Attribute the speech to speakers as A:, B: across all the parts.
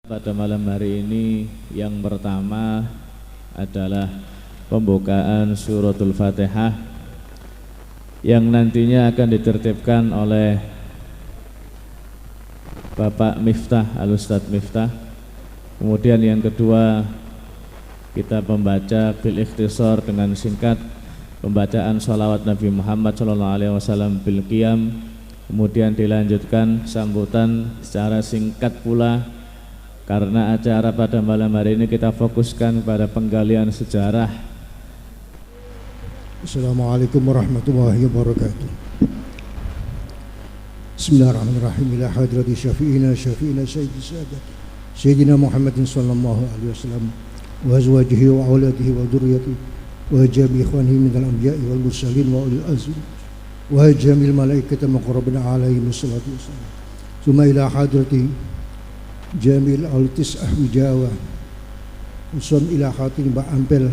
A: Pada malam hari ini yang pertama adalah pembukaan suratul Fatihah yang nantinya akan ditertibkan oleh Bapak Miftah, Al-Ustadz Miftah. Kemudian yang kedua kita membaca bil ikhtisar dengan singkat pembacaan sholawat Nabi Muhammad SAW bil qiyam. Kemudian dilanjutkan sambutan secara singkat pula. Karena acara pada malam hari ini kita fokuskan pada penggalian sejarah.
B: Assalamualaikum warahmatullahi wabarakatuh. Bismillahirrahmanirrahim. Ila hadrati syafi'ina sayyidi sadat Sayyidina Muhammadin sallallahu alaihi wasallam wa azwajihi wa auladihi wa dhurriyyatihi wa jami ikhwanihi minal anbiya'i wal mursalin wa ulil azmi wa jamil malaikati muqarrabina alaihi wassalatu wassalam. Tsumma ila hadrati Jamil al-Tis'ah Wijawa Usam ila khatin Mbak Ampel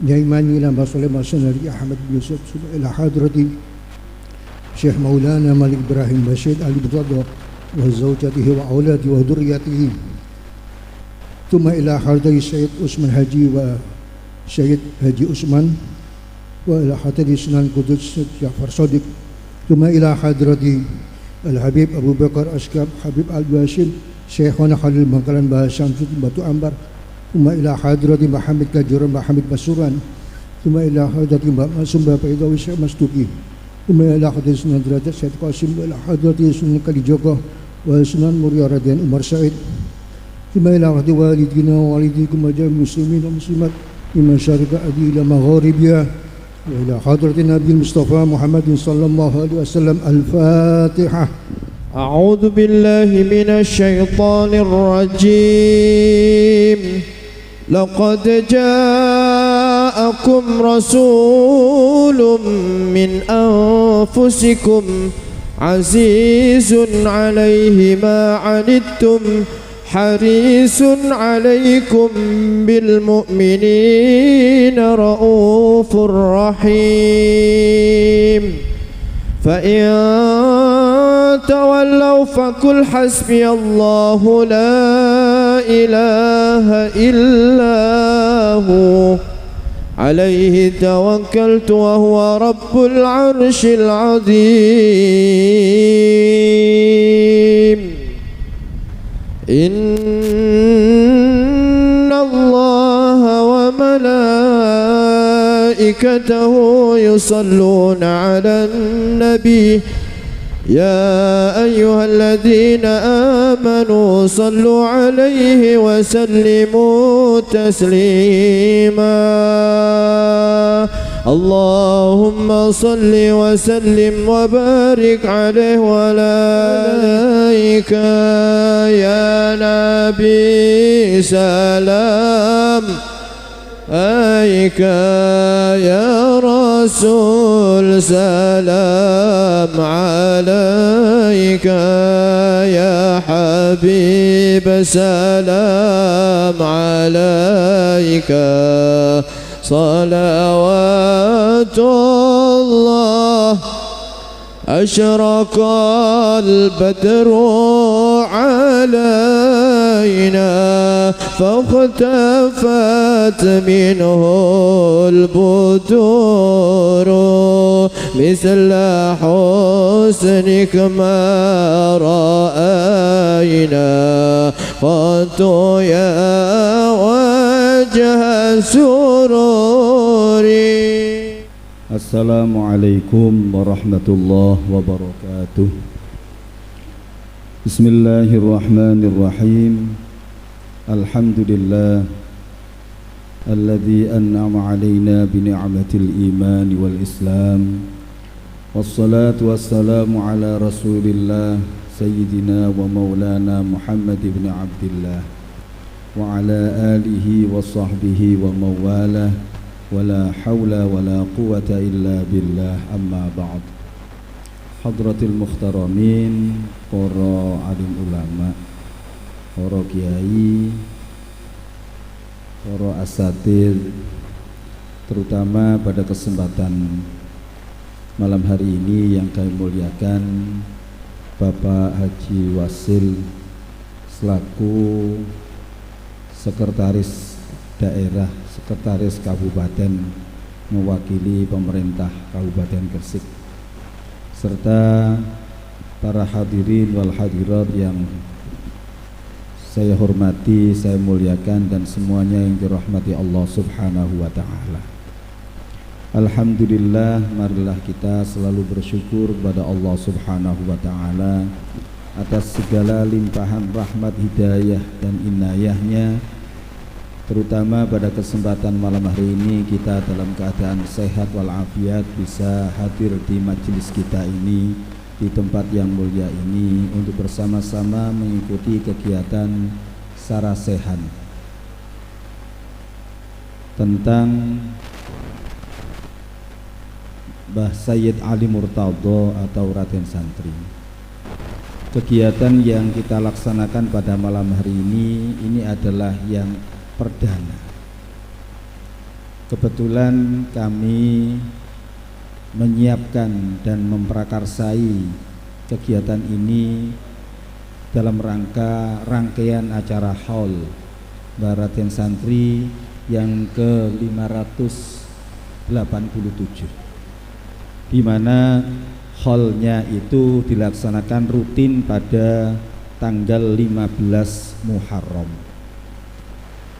B: Nyaimani ila Mbak Sulaiman Sanari Ahmad bin Yusuf Suma ila hadrati Syekh Maulana Malik Ibrahim Bashid Ali Butadwa wa zawjatihi wa awladi wa dhurriyatihi. Tuma ila hadrati Syed Usman Haji wa Syed Haji Usman wa ila hadrati Sunan Kudus Ja'far Sadiq. Tuma ila hadrati Al-Habib Abu Bakar Askab Habib Al-Basim Syekhona Khalil Bangkalan Bahasa Syamsuddin Batu Ambar. Tuma ila hadrati Muhammad Kajuran Muhammad Basuran. Tuma ila hadrati Mbak Masum Bapak Idawi Syekh Mastuki. Tuma ila hadrati Sunan Derajat Syed Qasim. Ila hadrati Sunan Kalijogo wa Sunan Muria Radian Umar Said. Tuma ila hadrati walidina wa walidikum majal muslimin wa muslimat Ima syarika adi ila magharibiyah. Wa ila hadrati Nabi Mustafa Muhammadin sallallahu alaihi wasallam. Al-Fatihah.
C: أعوذ بالله من الشيطان الرجيم لقد جاءكم رسول من أنفسكم عزيز عليه ما عنتم حريص عليكم بالمؤمنين رؤوف رحيم فإن تولوا فقل حسبي الله لا إله إلا هو عليه توكلت وهو رب العرش العظيم إن الله وملائكته يصلون على النبي يا أيها الذين آمنوا صلوا عليه وسلموا تسليما اللهم صل وسلم وبارك عليه وعلى آلك يا نبي سلام عليك يا رسول سلام عليك يا حبيب سلام عليك صلوات الله أشرق البدر علينا فاختفت منه البدور مثل حسنك ما رأينا قط يا وجه سروري.
D: Assalamualaikum warahmatullahi wabarakatuh. Bismillahirrahmanirrahim. Alhamdulillah alladzi an'ama 'alaina bi ni'matil iman wal islam. Wassalatu wassalamu ala Rasulillah sayyidina wa maulana Muhammad ibn Abdillah wa ala alihi wa sahbihi wa mawalah. Wala hawla wala quwata illa billah amma ba'd. Hadratil mukhtaramin, para alim ulama, para kiai, para asatidz, terutama pada kesempatan malam hari ini yang kami muliakan Bapak Haji Wasil selaku sekretaris daerah, sekretaris kabupaten mewakili pemerintah Kabupaten Gresik, serta para hadirin wal hadirat yang saya hormati, saya muliakan, dan semuanya yang dirahmati Allah Subhanahu wa ta'ala. Alhamdulillah, marilah kita selalu bersyukur kepada Allah Subhanahu wa ta'ala atas segala limpahan rahmat, hidayah dan inayahnya, terutama pada kesempatan malam hari ini kita dalam keadaan sehat walafiat bisa hadir di majelis kita ini, di tempat yang mulia ini, untuk bersama-sama mengikuti kegiatan sarasehan tentang Mbah Sayyid Ali Murtadho atau Raden Santri. Kegiatan yang kita laksanakan pada malam hari ini adalah yang perdana. Kebetulan kami menyiapkan dan memprakarsai kegiatan ini dalam rangka rangkaian acara haul Mbah Raden Santri yang ke-587, di mana haulnya itu dilaksanakan rutin pada tanggal 15 Muharram.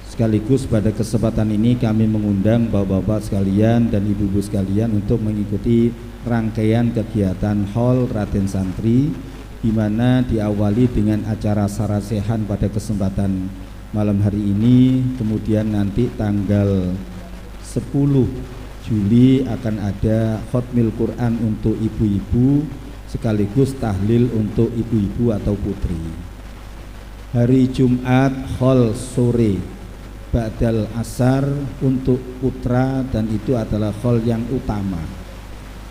D: Sekaligus pada kesempatan ini kami mengundang bapak-bapak sekalian dan ibu-ibu sekalian untuk mengikuti rangkaian kegiatan haul Raden Santri, di mana diawali dengan acara sarasehan pada kesempatan malam hari ini. Kemudian nanti tanggal 10 Juli akan ada khotmil Quran untuk ibu-ibu sekaligus tahlil untuk ibu-ibu atau putri. Hari Jumat haul sore ba'dal asar untuk putra, dan itu adalah haul yang utama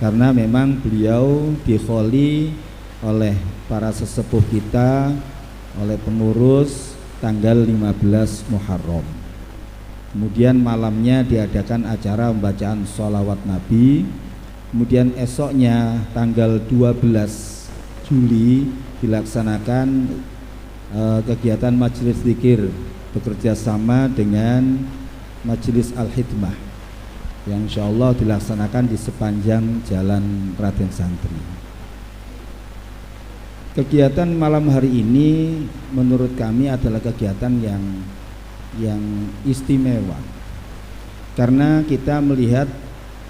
D: karena memang beliau dikholi oleh para sesepuh kita, oleh pengurus tanggal 15 Muharram. Kemudian malamnya diadakan acara pembacaan sholawat Nabi. Kemudian esoknya tanggal 12 Juli dilaksanakan kegiatan majelis zikir bekerja sama dengan Majelis Al-Hidmah yang insya Allah dilaksanakan di sepanjang jalan Raden Santri. Kegiatan malam hari ini menurut kami adalah kegiatan yang istimewa karena kita melihat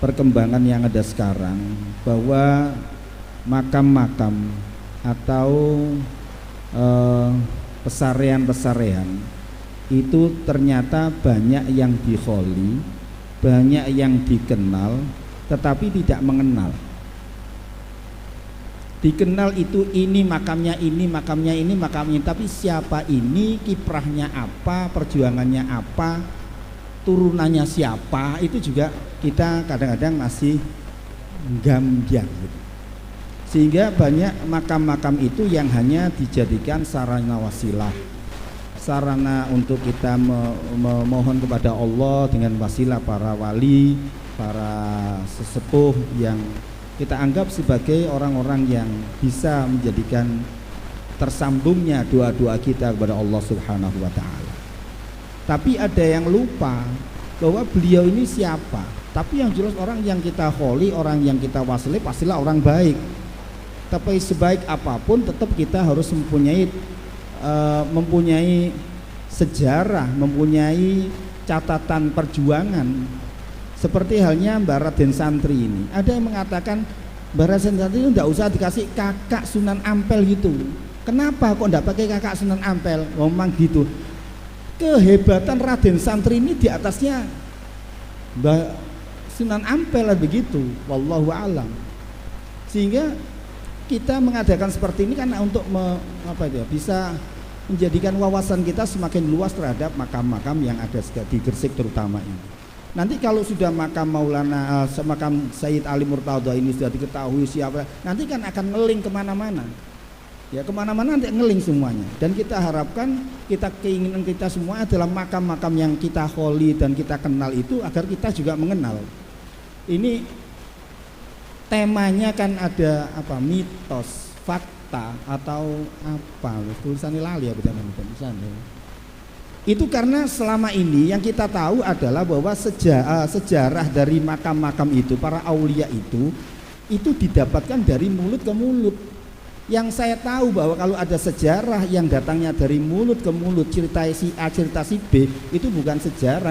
D: perkembangan yang ada sekarang, bahwa makam-makam atau pesarean-pesarean itu ternyata banyak yang dikholi, banyak yang dikenal tetapi tidak mengenal. Dikenal itu ini makamnya ini, makamnya ini, makamnya, tapi siapa ini, kiprahnya apa, perjuangannya apa, turunannya siapa, itu juga kita kadang-kadang masih gambiang gitu. Sehingga banyak makam-makam itu yang hanya dijadikan sarana wasilah, sarana untuk kita memohon kepada Allah dengan wasilah para wali, para sesepuh yang kita anggap sebagai orang-orang yang bisa menjadikan tersambungnya doa-doa kita kepada Allah Subhanahu wa ta'ala. Tapi ada yang lupa bahwa beliau ini siapa. Tapi yang jelas orang yang kita kholi, orang yang kita wasili pastilah orang baik. Tapi sebaik apapun tetap kita harus mempunyai sejarah, mempunyai catatan perjuangan. Seperti halnya Mbah Raden Santri ini. Ada yang mengatakan Mbah Raden Santri itu tidak usah dikasih kakak Sunan Ampel gitu. Kenapa kok tidak pakai kakak Sunan Ampel? Memang gitu. Kehebatan Raden Santri ini di atasnya Mbah Sunan Ampel begitu. Wallahu a'lam. Sehingga kita mengadakan seperti ini karena untuk bisa menjadikan wawasan kita semakin luas terhadap makam-makam yang ada di Gresik terutama ini. Nanti kalau sudah makam makam Sayyid Ali Murtadho ini sudah diketahui siapa, nanti kan akan ngeling kemana-mana. Ya kemana-mana nanti ngeling semuanya. Dan kita harapkan, keinginan kita semua adalah makam-makam yang kita kholi dan kita kenal itu agar kita juga mengenal. Ini temanya kan ada mitos, fakta fakta atau apa tulisannya lali ya tulisannya. Itu karena selama ini yang kita tahu adalah bahwa sejarah dari makam-makam itu, para aulia itu didapatkan dari mulut ke mulut. Yang saya tahu bahwa kalau ada sejarah yang datangnya dari mulut ke mulut, cerita si A, cerita si B, itu bukan sejarah,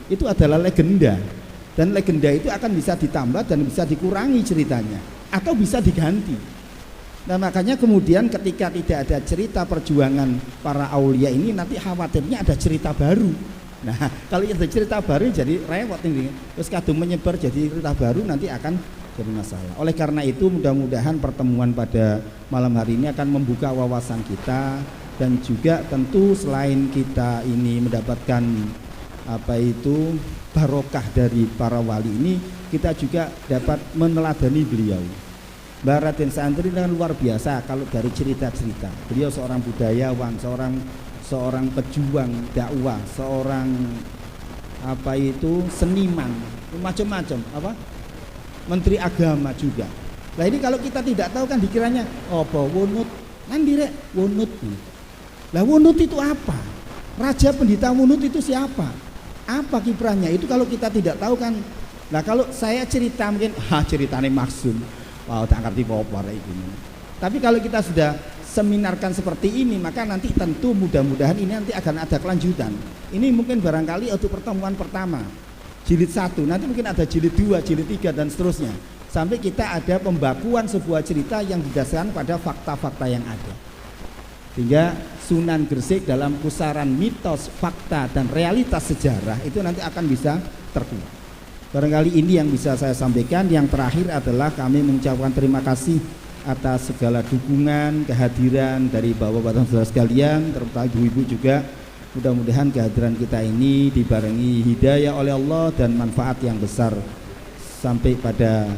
D: itu adalah legenda. Dan legenda itu akan bisa ditambah dan bisa dikurangi ceritanya, atau bisa diganti. Nah makanya kemudian ketika tidak ada cerita perjuangan para aulia ini, nanti khawatirnya ada cerita baru. Nah kalau ada cerita baru jadi rewot ini, terus kadung menyebar jadi cerita baru, nanti akan jadi masalah. Oleh karena itu mudah-mudahan pertemuan pada malam hari ini akan membuka wawasan kita, dan juga tentu selain kita ini mendapatkan barokah dari para wali ini, kita juga dapat meneladani beliau. Mbah Raden Santri dengan luar biasa kalau dari cerita-cerita. Beliau seorang budayawan, seorang pejuang dakwah, seorang seniman, macam-macam, menteri agama juga. Nah ini kalau kita tidak tahu kan dikiranya wunut, nandirek wunut. Lah wunut itu apa? Raja Pendita Wunut itu siapa? Apa kiprahnya? Itu kalau kita tidak tahu kan. Nah kalau saya cerita mungkin ceritanya maksud. Wow, tak ngerti apa ini. Tapi kalau kita sudah seminarkan seperti ini, maka nanti tentu mudah-mudahan ini nanti akan ada kelanjutan. Ini mungkin barangkali untuk pertemuan pertama, jilid 1, nanti mungkin ada jilid 2, jilid 3 dan seterusnya. Sampai kita ada pembakuan sebuah cerita yang didasarkan pada fakta-fakta yang ada. Sehingga Sunan Gresik dalam pusaran mitos, fakta dan realitas sejarah itu nanti akan bisa terkuat. Barangkali ini yang bisa saya sampaikan. Yang terakhir adalah kami mengucapkan terima kasih atas segala dukungan, kehadiran dari bapak-bapak dan saudara sekalian, terutama ibu-ibu juga. Mudah-mudahan kehadiran kita ini dibarengi hidayah oleh Allah dan manfaat yang besar sampai pada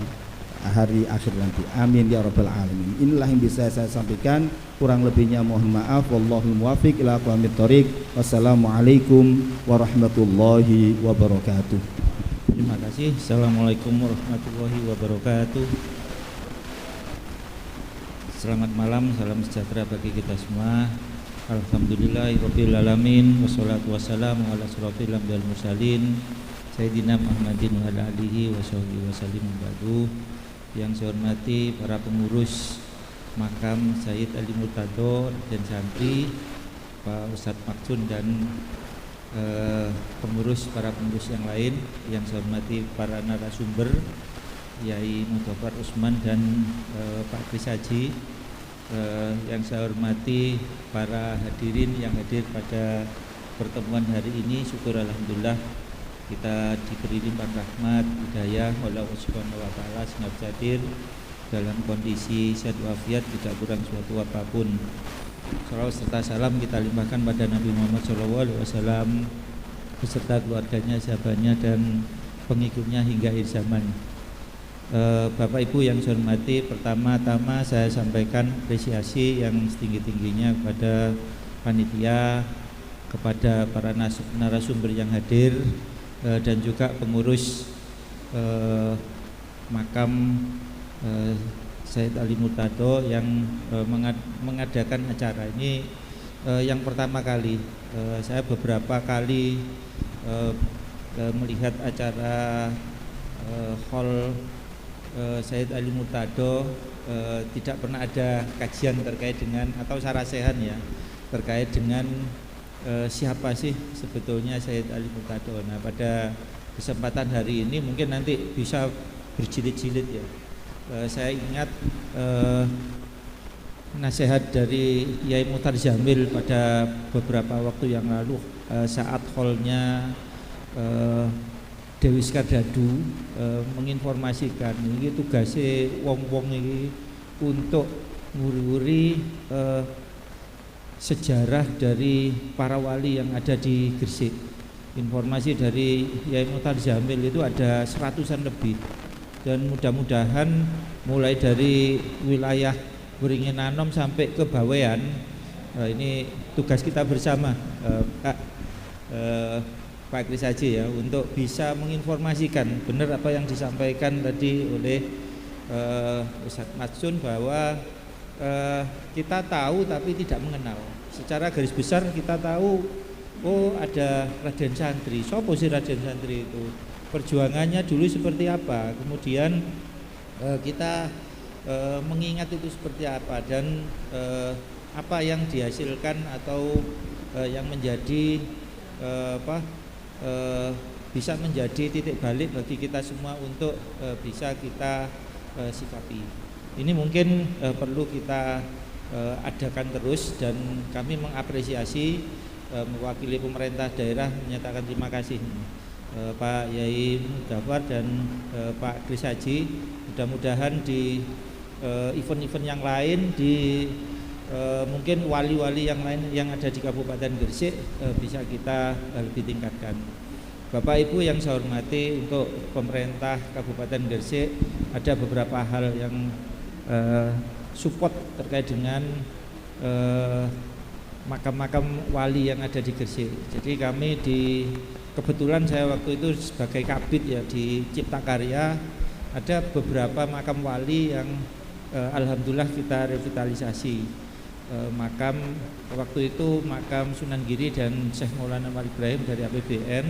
D: hari akhir nanti. Amin ya rabbal alamin. Inilah yang bisa saya sampaikan. Kurang lebihnya mohon maaf. Wallahul muwaffiq ila aqwamit thoriq. Wassalamualaikum warahmatullahi wabarakatuh.
E: Terima kasih. Assalamualaikum warahmatullahi wabarakatuh. Selamat malam, salam sejahtera bagi kita semua. Alhamdulillahirabbil alamin, wassalatu wassalamu ala asyrofil anbiya'il mursalin Sayyidina Muhammadin wa ala alihi washabbihi wasallim ba'du. Yang saya hormati para pengurus makam Sayyid Ali Murtado dan santri, Pak Ustadz Maksun dan para pengurus yang lain. Yang saya hormati para narasumber Yai Mudofar Usman dan Pak Kris Haji. Yang saya hormati para hadirin yang hadir pada pertemuan hari ini. Syukur alhamdulillah kita diberi limpahan rahmat, hidayah oleh Allah Subhanahu wa taala, senap hadir dalam kondisi sehat walafiat, tidak kurang suatu apapun. Salawat serta salam kita limpahkan pada Nabi Muhammad SAW beserta keluarganya, sahabatnya dan pengikutnya hingga akhir zaman. Bapak Ibu yang saya hormati, pertama-tama saya sampaikan apresiasi yang setinggi-tingginya kepada panitia, kepada para narasumber yang hadir, dan juga pengurus makam Sayyid Ali Murtado yang mengadakan acara ini. Yang pertama kali saya beberapa kali melihat acara hall Sayyid Ali Murtado, tidak pernah ada kajian terkait dengan atau sarasehan ya terkait dengan siapa sih sebetulnya Sayyid Ali Murtado. Nah pada kesempatan hari ini mungkin nanti bisa berjilid-jilid ya. Saya ingat nasihat dari Yai Muhtar Jamil pada beberapa waktu yang lalu saat hallnya Dewi Skardadu menginformasikan ini tugasnya wong-wong ini untuk nguri-nguri sejarah dari para wali yang ada di Gresik. Informasi dari Yai Muhtar Jamil itu ada 100-an lebih. Dan mudah-mudahan mulai dari wilayah Beringin Anom sampai ke Bawean, ini tugas kita bersama Pak Kris Haji ya, untuk bisa menginformasikan benar apa yang disampaikan tadi oleh Ustadz Matsun bahwa kita tahu tapi tidak mengenal. Secara garis besar kita tahu, oh ada Raden Santri. Sopo sih Raden Santri itu? Perjuangannya dulu seperti apa? Kemudian kita mengingat itu seperti apa dan apa yang dihasilkan atau yang menjadi bisa menjadi titik balik bagi kita semua untuk bisa kita sikapi. Ini mungkin perlu kita adakan terus, dan kami mengapresiasi mewakili pemerintah daerah menyatakan terima kasih Pak Yai Mudafar dan Pak Kris Haji. Mudah-mudahan di event-event yang lain, di mungkin wali-wali yang lain yang ada di Kabupaten Gresik bisa kita lebih tingkatkan. Bapak Ibu yang saya hormati, untuk pemerintah Kabupaten Gresik ada beberapa hal yang support terkait dengan makam-makam wali yang ada di Gresik. Jadi kami kebetulan saya waktu itu sebagai kabid ya di Cipta Karya, ada beberapa makam wali yang alhamdulillah kita revitalisasi. Makam waktu itu makam Sunan Giri dan Syekh Maulana Malik Ibrahim dari APBN.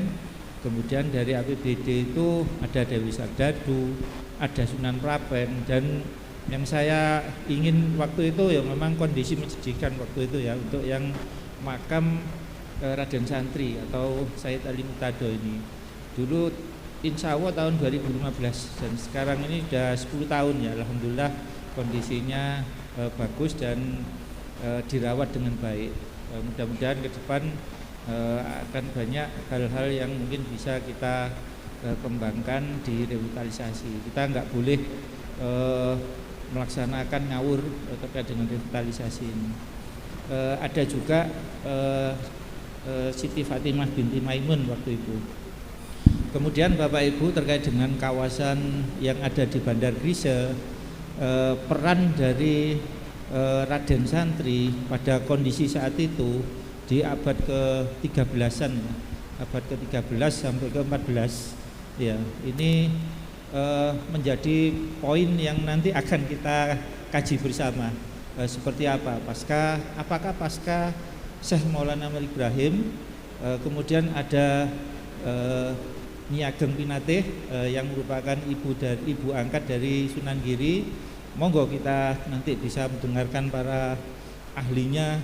E: Kemudian dari APBD itu ada Dewi Sardadu, ada Sunan Prapen, dan yang saya ingin waktu itu ya memang kondisi menyedihkan waktu itu ya, untuk yang makam Raden Santri atau Sayyid Ali Murtado ini. Dulu insya Allah tahun 2015 dan sekarang ini sudah 10 tahun ya, alhamdulillah kondisinya bagus dan dirawat dengan baik. Mudah-mudahan ke depan akan banyak hal-hal yang mungkin bisa kita kembangkan di revitalisasi. Kita nggak boleh melaksanakan ngawur terkait dengan revitalisasi ini. Ada juga Siti Fatimah binti Maimun waktu itu. Kemudian Bapak Ibu terkait dengan kawasan yang ada di Bandar Grise, peran dari Raden Santri pada kondisi saat itu di abad ke-13-an, abad ke-13 sampai ke-14 ya, ini menjadi poin yang nanti akan kita kaji bersama. Seperti apa apakah pasca Syekh Maulana Malik Ibrahim, kemudian ada Nyi Ageng Pinatih yang merupakan ibu angkat dari Sunan Giri. Monggo kita nanti bisa mendengarkan para ahlinya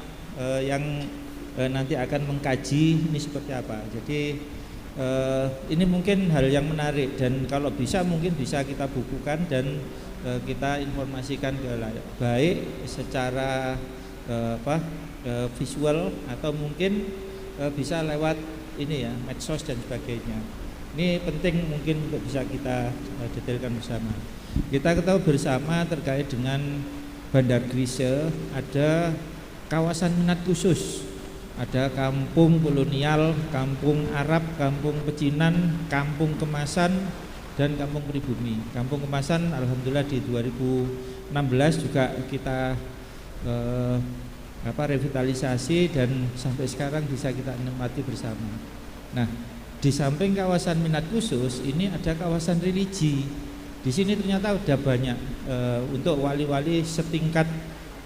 E: yang nanti akan mengkaji ini seperti apa. Jadi ini mungkin hal yang menarik, dan kalau bisa mungkin bisa kita bukukan dan kita informasikan ke baik secara visual atau mungkin bisa lewat ini ya, medsos dan sebagainya. Ini penting mungkin untuk bisa kita detailkan bersama. Kita ketahui bersama terkait dengan Bandar Grise ada kawasan minat khusus, ada kampung kolonial, kampung Arab, kampung pecinan, kampung kemasan, dan kampung pribumi. Kampung kemasan alhamdulillah di 2016 juga kita revitalisasi dan sampai sekarang bisa kita nikmati bersama. Nah, di samping kawasan minat khusus ini ada kawasan religi. Di sini ternyata udah banyak untuk wali-wali setingkat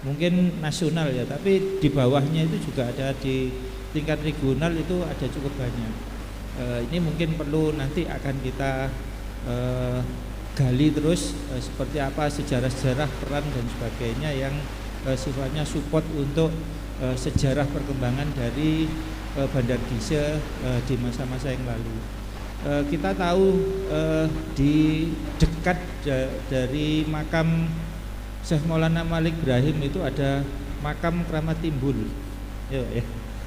E: mungkin nasional ya, tapi di bawahnya itu juga ada, di tingkat regional itu ada cukup banyak. Ini mungkin perlu nanti akan kita gali terus seperti apa sejarah-sejarah, peran dan sebagainya yang sifatnya support untuk sejarah perkembangan dari Bandar Grise di masa-masa yang lalu. Kita tahu di dekat dari makam Syekh Maulana Malik Ibrahim itu ada makam Keramat Timbul, ya.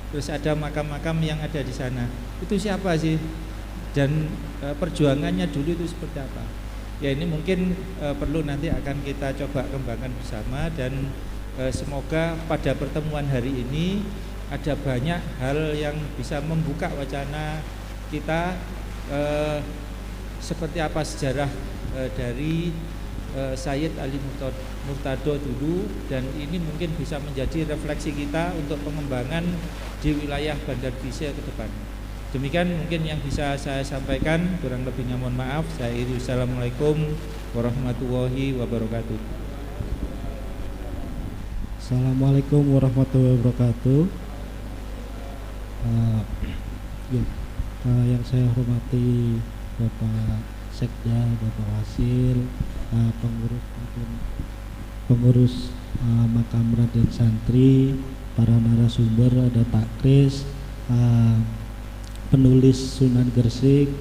E: Terus ada makam-makam yang ada di sana. Itu siapa sih? Dan perjuangannya dulu itu seperti apa? Ya ini mungkin perlu nanti akan kita coba kembangkan bersama, dan semoga pada pertemuan hari ini ada banyak hal yang bisa membuka wacana kita. Seperti apa sejarah dari Sayyid Ali Murtado dulu, dan ini mungkin bisa menjadi refleksi kita untuk pengembangan di wilayah Bandar Grise ke depan. Demikian mungkin yang bisa saya sampaikan, kurang lebihnya mohon maaf. Saya akhiri. Assalamualaikum warahmatullahi wabarakatuh.
F: Assalamualaikum warahmatullahi wabarakatuh. Yang saya hormati Bapak Sekda, Bapak Wasil, pengurus Makam Raden Santri, para narasumber, ada Pak Kris, penulis Sunan Gresik,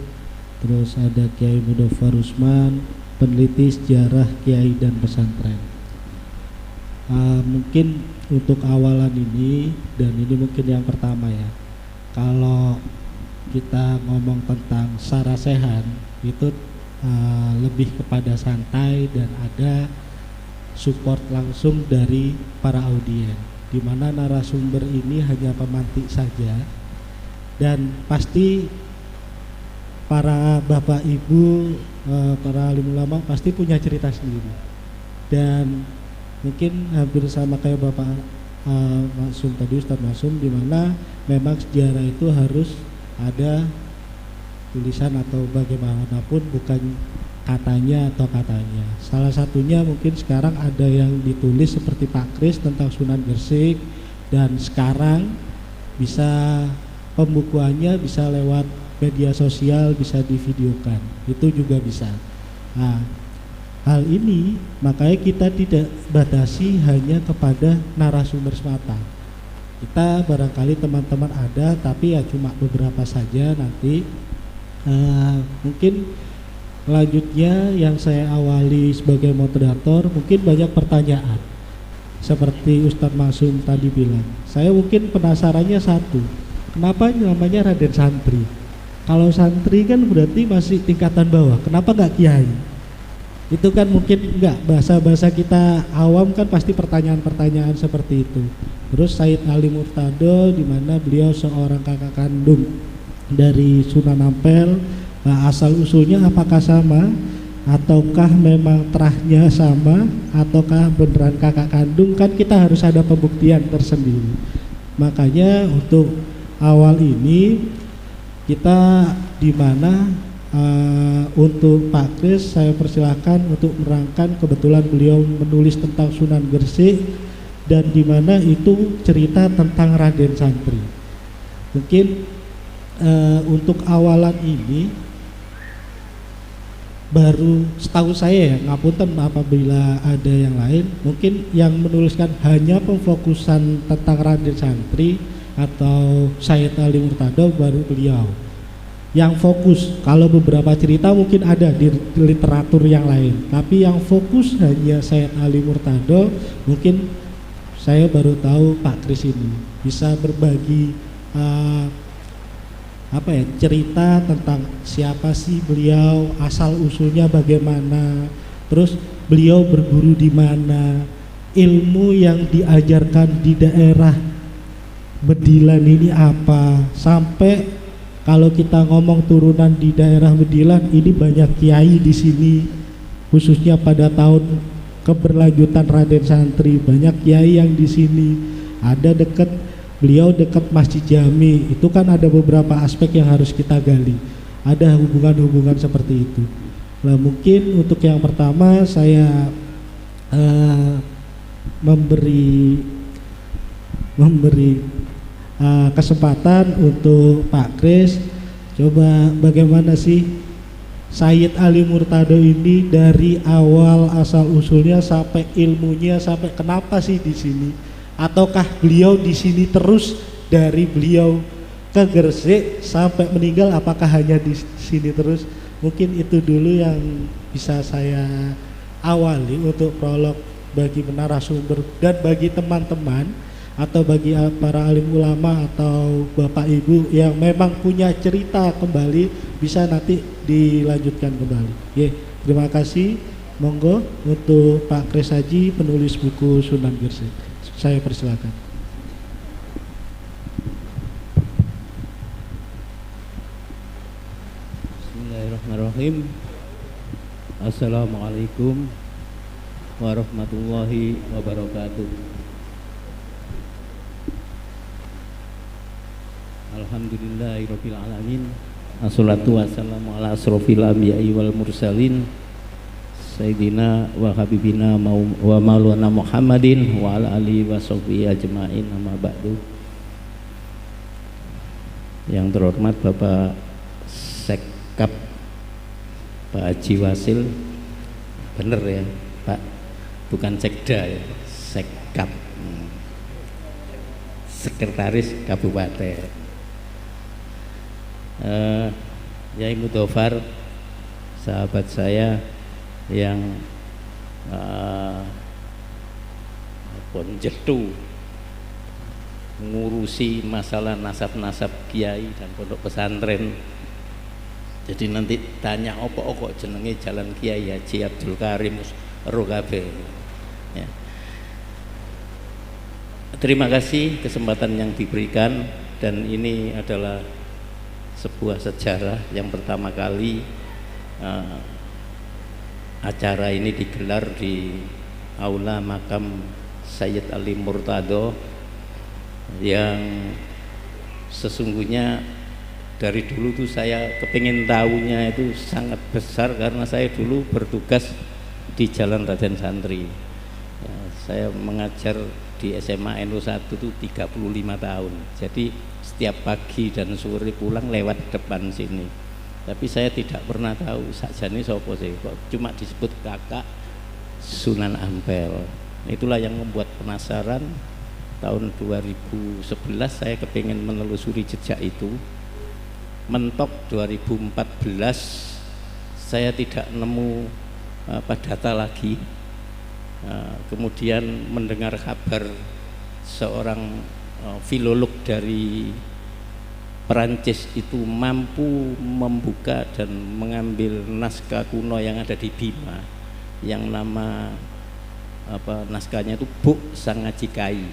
F: terus ada Kiai Mudofar Usman, peneliti sejarah Kiai dan pesantren. Mungkin untuk awalan ini, dan ini mungkin yang pertama ya, kalau kita ngomong tentang sarasehan itu lebih kepada santai dan ada support langsung dari para audien, di mana narasumber ini hanya pemantik saja, dan pasti para bapak ibu, para alim ulama pasti punya cerita sendiri, dan mungkin hampir sama kayak Bapak Maksum tadi, Ustadz Maksum, di mana memang sejarah itu harus ada tulisan atau bagaimanapun, bukan katanya atau katanya. Salah satunya mungkin sekarang ada yang ditulis seperti Pak Kris tentang Sunan Gresik, dan sekarang bisa pembukuannya bisa lewat media sosial, bisa divideokan, itu juga bisa. Nah, hal ini makanya kita tidak batasi hanya kepada narasumber semata. Kita barangkali teman-teman ada, tapi ya cuma beberapa saja. Nanti mungkin selanjutnya yang saya awali sebagai moderator, mungkin banyak pertanyaan seperti Ustadz Masum tadi bilang. Saya mungkin penasarannya satu, kenapa namanya Raden Santri? Kalau santri kan berarti masih tingkatan bawah, kenapa nggak kiai? Itu kan mungkin enggak, bahasa-bahasa kita awam kan pasti pertanyaan-pertanyaan seperti itu. Terus Sayyid Ali Murtado, di mana beliau seorang kakak kandung dari Sunan Ampel. Nah, asal usulnya apakah sama, ataukah memang terahnya sama, ataukah beneran kakak kandung, kan kita harus ada pembuktian tersendiri. Makanya untuk awal ini kita di mana untuk Pak Kris saya persilahkan untuk menerangkan, kebetulan beliau menulis tentang Sunan Gresik, dan di mana itu cerita tentang Raden Santri. Mungkin untuk awalan ini baru setahu saya ya, ngapunten apabila ada yang lain, mungkin yang menuliskan hanya pemfokusan tentang Raden Santri atau Sayyid Ali Murtado baru beliau. Yang fokus, kalau beberapa cerita mungkin ada di literatur yang lain, tapi yang fokus hanya Sayyid Ali Murtado, mungkin saya baru tahu Pak Kris ini bisa berbagi cerita tentang siapa sih beliau, asal usulnya bagaimana, terus beliau berguru di mana, ilmu yang diajarkan di daerah Bedilan ini apa, sampai kalau kita ngomong turunan di daerah Bedilan ini banyak kiai di sini, khususnya pada tahun keberlanjutan Raden Santri banyak kiai yang di sini. Ada beliau dekat Masjid Jami, itu kan ada beberapa aspek yang harus kita gali. Ada hubungan-hubungan seperti itu. Nah, mungkin untuk yang pertama saya memberi kesempatan untuk Pak Kris, coba bagaimana sih Sayyid Ali Murtado ini dari awal asal usulnya sampai ilmunya, sampai kenapa sih di sini, ataukah beliau di sini terus dari beliau ke Gresik sampai meninggal, apakah hanya di sini terus? Mungkin itu dulu yang bisa saya awali untuk prolog bagi narasumber dan bagi teman-teman atau bagi para alim ulama atau bapak ibu yang memang punya cerita kembali, bisa nanti dilanjutkan kembali. Terima kasih. Monggo untuk Pak Kris Haji, penulis buku Sunan Gresik, saya persilakan.
G: Bismillahirrahmanirrahim. Assalamualaikum warahmatullahi wabarakatuh. Alhamdulillahirabbil alamin. Assalatu wassalamu ala asrofil anbiya'i wal mursalin Sayyidina wa habibina wa maulana Muhammadin wa ala alihi wa sahbihi ajma'in, amma ba'du. Yang terhormat Bapak Sekap Pak Haji Wasil, bener ya Pak, bukan Sekda ya, Sekap, Sekretaris Kabupaten. Yai Mudofar, sahabat saya yang ponjetu ngurusi masalah nasab-nasab kiai dan pondok pesantren. Jadi nanti tanya opo jenenge Jalan Kiai Haji Abdul Karim Rogabe. Ya. Terima kasih kesempatan yang diberikan, dan ini adalah sebuah sejarah yang pertama kali acara ini digelar di Aula Makam Sayyid Ali Murtado, yang sesungguhnya dari dulu tuh saya kepingin tahunya itu sangat besar, karena saya dulu bertugas di Jalan Raden Santri ya, saya mengajar di SMA NU1 tuh 35 tahun, jadi setiap pagi dan sore pulang lewat depan sini, tapi saya tidak pernah tahu sakjane sapa sih, kok cuma disebut kakak Sunan Ampel. Itulah yang membuat penasaran. Tahun 2011 saya kepingin menelusuri jejak itu. Mentok 2014 saya tidak nemu data lagi. Kemudian mendengar kabar seorang filolog dari Perancis itu mampu membuka dan mengambil naskah kuno yang ada di Bima, yang nama naskahnya itu Buk Sangaji Kai.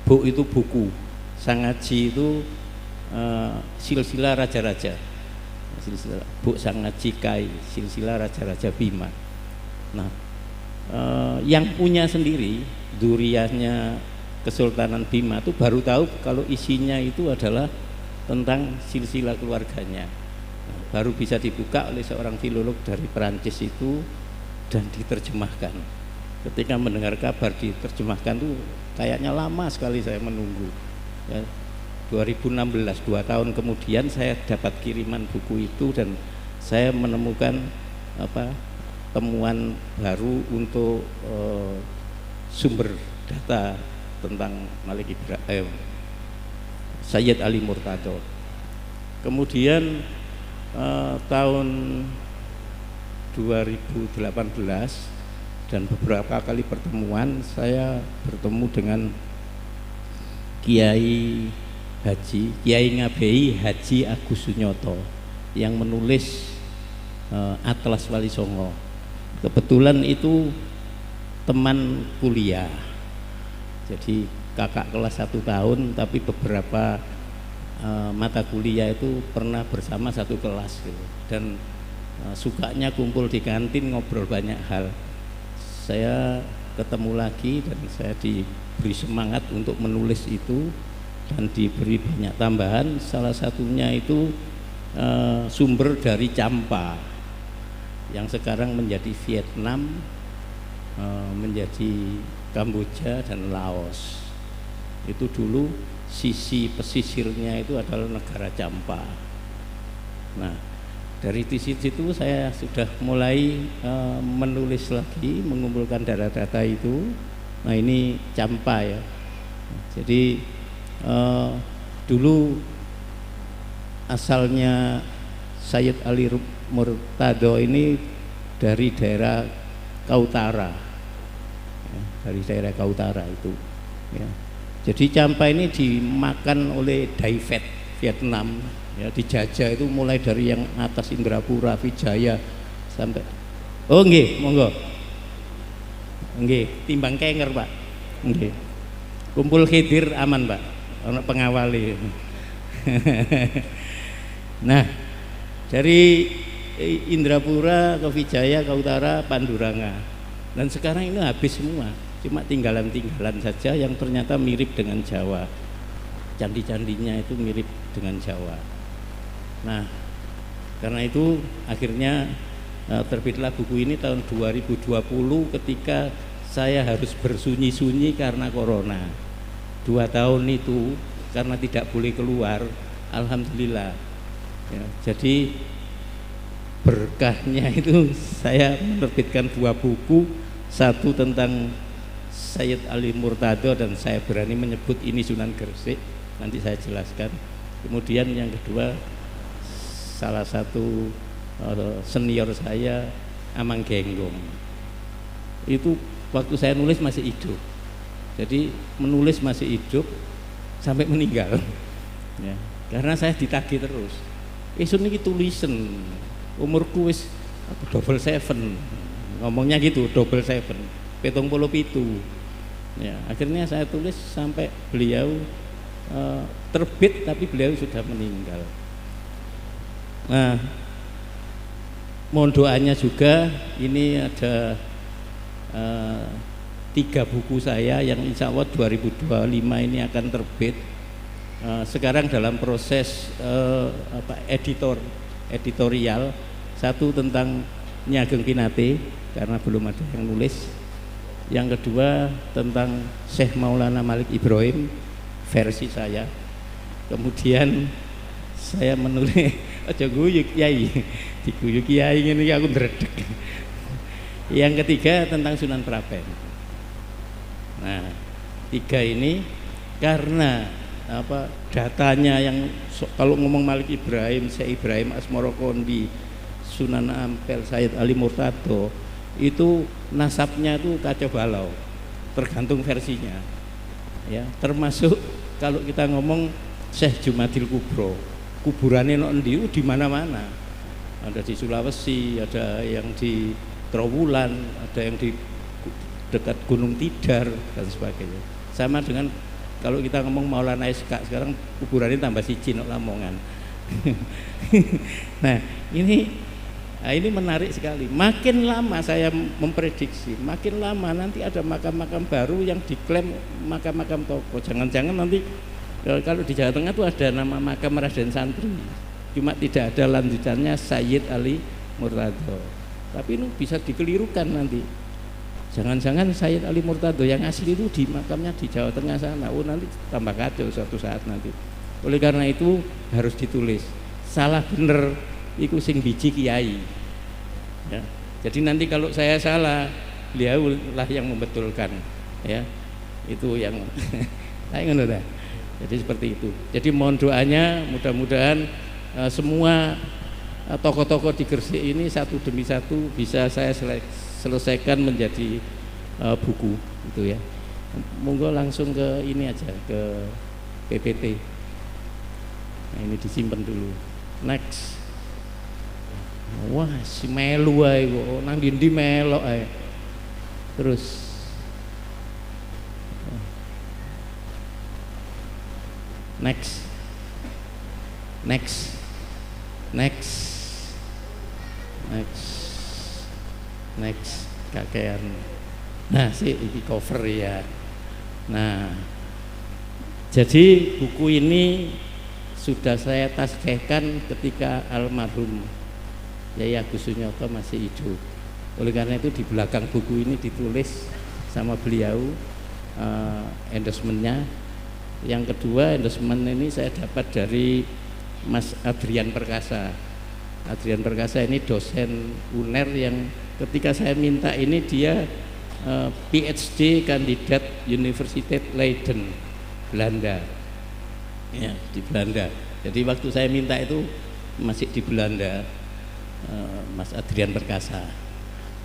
G: Buk itu buku, Sangaji itu silsilah raja-raja, silsilah Buk Sangaji Kai, silsilah raja-raja Bima. Nah, yang punya sendiri duriyahnya Kesultanan Bima itu baru tahu kalau isinya itu adalah tentang silsilah keluarganya. Nah, baru bisa dibuka oleh seorang filolog dari Perancis itu dan diterjemahkan. Ketika mendengar kabar diterjemahkan tuh kayaknya lama sekali saya menunggu ya, 2016, 2 tahun kemudian saya dapat kiriman buku itu, dan saya menemukan temuan baru untuk sumber data tentang Malik Ibrahim Sayyid Ali Murtado. Kemudian tahun 2018 dan beberapa kali pertemuan saya bertemu dengan Kiai Ngabei Haji Agus Sunyoto yang menulis Atlas Wali Songo. Kebetulan itu teman kuliah, jadi kakak kelas 1 tahun, tapi beberapa mata kuliah itu pernah bersama satu kelas gitu. Dan sukanya kumpul di kantin ngobrol banyak hal. Saya ketemu lagi dan saya diberi semangat untuk menulis itu dan diberi banyak tambahan. Salah satunya itu sumber dari Champa yang sekarang menjadi Vietnam, menjadi Kamboja dan Laos. Itu dulu sisi pesisirnya itu adalah negara Champa. Nah, dari situ saya sudah mulai menulis lagi, mengumpulkan data-data itu. Nah, ini Champa ya. Jadi dulu asalnya Sayyid Ali Murtado ini dari daerah Kautara ya, dari daerah Kautara itu ya. Jadi Champa ini dimakan oleh Dai Viet, Vietnam ya, dijajah itu mulai dari yang atas Indrapura, Vijaya sampai nggih, monggo nggih, timbang kenger Pak nggih, kumpul Khidir aman Pak, ana pengawali. Nah, dari Indrapura ke Vijaya, Kautara, Panduranga, dan sekarang ini habis semua, cuma tinggalan-tinggalan saja yang ternyata mirip dengan Jawa. Candi-candinya itu mirip dengan Jawa. Nah, karena itu akhirnya terbitlah buku ini tahun 2020 ketika saya harus bersunyi-sunyi karena corona. 2 tahun itu karena tidak boleh keluar, alhamdulillah ya, jadi berkahnya itu saya menerbitkan 2 buku, satu tentang Sayyid Ali Murtado dan saya berani menyebut ini Sunan Gresik, nanti saya jelaskan. Kemudian yang kedua salah satu senior saya Amang Genggong, itu waktu saya nulis masih hidup, jadi menulis masih hidup sampai meninggal ya, karena saya ditagih terus isun ini tulisan umurku wis double 7, ngomongnya gitu, double 7 pitu ya, akhirnya saya tulis sampai beliau terbit, tapi beliau sudah meninggal. Nah, mohon doanya juga, ini ada 3 buku saya yang insya Allah 2025 ini akan terbit. Sekarang dalam proses editorial, satu tentang Nyi Ageng Pinate karena belum ada yang nulis, yang kedua tentang Syekh Maulana Malik Ibrahim versi saya, kemudian saya menulis aja guyu kiai, diguyu kiai ini aku ndredeg. Yang ketiga tentang Sunan Prapen. Nah, 3 ini karena datanya yang kalau ngomong Malik Ibrahim, Syekh Ibrahim Asmoro Kondi, Sunan Ampel, Sayyid Ali Murtado, itu nasabnya itu kacau balau, tergantung versinya ya, termasuk kalau kita ngomong Syekh Jumadil Kubro, kuburannya di mana-mana, ada di Sulawesi, ada yang di Trowulan, ada yang di dekat Gunung Tidar dan sebagainya. Sama dengan kalau kita ngomong Maulana SK, sekarang kuburannya tambah siji nok Lamongan. Nah, ini menarik sekali. Makin lama saya memprediksi, makin lama nanti ada makam-makam baru yang diklaim makam-makam tokoh. Jangan-jangan nanti kalau di Jawa Tengah itu ada nama makam Raden Santri, cuma tidak ada lanjutannya Sayyid Ali Murtado. Tapi ini bisa dikelirukan nanti. Jangan-jangan Sayyid Ali Murtado yang asli itu di makamnya di Jawa Tengah sana. Oh, nanti tambah kacau suatu saat nanti. Oleh karena itu harus ditulis. Salah bener iku sing biji kiai. Ya. Jadi nanti kalau saya salah, beliau lah yang membetulkan. Ya. Itu yang saya ngono ta. Jadi seperti itu. Jadi mohon doanya, mudah-mudahan semua tokoh-tokoh di Gresik ini satu demi satu bisa saya selesaikan menjadi buku itu ya. Monggo langsung ke ini aja, ke PPT. Nah, ini disimpan dulu. Next. Wah, si melu ae kok nang ndi melok ae. Terus next. Kakean. Nah, ini cover ya. Nah, jadi buku ini sudah saya tasbihkan ketika almarhum Yai Agus Sunyoto masih hidup. Oleh karena itu di belakang buku ini ditulis sama beliau endorsementnya. Yang kedua, endorsement ini saya dapat dari Mas Adrian Perkasa. Adrian Perkasa ini dosen UNER yang ketika saya minta ini dia PhD kandidat Universiteit Leiden, Belanda. Ya, di Belanda. Jadi waktu saya minta itu masih di Belanda. Mas Adrian Perkasa.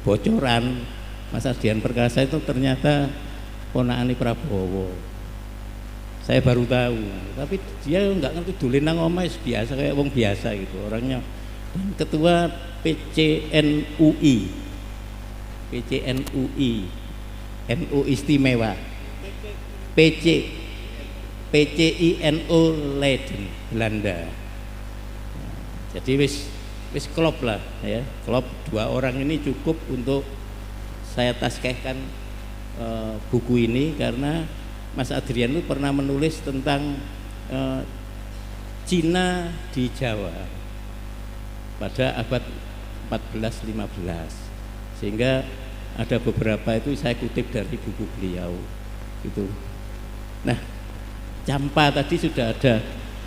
G: Bocoran Mas Adrian Perkasa itu ternyata ponakane Prabowo. Saya baru tahu, tapi dia nggak ngerti dolen nang omah biasa kayak wong biasa gitu orangnya. Dan ketua PCNUI, NU Istimewa, PCINO Leiden, Belanda. Jadi wis klop lah ya, klop 2 orang ini cukup untuk saya tasbihkan buku ini karena Mas Adrian itu pernah menulis tentang Cina di Jawa pada abad 14-15. Sehingga ada beberapa itu saya kutip dari buku beliau gitu. Nah, Campa tadi sudah ada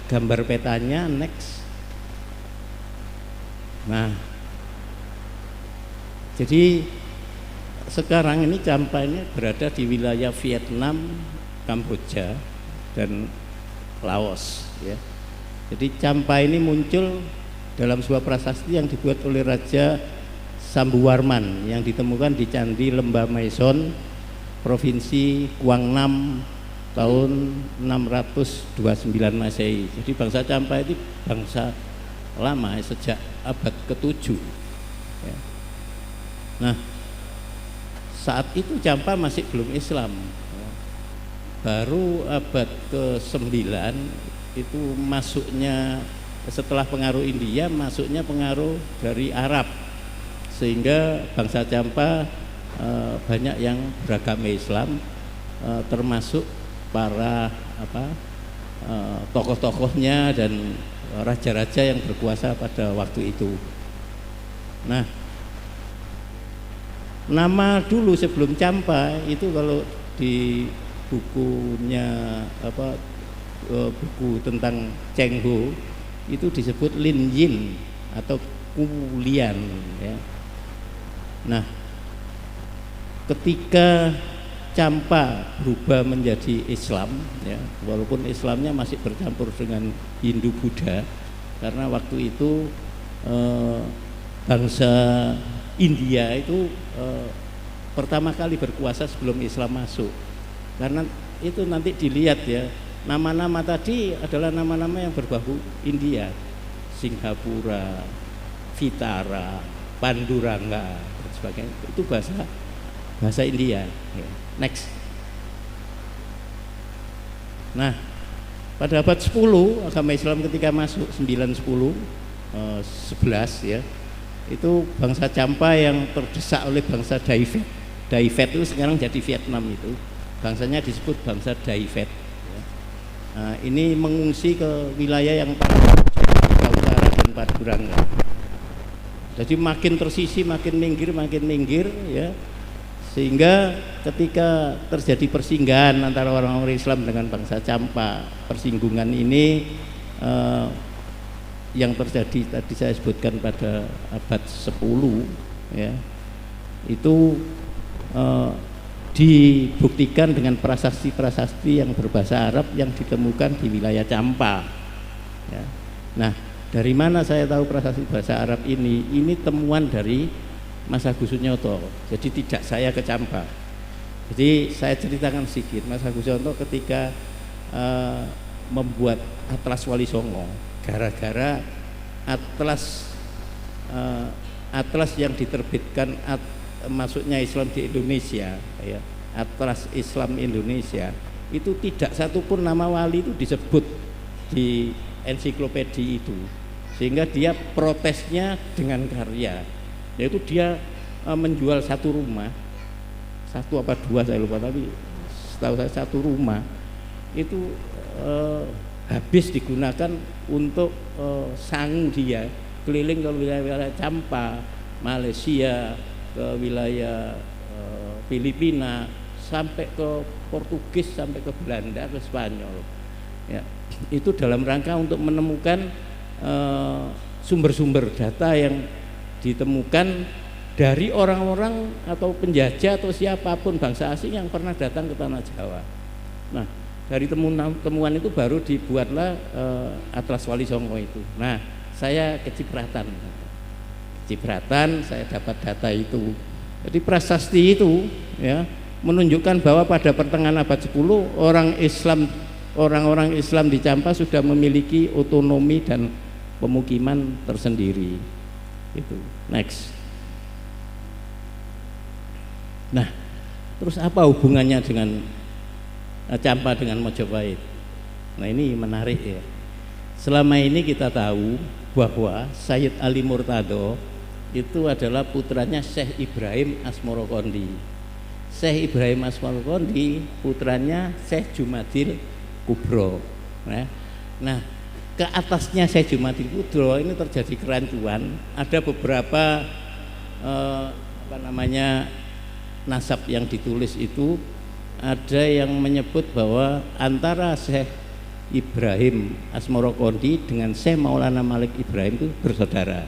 G: gambar petanya. Next. Nah, jadi sekarang ini Campa ini berada di wilayah Vietnam, Kamboja, dan Laos ya. Jadi Campa ini muncul dalam sebuah prasasti yang dibuat oleh Raja Sambuwarman yang ditemukan di Candi Lembah Maison, Provinsi Quang Nam tahun 629 Masehi. Jadi bangsa Campa itu bangsa lama sejak abad ke-7 ya. Nah, saat itu Campa masih belum Islam ya. Baru abad ke-9 itu masuknya, setelah pengaruh India, masuknya pengaruh dari Arab, sehingga bangsa Campa banyak yang beragama Islam, termasuk para tokoh-tokohnya dan raja-raja yang berkuasa pada waktu itu. Nah, nama dulu sebelum Campa itu kalau di bukunya buku tentang Cheng Ho itu disebut Lin Yin atau Kulian ya. Nah, ketika Campa berubah menjadi Islam ya, walaupun Islamnya masih bercampur dengan Hindu Buddha, karena waktu itu bangsa India itu pertama kali berkuasa sebelum Islam masuk. Karena itu nanti dilihat ya, nama-nama tadi adalah nama-nama yang berbau India, Singapura, Vitara, Panduranga dan sebagainya, itu bahasa India. Next. Nah, pada abad 10 agama Islam ketika masuk 9, 10, 11 ya, itu bangsa Campa yang terdesak oleh bangsa Daivet. Daivet itu sekarang jadi Vietnam, itu bangsanya disebut bangsa Daivet ya. Nah, ini mengungsi ke wilayah yang utara dan Paduranga. Jadi makin tersisi, makin minggir ya, sehingga ketika terjadi persinggahan antara orang-orang Islam dengan bangsa Campa, persinggungan ini yang terjadi tadi saya sebutkan pada abad 10 ya, itu dibuktikan dengan prasasti-prasasti yang berbahasa Arab yang ditemukan di wilayah Campa ya. Nah, dari mana saya tahu prasasti bahasa Arab ini? Ini temuan dari Mas Agus Sunyoto. Jadi tidak saya ke Campa. Jadi saya ceritakan sedikit. Mas Agus Sunyoto ketika membuat Atlas Wali Songo, gara-gara atlas yang diterbitkan masuknya Islam di Indonesia ya, Atlas Islam Indonesia, itu tidak satupun nama wali itu disebut di ensiklopedia itu, sehingga dia protesnya dengan karya, yaitu dia menjual satu rumah, satu apa dua saya lupa, tapi setahu saya satu rumah itu habis digunakan untuk sangu dia keliling ke wilayah Campa, Malaysia, ke wilayah Filipina, sampai ke Portugis, sampai ke Belanda, ke Spanyol ya. Itu dalam rangka untuk menemukan sumber-sumber data yang ditemukan dari orang-orang atau penjajah atau siapapun bangsa asing yang pernah datang ke tanah Jawa. Nah, dari temuan itu baru dibuatlah Atlas Wali Songo itu. Nah, saya kecipratan, saya dapat data itu. Jadi prasasti itu ya menunjukkan bahwa pada pertengahan abad 10 orang-orang Islam di Campa sudah memiliki otonomi dan pemukiman tersendiri. Itu. Next. Nah, terus apa hubungannya dengan Campa dengan Mojopahit? Nah, ini menarik ya. Selama ini kita tahu bahwa Sayyid Ali Murtado itu adalah putranya Syekh Ibrahim Asmorokondi. Syekh Ibrahim Asmorokondi putranya Syekh Jumadil Kubro. Nah, ke atasnya Syekh Jumadil Kudro ini terjadi kerancuan. Ada beberapa nasab yang ditulis itu ada yang menyebut bahwa antara Syekh Ibrahim Asmorokondi dengan Syekh Maulana Malik Ibrahim itu bersaudara.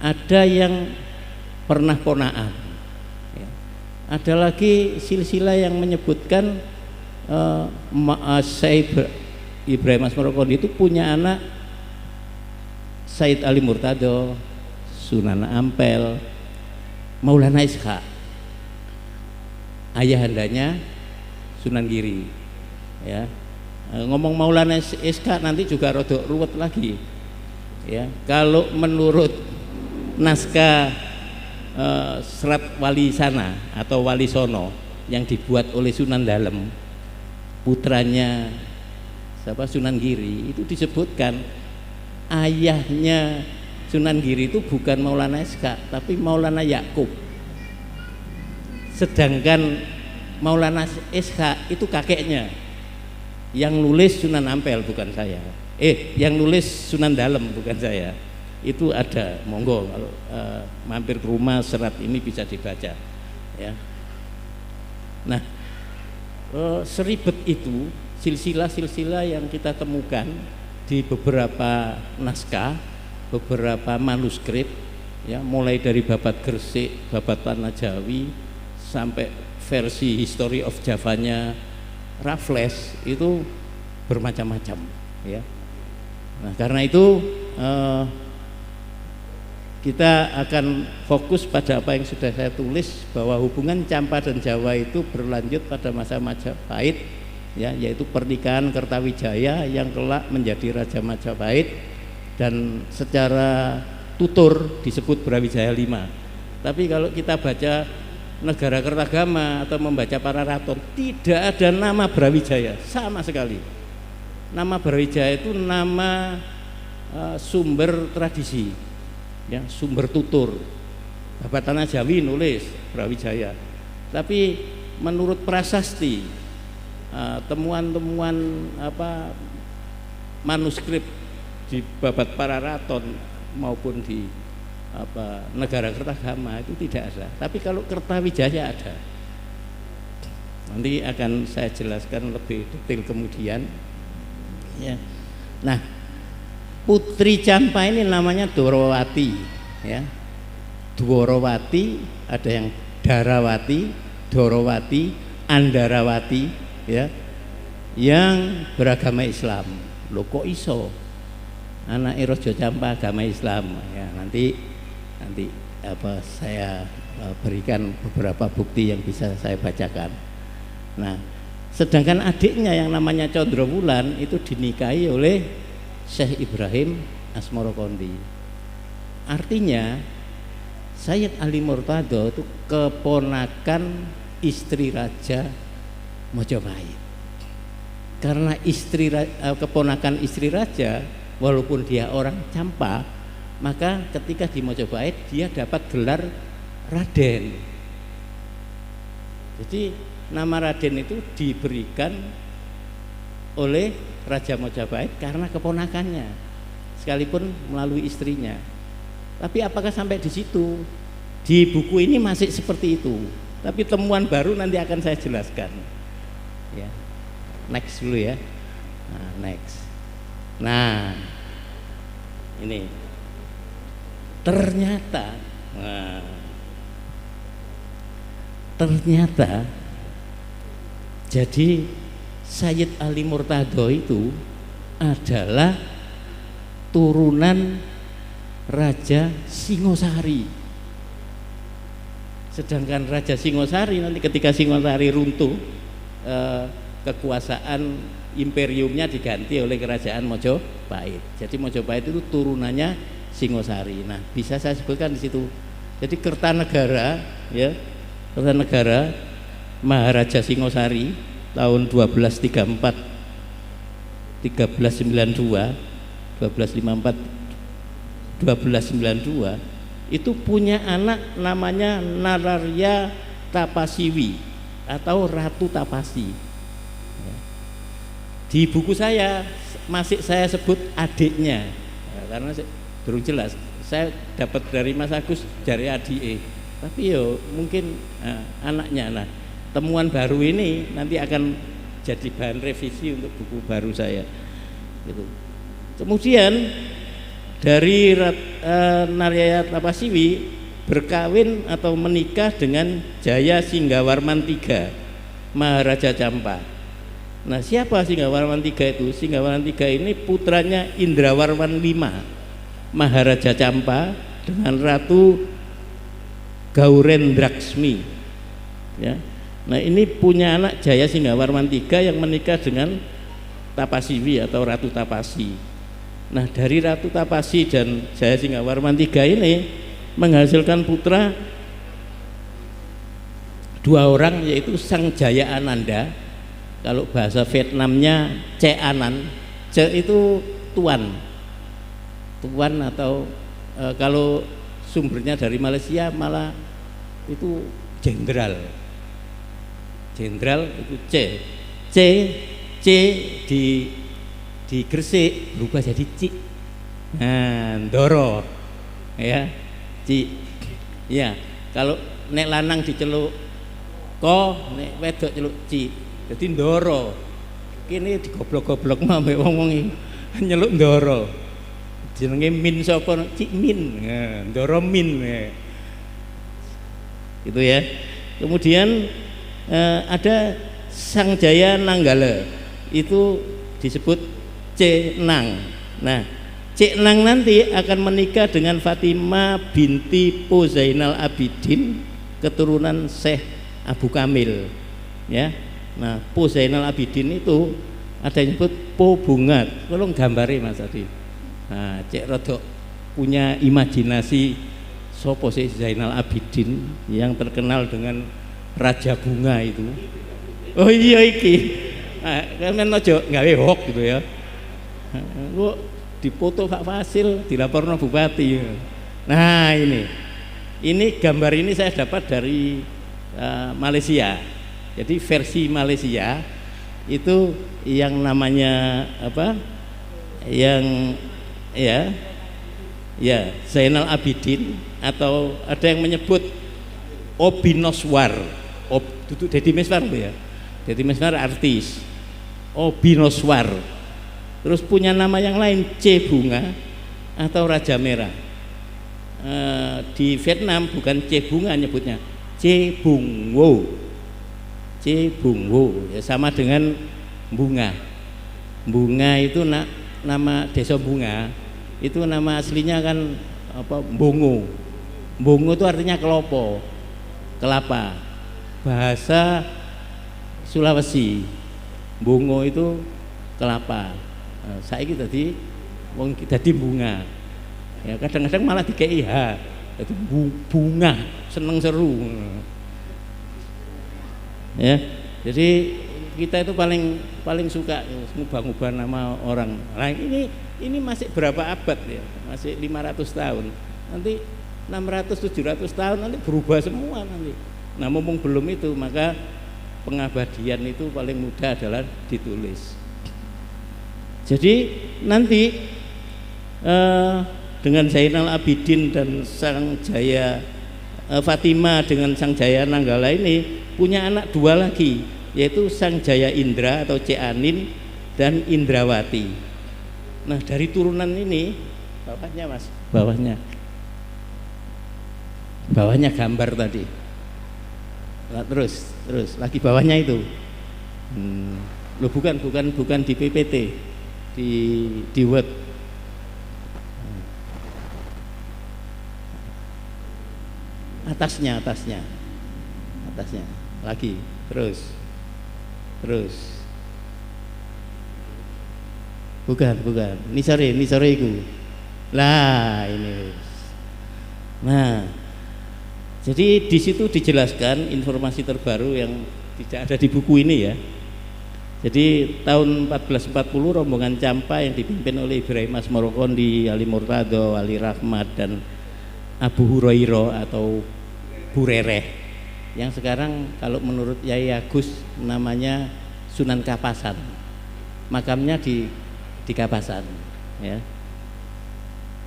G: Ada yang pernah ponaan, ya. Ada lagi silsilah yang menyebutkan Syekh Ibrahim Asmorokondi itu punya anak Sayyid Ali Murtado, Sunan Ampel, Maulana Ishaq, ayahandanya Sunan Giri, ya. Ngomong Maulana Ishaq nanti juga rodok ruwet lagi, ya. Kalau menurut naskah Serat Wali Sana atau Wali Sono yang dibuat oleh Sunan Dalem, putranya siapa, Sunan Giri, itu disebutkan ayahnya Sunan Giri itu bukan Maulana Ishaq tapi Maulana Yakub, sedangkan Maulana Ishaq itu kakeknya. Yang nulis Sunan Ampel bukan saya, yang nulis Sunan Dalem bukan saya. Itu ada, monggo kalau mampir ke rumah serat ini bisa dibaca, ya. Nah, seribet itu silsilah-silsilah yang kita temukan di beberapa naskah, beberapa manuskrip, ya, mulai dari Babat Gresik, Babat Tanah Jawi sampai versi History of Java-nya Raffles itu bermacam-macam, ya. Nah, karena itu kita akan fokus pada apa yang sudah saya tulis, bahwa hubungan Campa dan Jawa itu berlanjut pada masa Majapahit, ya, yaitu pernikahan Kertawijaya yang kelak menjadi Raja Majapahit dan secara tutur disebut Brawijaya V. Tapi kalau kita baca Negara Kertagama atau membaca Pararaton, tidak ada nama Brawijaya sama sekali. Nama Brawijaya itu nama sumber tradisi, ya, sumber tutur. Babat Tanah Jawi nulis Brawijaya, tapi menurut prasasti, temuan-temuan manuskrip di Babat Pararaton maupun di Negara Kertagama itu tidak ada. Tapi kalau Kertawijaya ada. Nanti akan saya jelaskan lebih detail kemudian, ya. Nah, putri Campa ini namanya Dwarawati, ya. Dwarawati, ada yang Darawati, Dwarawati, Andarawati, ya, yang beragama Islam. Loh, kok iso anak Raja Campa agama Islam, ya. Nanti saya berikan beberapa bukti yang bisa saya bacakan. Nah, sedangkan adiknya yang namanya Condrowulan itu dinikahi oleh Syekh Ibrahim Asmorokondi. Artinya Sayyid Ali Murtado itu keponakan istri Raja Majapahit. Karena keponakan istri raja, walaupun dia orang Campa, maka ketika di Majapahit dia dapat gelar Raden. Jadi nama Raden itu diberikan oleh Raja Majapahit karena keponakannya, sekalipun melalui istrinya. Tapi apakah sampai di situ? Di buku ini masih seperti itu, tapi temuan baru nanti akan saya jelaskan, ya. Next dulu, ya. Nah, next. Nah, ini ternyata jadi Sayyid Ali Murtado itu adalah turunan Raja Singosari. Sedangkan Raja Singosari nanti ketika Singosari runtuh, kekuasaan imperiumnya diganti oleh kerajaan Mojopahit. Jadi Mojopahit itu turunannya Singosari. Nah, bisa saya sebutkan di situ. Jadi Kertanegara, ya, Kertanegara Maharaja Singosari tahun 1234, 1392, 1254, 1292 itu punya anak namanya Nararya Tapasiwi atau Ratu Tapasi. Di buku saya masih saya sebut adiknya, karena belum jelas. Saya dapat dari Mas Agus dari adike, tapi yo mungkin anaknya. Nah, temuan baru ini nanti akan jadi bahan revisi untuk buku baru saya. Gitu. Kemudian dari Narya Tapasiwi berkawin atau menikah dengan Jaya Singgawarman III, Maharaja Campa. Nah, siapa Singgawarman III itu? Singgawarman III ini putranya Indrawarman V, Maharaja Campa, dengan Ratu Gaurendraksmi. Ya. Nah, ini punya anak Jaya Singgawarman III yang menikah dengan Tapasiwi atau Ratu Tapasi. Nah, dari Ratu Tapasi dan Jaya Singgawarman III ini menghasilkan putra dua orang, yaitu Sang Jaya Ananda. Kalau bahasa Vietnamnya Ce Anan, Ce itu tuan atau kalau sumbernya dari Malaysia malah itu jenderal itu C di Gresik berubah jadi Ci. Nah, Ndoro ya, Ci. Ya, kalau nek lanang diceluk Ko, nek wedok celuk Ci. Jadi Ndoro, kini digoblok-goblok mbek wong-wong nyeluk Ndoro. Jenenge Min sapa? Cik Min. Nah, Ndoro Min. Itu ya. Kemudian ada Sang Jaya Nanggala. Itu disebut C Nang. Nah, Cik Nang nanti akan menikah dengan Fatimah binti Po Zainal Abidin, keturunan Syekh Abu Kamil. Ya. Nah, Po Zainal Abidin itu ada yang nyebut Po Bungat. Tolong gambari Mas Adi. Nah, cek rodok punya imajinasi sopo sih Zainal Abidin yang terkenal dengan Raja Bunga itu. Oh iya iki. Nah, kan ojo gawe hoax gitu ya. Lu dipoto Pak Fasil, dilaporno bupati. Nah, ini gambar ini saya dapat dari Malaysia. Jadi versi Malaysia itu yang namanya apa? Yang ya Zainal Abidin, atau ada yang menyebut Obinoswar. Duduk Deddy Miswar ya. Deddy Miswar artis. Obinoswar. Terus punya nama yang lain C Bunga atau Raja Merah. Di Vietnam bukan C Bunga nyebutnya, C Bung Wo. C Bung Wo ya, sama dengan bunga. Bunga itu nama desa Bunga, itu nama aslinya kan apa? Bongo. Bongo itu artinya kelopo, kelapa. Bahasa Sulawesi, Bongo itu kelapa. Saiki tadi wong dadi bunga. Ya kadang-kadang malah dikei H. Itu bunga, seneng seru. Ya, jadi kita itu paling suka ngubah-ngubah nama orang. Nah, ini masih berapa abad ya? Masih 500 tahun. Nanti 600 700 tahun nanti berubah semua nanti. Nah, mumpung belum itu, maka pengabadian itu paling mudah adalah ditulis. Jadi nanti dengan Zainal Abidin dan Sang Jaya Fatimah dengan Sang Jaya Nanggala ini punya anak dua lagi, yaitu Sang Jaya Indra atau C Anin dan Indrawati. Nah, dari turunan ini, bawahnya Mas, bawahnya gambar tadi. Nah, terus lagi bawahnya itu. Loh, bukan di PPT, di Word. Atasnya lagi, terus bukan ini sore itu lah ini. Nah, jadi di situ dijelaskan informasi terbaru yang tidak ada di buku ini ya. Jadi tahun 1440 rombongan Campa yang dipimpin oleh Ibrahim Asmarokondi, Ali Murtado, Ali Rahmat dan Abu Hurairah atau Burereh, yang sekarang kalau menurut Yai Agus namanya Sunan Kapasan. makamnya di Kapasan, ya.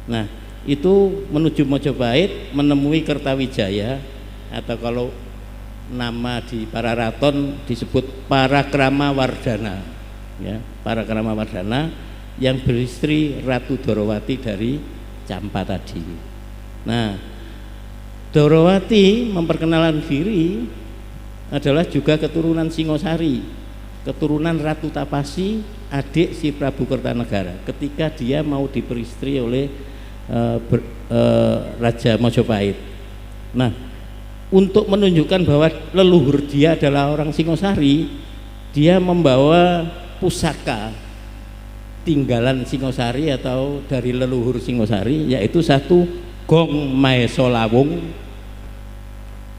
G: Nah, itu menuju Mojopahit menemui Kertawijaya, atau kalau nama di Pararaton disebut Parakrama Wardana, ya, Parakrama Wardana yang beristri Ratu Dorowati dari Campa tadi. Nah, Dorowati memperkenalkan diri adalah juga keturunan Singosari, keturunan Ratu Tapasi, adik si Prabu Kertanegara, ketika dia mau diperistri oleh Raja Mojopahit. Nah, untuk menunjukkan bahwa leluhur dia adalah orang Singosari, dia membawa pusaka tinggalan Singosari atau dari leluhur Singosari, yaitu satu gong Maesolawung,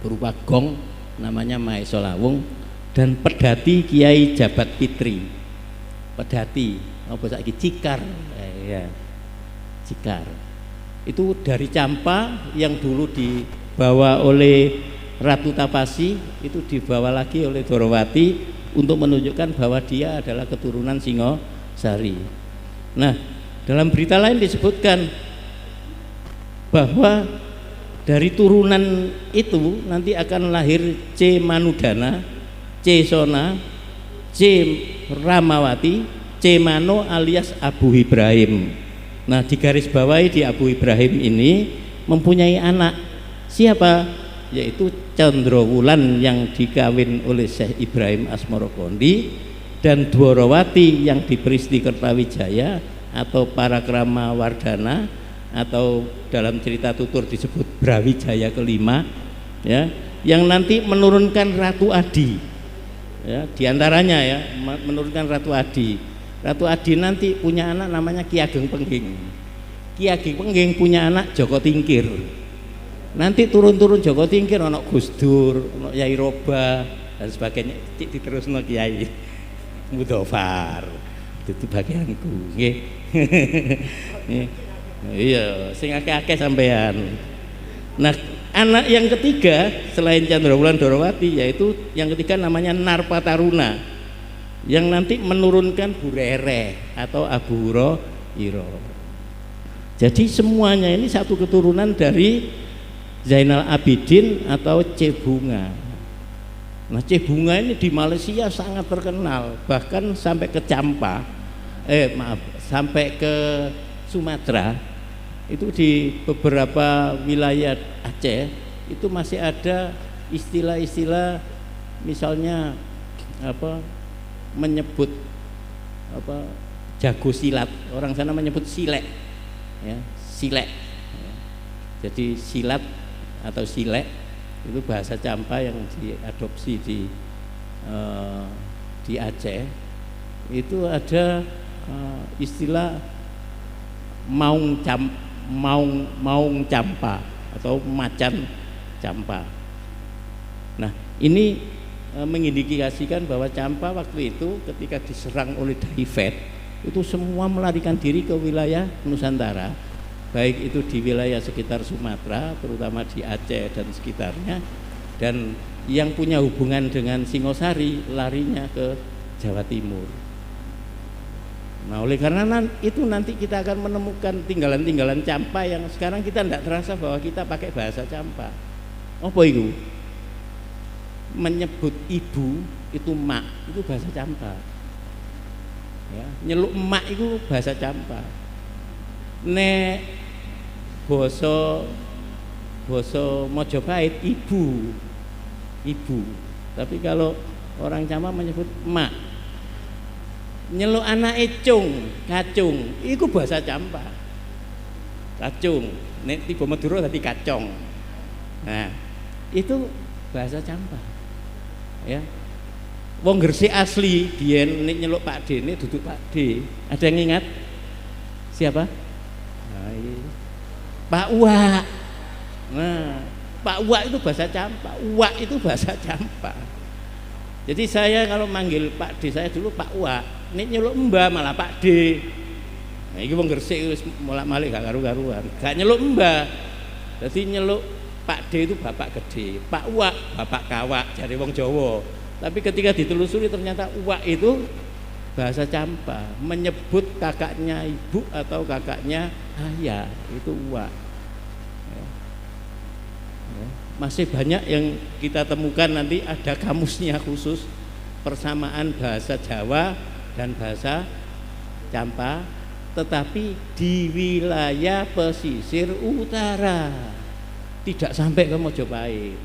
G: berupa gong namanya Maesolawung, dan pedati Kiai Jabat Fitri. Pedati apa saiki cikar, ya, cikar. Itu dari Campa yang dulu dibawa oleh Ratu Tapasi, itu dibawa lagi oleh Dorowati untuk menunjukkan bahwa dia adalah keturunan Singosari. Nah, dalam berita lain disebutkan bahwa dari turunan itu nanti akan lahir C Manudana, C Sona, C Ramawati, C Mano alias Abu Ibrahim. Nah, di garis bawahi di Abu Ibrahim ini mempunyai anak. Siapa? Yaitu Candrawulan yang dikawin oleh Syekh Ibrahim Asmorokondi, dan Dwarawati yang diperisti Kertawijaya atau Parakrama Wardana, atau dalam cerita tutur disebut Brawijaya kelima, ya, yang nanti menurunkan Ratu Adi, ya, diantaranya ya menurunkan Ratu Adi. Ratu Adi nanti punya anak namanya Ki Ageng Pengging. Ki Ageng Pengging punya anak Joko Tingkir. Nanti turun-turun Joko Tingkir ono Gus Dur, ono Yai Roba dan sebagainya. Cik diterusno Kiai Mudofar. Itu bagianku, nggih. Iya, sing akeh-akeh sampean. Nah, anak yang ketiga selain Candrawulan Dorowati, yaitu yang ketiga namanya Narpataruna, yang nanti menurunkan Burere atau Abu Hurairah. Jadi semuanya ini satu keturunan dari Zainal Abidin atau Cebunga. Nah, Cebunga ini di Malaysia sangat terkenal, bahkan sampai ke Campa, sampai ke Sumatera. Itu di beberapa wilayah Aceh itu masih ada istilah-istilah, misalnya apa, menyebut apa, jago silat, orang sana menyebut silek, ya, silek. Jadi silat atau silek itu bahasa Campa yang diadopsi di Aceh. Itu ada istilah maung Campa atau macan Campa. Nah, ini mengindikasikan bahwa Campa waktu itu ketika diserang oleh Daifed itu semua melarikan diri ke wilayah Nusantara, baik itu di wilayah sekitar Sumatera, terutama di Aceh dan sekitarnya, dan yang punya hubungan dengan Singosari larinya ke Jawa Timur. Nah, oleh karena itu nanti kita akan menemukan tinggalan-tinggalan Campa yang sekarang kita tidak terasa bahwa kita pakai bahasa Campa. Apa itu? Menyebut ibu itu mak, itu bahasa Campa. Ya, nyeluk emak itu bahasa Campa. Nek basa Mojopahit ibu. Tapi kalau orang Campa menyebut emak. Nyeluk anake kacung, itu bahasa Campa. Kacung, nek tiba Madura dadi kacong. Nah, itu bahasa Campa. Ya. Wong Gresik asli biyen nek nyeluk Pak D, nek duduk Pak D. Ada yang ingat? Siapa? Nah, iya. Pak Uwak. Nah, Pak Uwak itu bahasa Campa. Uwak itu bahasa Campa. Jadi saya kalau manggil Pak D saya dulu Pak Uwak. Nek nyeluk Mbah malah Pak D. Nah, iki wong Gresik wis molak-malik gak karu-karuan. Gak nyeluk Mbah. Dadi nyeluk Pak D itu bapak gede, Pak Uwak bapak kawak, jare wong Jawa. Tapi ketika ditelusuri ternyata Uwak itu bahasa Campa, menyebut kakaknya ibu atau kakaknya ayah itu uak. Masih banyak yang kita temukan, nanti ada kamusnya khusus persamaan bahasa Jawa dan bahasa Campa, tetapi di wilayah pesisir utara, tidak sampai ke Mojopahit.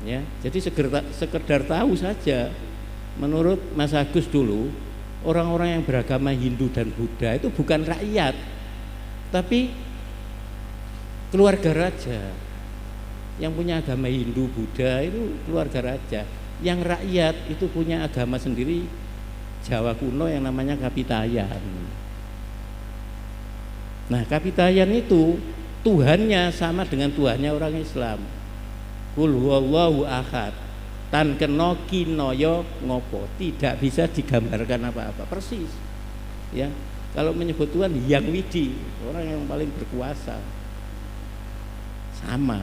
G: Ya, jadi sekedar tahu saja. Menurut Mas Agus dulu, orang-orang yang beragama Hindu dan Buddha itu bukan rakyat, tapi keluarga raja. Yang punya agama Hindu, Buddha itu keluarga raja. Yang rakyat itu punya agama sendiri, Jawa kuno yang namanya Kapitayan. Nah, Kapitayan itu Tuhannya sama dengan Tuhannya orang Islam. Qul huwallahu ahad, tan kena kinaya ngopo, tidak bisa digambarkan apa-apa, persis. Ya, kalau menyebut Tuhan Hyang Widi, orang yang paling berkuasa, sama.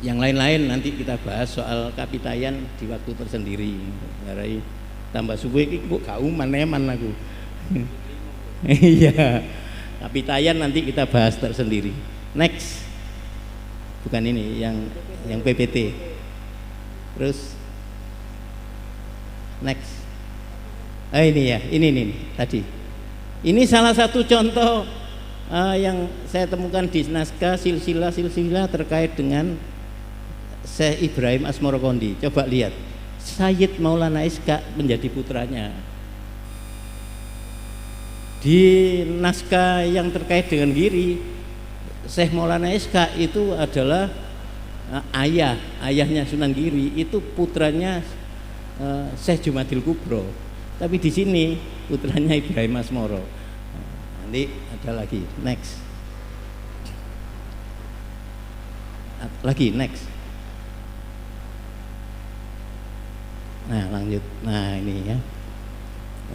G: Yang lain-lain nanti kita bahas soal Kapitayan di waktu tersendiri. Ngarai tambah subuh iki kok gak uman-eman aku. Iya. Kapitayan nanti kita bahas tersendiri. Next. Bukan ini yang PPT. Terus next. Ini ya, ini tadi. Ini salah satu contoh yang saya temukan di naskah silsilah terkait dengan Syekh Ibrahim Asmorokondi. Coba lihat, Sayyid Maulana Ishaq menjadi putranya. Di naskah yang terkait dengan Giri, Syekh Maulana Ishaq itu adalah ayahnya Sunan Giri, itu putranya Syekh Jumadil Kubro. Tapi di sini putranya Ibrahim Asmoro. Nanti ada lagi, next. Lagi, next. Nah, lanjut. Nah, ini ya.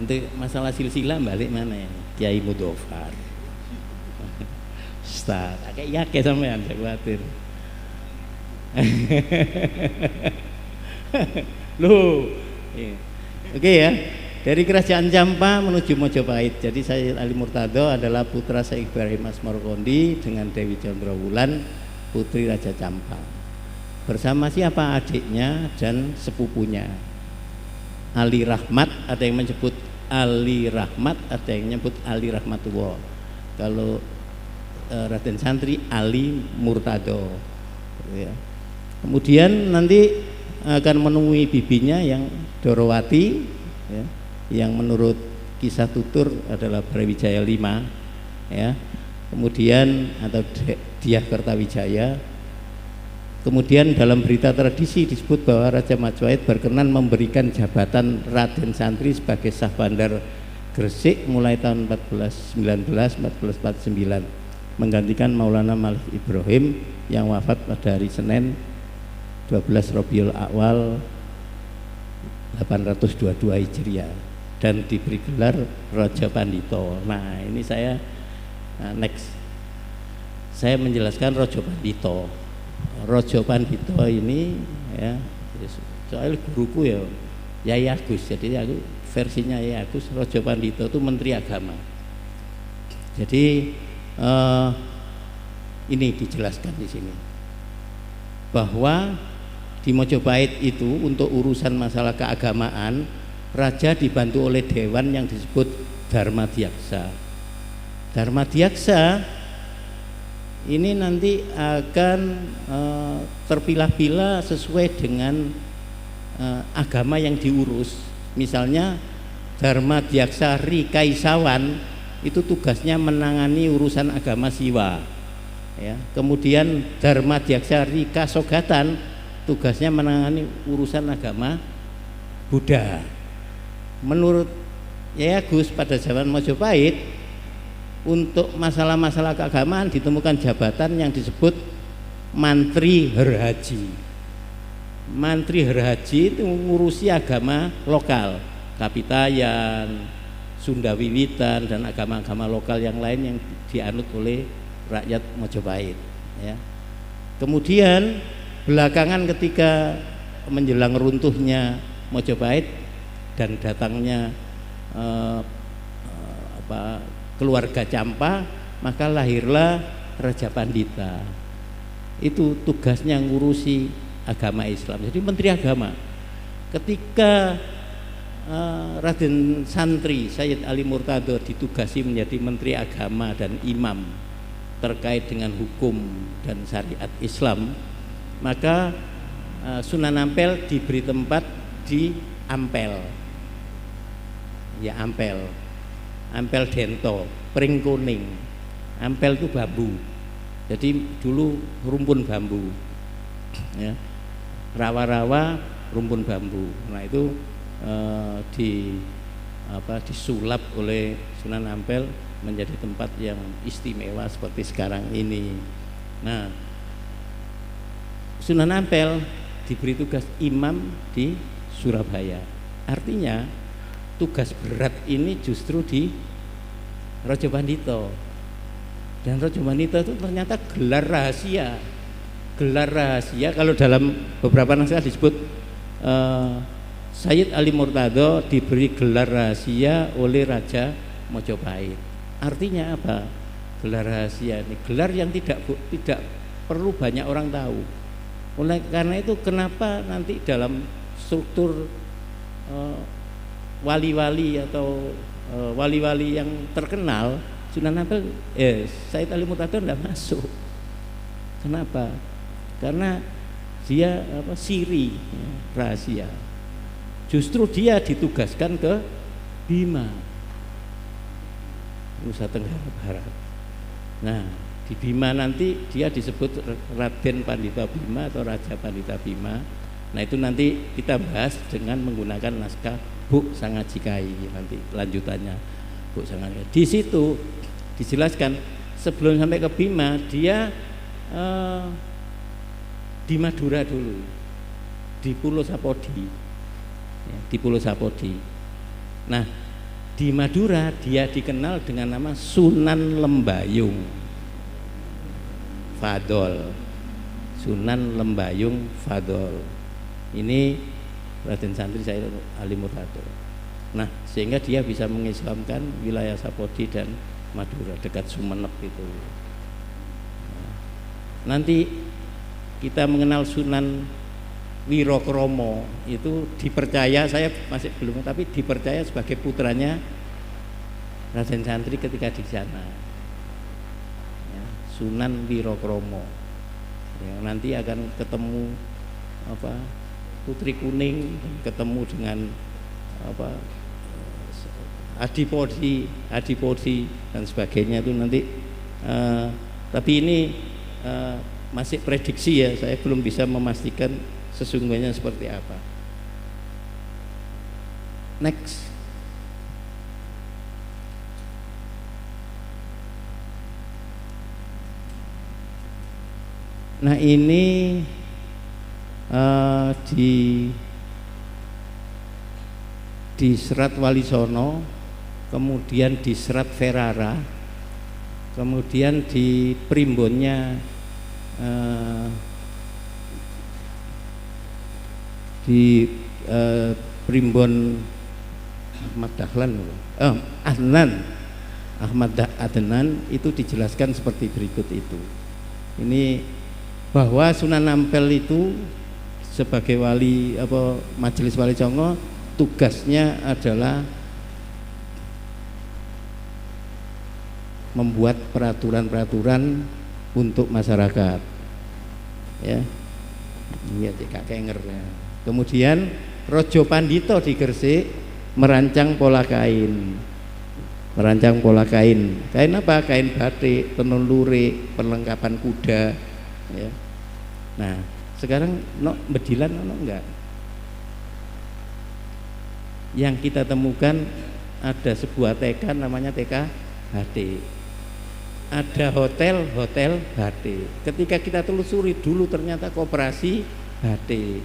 G: Untuk masalah silsilah balik mana ya? Kiai Mudofar. Ustaz, kayak yakin sampean, saya khawatir. Loh. Oke ya. Dari Kerajaan Campa menuju Mojopahit. Jadi Sayyid Ali Murtado adalah putra Syekh Ibrahim Asmorokondi dengan Dewi Chandrawulan, putri Raja Campa. Bersama siapa? Adiknya dan sepupunya. Ali Rahmat, ada yang menyebut Ali Rahmat, ada yang menyebut Ali Rahmatullah. Kalau Raden Santri Ali Murtado. Ya. Kemudian nanti akan menemui bibinya yang Dorowati, ya, yang menurut kisah tutur adalah Brawijaya V, ya. Kemudian atau Dyah Kertawijaya. Kemudian dalam berita tradisi disebut bahwa Raja Majapahit berkenan memberikan jabatan Raden Santri sebagai Sah Bandar Gresik mulai tahun 1449 menggantikan Maulana Malik Ibrahim yang wafat pada hari Senin 12 Rabiul Awal 822 Hijriah dan diberi gelar Raja Pandito. Nah, ini saya next. Saya menjelaskan Raja Pandito. Raja Pandito ini ya, soal guruku ya Yai Agus, jadi aku versinya Yai Agus. Raja Pandito itu Menteri Agama. Jadi ini dijelaskan di sini bahwa di Mojopahit itu untuk urusan masalah keagamaan raja dibantu oleh dewan yang disebut Dharmadiaksa. Dharmadiaksa ini nanti akan terpilah-pilah sesuai dengan agama yang diurus. Misalnya Dharmadiaksa Rikaisawan itu tugasnya menangani urusan agama Siwa, ya. Kemudian Dharmadiaksa Rikasogatan tugasnya menangani urusan agama Buddha. Menurut Yai Agus pada zaman Mojopahit, untuk masalah-masalah keagamaan ditemukan jabatan yang disebut Mantri Herhaji. Mantri Herhaji itu mengurusi agama lokal, Kapitayan, Sunda Wiwitan, dan agama-agama lokal yang lain yang dianut oleh rakyat Mojopahit, ya. Kemudian belakangan ketika menjelang runtuhnya Mojopahit dan datangnya keluarga Campa, maka lahirlah Raja Pandita. Itu tugasnya ngurusi agama Islam, jadi menteri agama. Ketika Raden Santri Sayyid Ali Murtado ditugasi menjadi menteri agama dan imam terkait dengan hukum dan syariat Islam, maka Sunan Ampel diberi tempat di Ampel, ya Ampel Dento, Pring Kuning. Ampel itu bambu, jadi dulu rumpun bambu, ya, rawa-rawa rumpun bambu. Nah itu disulap oleh Sunan Ampel menjadi tempat yang istimewa seperti sekarang ini. Nah, Sunan Ampel diberi tugas imam di Surabaya. Artinya tugas berat ini justru di Raja Pandito. Dan Raja Pandito itu ternyata gelar rahasia. Gelar rahasia kalau dalam beberapa naskah disebut Sayyid Ali Murtado diberi gelar rahasia oleh Raja Mojopahit. Artinya apa? Gelar rahasia ini gelar yang tidak perlu banyak orang tahu. Oleh karena itu kenapa nanti dalam struktur wali-wali atau wali-wali yang terkenal Sunan Ampel, Sayyid Ali Murtado tidak masuk. Kenapa? Karena dia siri, ya, rahasia. Justru dia ditugaskan ke Bima, Nusa Tenggara Barat. Nah, di Bima nanti dia disebut Raden Pandita Bima atau Raja Pandita Bima. Nah, itu nanti kita bahas dengan menggunakan naskah Buk Sangajikai, nanti lanjutannya Buk Sangajikai. Di situ dijelaskan sebelum sampai ke Bima dia di Madura dulu, di Pulau Sapodi, ya, di Pulau Sapodi. Nah, di Madura dia dikenal dengan nama Sunan Lembayung Fadol. Sunan Lembayung Fadol. Ini Raden Santri Sayyid Ali Murtado. Nah, sehingga dia bisa mengislamkan wilayah Sapodi dan Madura dekat Sumenep itu. Nah, nanti kita mengenal Sunan Wirokromo itu dipercaya, saya masih belum, tapi dipercaya sebagai putranya Raden Santri ketika di sana, ya, Sunan Wirokromo, ya, nanti akan ketemu Putri Kuning, ketemu dengan Adipodi dan sebagainya itu nanti, tapi ini masih prediksi ya, saya belum bisa memastikan sesungguhnya seperti apa. Next. Nah, ini di Serat Walisono, kemudian di Serat Ferrara, kemudian di Primbonnya di Primbon Ahmad Dahlan, Ahmad Adnan itu dijelaskan seperti berikut itu. Ini bahwa Sunan Ampel itu sebagai wali Majelis Wali Songo tugasnya adalah membuat peraturan-peraturan untuk masyarakat, ya. Ini Kak Kenger. Kemudian Raja Pandito di Gresik merancang pola kain. Kain apa? Kain batik, tenun lurik, perlengkapan kuda, ya. Nah, sekarang bedilan enggak? Yang kita temukan ada sebuah TK namanya TK HD. Ada hotel batik. Ketika kita telusuri dulu ternyata koperasi batik.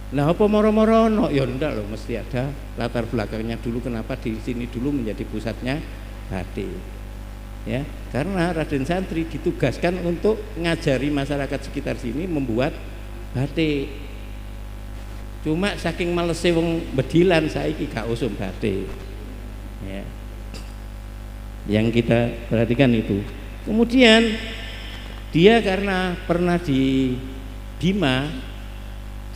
G: Nah, apa moro-moro no? Ya enggak loh, mesti ada latar belakangnya dulu kenapa di sini dulu menjadi pusatnya batik. Ya, karena Raden Santri ditugaskan untuk ngajari masyarakat sekitar sini membuat batik. Cuma saking malese wong bedilan saiki gak usum batik. Ya. Yang kita perhatikan itu. Kemudian dia karena pernah di Bima,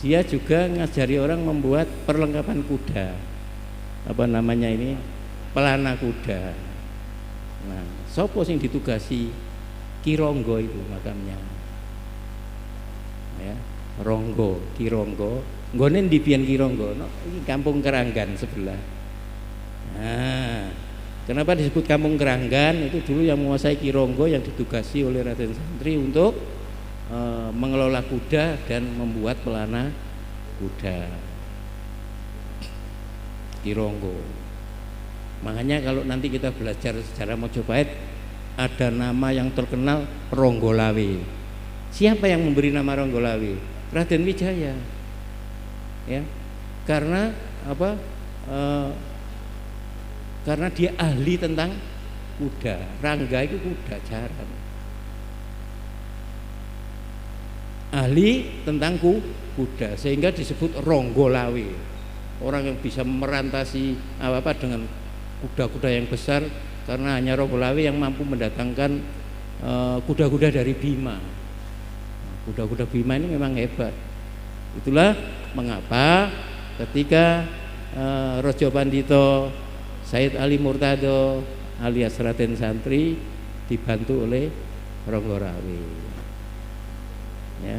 G: dia juga ngajari orang membuat perlengkapan kuda. Apa namanya ini? Pelana kuda. Nah, sopo sing ditugasi Kironggo itu makamnya. Ya, Ronggo, Kironggo. Nggone ndi pian Kironggo? No, ini Kampung Keranggan sebelah. Nah, kenapa disebut Kampung Keranggan? Itu dulu yang menguasai Kironggo yang ditugasi oleh Raden Santri untuk mengelola kuda dan membuat pelana kuda. Kironggo. Makanya kalau nanti kita belajar sejarah Mojopahit ada nama yang terkenal Ronggolawe. Siapa yang memberi nama Ronggolawe? Raden Wijaya. Ya, karena apa? Karena dia ahli tentang kuda. Rangga itu kuda jaran. Ahli tentang kuda sehingga disebut Ronggolawe. Orang yang bisa merantasi apa dengan kuda-kuda yang besar karena hanya Ronggolawe yang mampu mendatangkan kuda-kuda dari Bima. Kuda-kuda Bima ini memang hebat. Itulah mengapa ketika Rojo Pandito Sayyid Ali Murtado alias Raden Santri dibantu oleh Ronggolawe. Ya.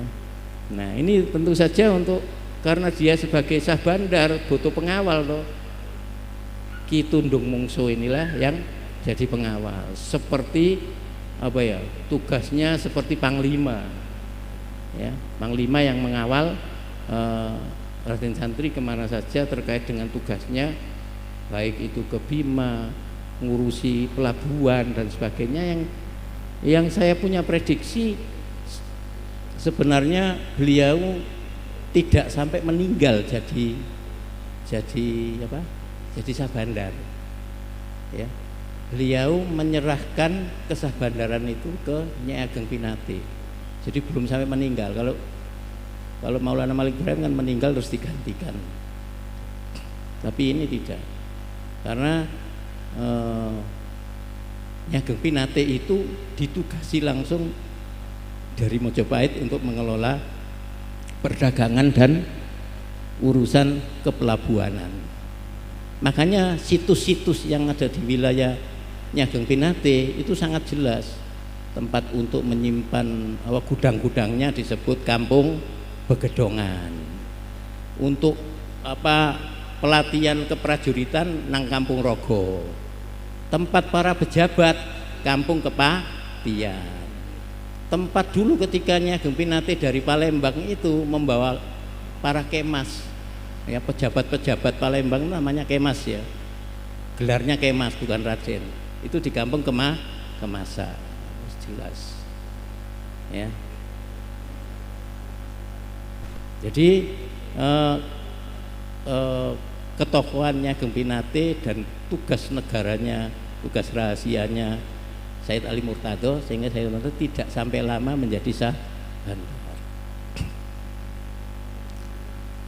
G: Nah, ini tentu saja untuk karena dia sebagai Sah Bandar butuh pengawal toh. Ki Tundung Mungsu inilah yang jadi pengawal. Seperti apa ya? Tugasnya seperti panglima. Ya, panglima yang mengawal Raden Santri kemana saja terkait dengan tugasnya, baik itu ke Bima, ngurusi pelabuhan dan sebagainya. Yang saya punya prediksi sebenarnya beliau tidak sampai meninggal jadi apa? Jadi Sah Bandar. Ya. Beliau menyerahkan kesah bandaran itu ke Nyai Ageng Pinate. Jadi belum sampai meninggal. Kalau Maulana Malik Ibrahim kan meninggal terus digantikan. Tapi ini tidak. Karena Nyai Ageng Pinate itu ditugasi langsung dari Mojopahit untuk mengelola perdagangan dan urusan kepelabuhanan. Makanya situs-situs yang ada di wilayah Nyai Ageng Pinate itu sangat jelas. Tempat untuk menyimpan gudang-gudangnya disebut Kampung Begedongan. Untuk pelatihan keprajuritan nang Kampung Rogo. Tempat para pejabat Kampung Kepatihan. Tempat dulu ketika Nyai Ageng Pinate dari Palembang itu membawa para kemas, ya pejabat-pejabat Palembang namanya kemas ya, gelarnya kemas bukan raden. Itu di Kampung Kemasa, jelas. Ya. Jadi ketokohan Nyai Ageng Pinate dan tugas negaranya, tugas rahasianya Sayyid Ali Murtado sehingga Sayyid Ali Murtado tidak sampai lama menjadi Sah Bandar.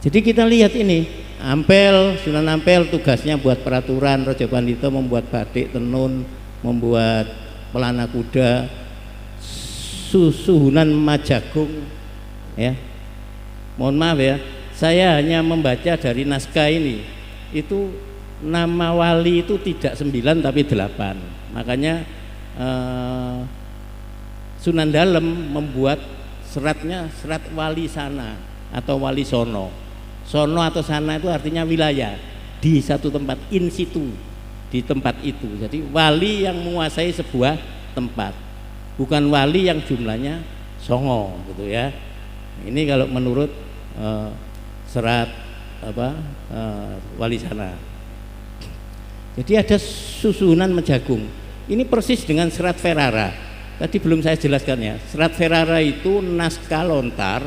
G: Jadi kita lihat ini Ampel, Sunan Ampel tugasnya buat peraturan, Rojo Pandito membuat batik tenun, membuat pelana kuda, Susuhunan Majagung. Ya, mohon maaf ya, saya hanya membaca dari naskah ini. Itu nama wali itu tidak 9 tapi 8. Makanya Sunan Dalem membuat seratnya serat wali sana atau wali sono. Sono atau sana itu artinya wilayah di satu tempat, in situ, di tempat itu. Jadi wali yang menguasai sebuah tempat, bukan wali yang jumlahnya songo gitu ya. Ini kalau menurut serat wali sana. Jadi ada Susuhunan Majagung. Ini persis dengan serat Ferrara. Tadi belum saya jelaskan ya. Serat Ferrara itu naskah lontar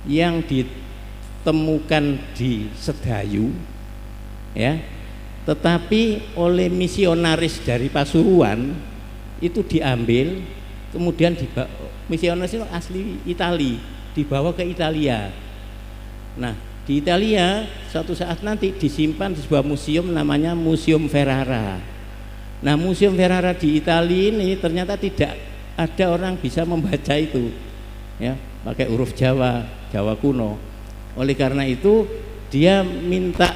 G: yang ditemukan di Sedayu, ya. Tetapi oleh misionaris dari Pasuruan itu diambil, kemudian misionaris itu asli Itali, dibawa ke Italia. Nah, Di Italia suatu saat nanti disimpan di sebuah museum namanya Museum Ferrara. Nah, Museum Ferrara di Italia ini ternyata tidak ada orang bisa membaca itu, ya, pakai huruf Jawa, Jawa kuno. Oleh karena itu dia minta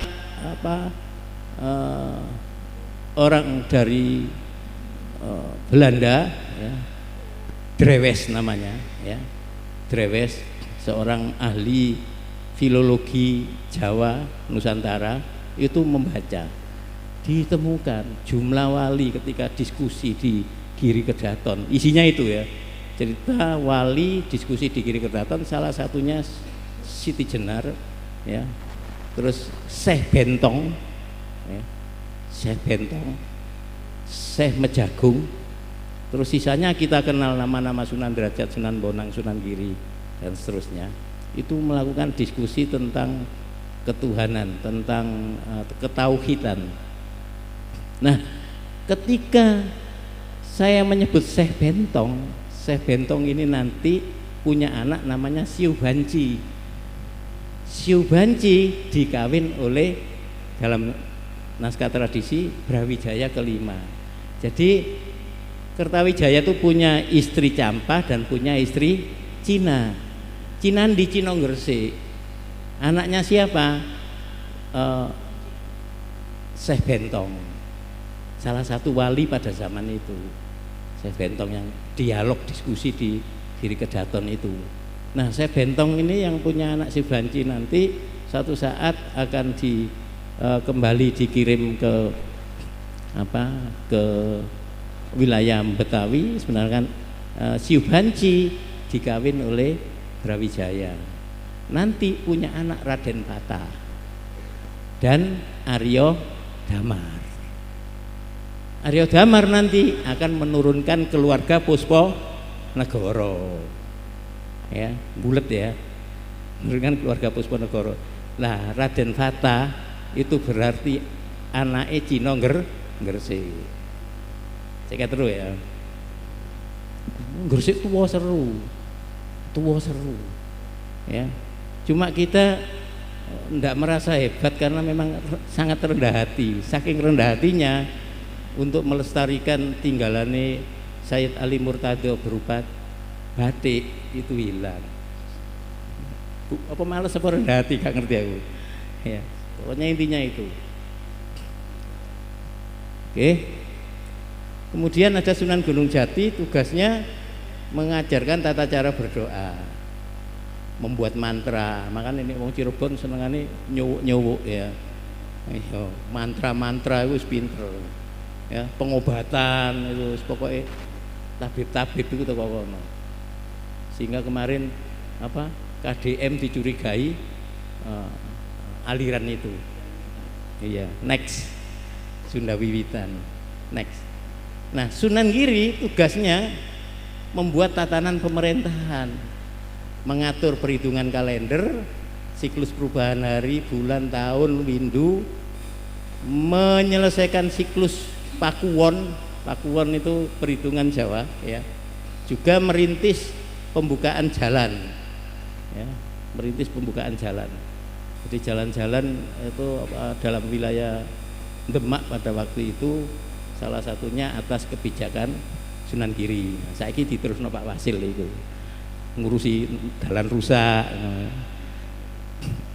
G: orang dari Belanda, ya, Drewes namanya, ya, Drewes, seorang ahli filologi Jawa Nusantara itu membaca. Ditemukan jumlah wali ketika diskusi di Giri Kedaton, isinya itu ya, cerita wali diskusi di Giri Kedaton, salah satunya Siti Jenar, ya, terus Syekh Bentong, ya, Syekh Bentong, Syekh Mejagung, terus sisanya kita kenal nama-nama Sunan Derajat, Sunan Bonang, Sunan Giri dan seterusnya. Itu melakukan diskusi tentang ketuhanan, tentang ketauhidan. Nah, ketika saya menyebut Syekh Bentong ini nanti punya anak namanya Siu Banci. Siu Banci dikawin oleh, dalam naskah tradisi, Brawijaya kelima. Jadi Kertawijaya itu punya istri Campa dan punya istri Cina. Cinandi Cino Gresik. Anaknya siapa? Syekh Bentong, salah satu wali pada zaman itu. Syekh Bentong yang dialog diskusi di Giri Kedaton itu. Nah, Syekh Bentong ini yang punya anak si Banci nanti satu saat akan kembali dikirim ke ke wilayah Betawi. Sebenarnya kan Siu Banci dikawin oleh Brawijaya, nanti punya anak Raden Patah dan Aryo Damar. Aryo Damar nanti akan menurunkan keluarga Puspo Negoro, ya, bulet ya, menurunkan keluarga Puspo Negoro. Nah, Raden Patah itu berarti anaknya Cino Gresik. Cek terus ya, Gresik tua seru, ya. Cuma kita tidak merasa hebat karena memang sangat rendah hati. Saking rendah hatinya untuk melestarikan tinggalannya Sayyid Ali Murtado berupa batik itu hilang. Apa males apa rendah hati, gak ngerti aku. Ya, pokoknya intinya itu. Oke. Kemudian ada Sunan Gunung Jati, tugasnya mengajarkan tata cara berdoa, membuat mantra. Makanya ini wong Cirebon senengane nyuwuk-nyuwuk ya. Mantra-mantra itu pinter. Ya, pengobatan itu pokoknya tabib-tabib itu teko kono. Sehingga kemarin KDM dicurigai aliran itu. Iya, next Sunda Wiwitan. Next. Nah, Sunan Giri tugasnya membuat tatanan pemerintahan, mengatur perhitungan kalender, siklus perubahan hari, bulan, tahun, windu, menyelesaikan siklus Pakuwon. Pakuwon itu perhitungan Jawa, ya. Juga merintis pembukaan jalan, ya, merintis pembukaan jalan. Jadi jalan-jalan itu dalam wilayah Demak pada waktu itu salah satunya atas kebijakan Sunan Giri. Saiki diterusno Pak Wasil itu ngurusi dalan rusak.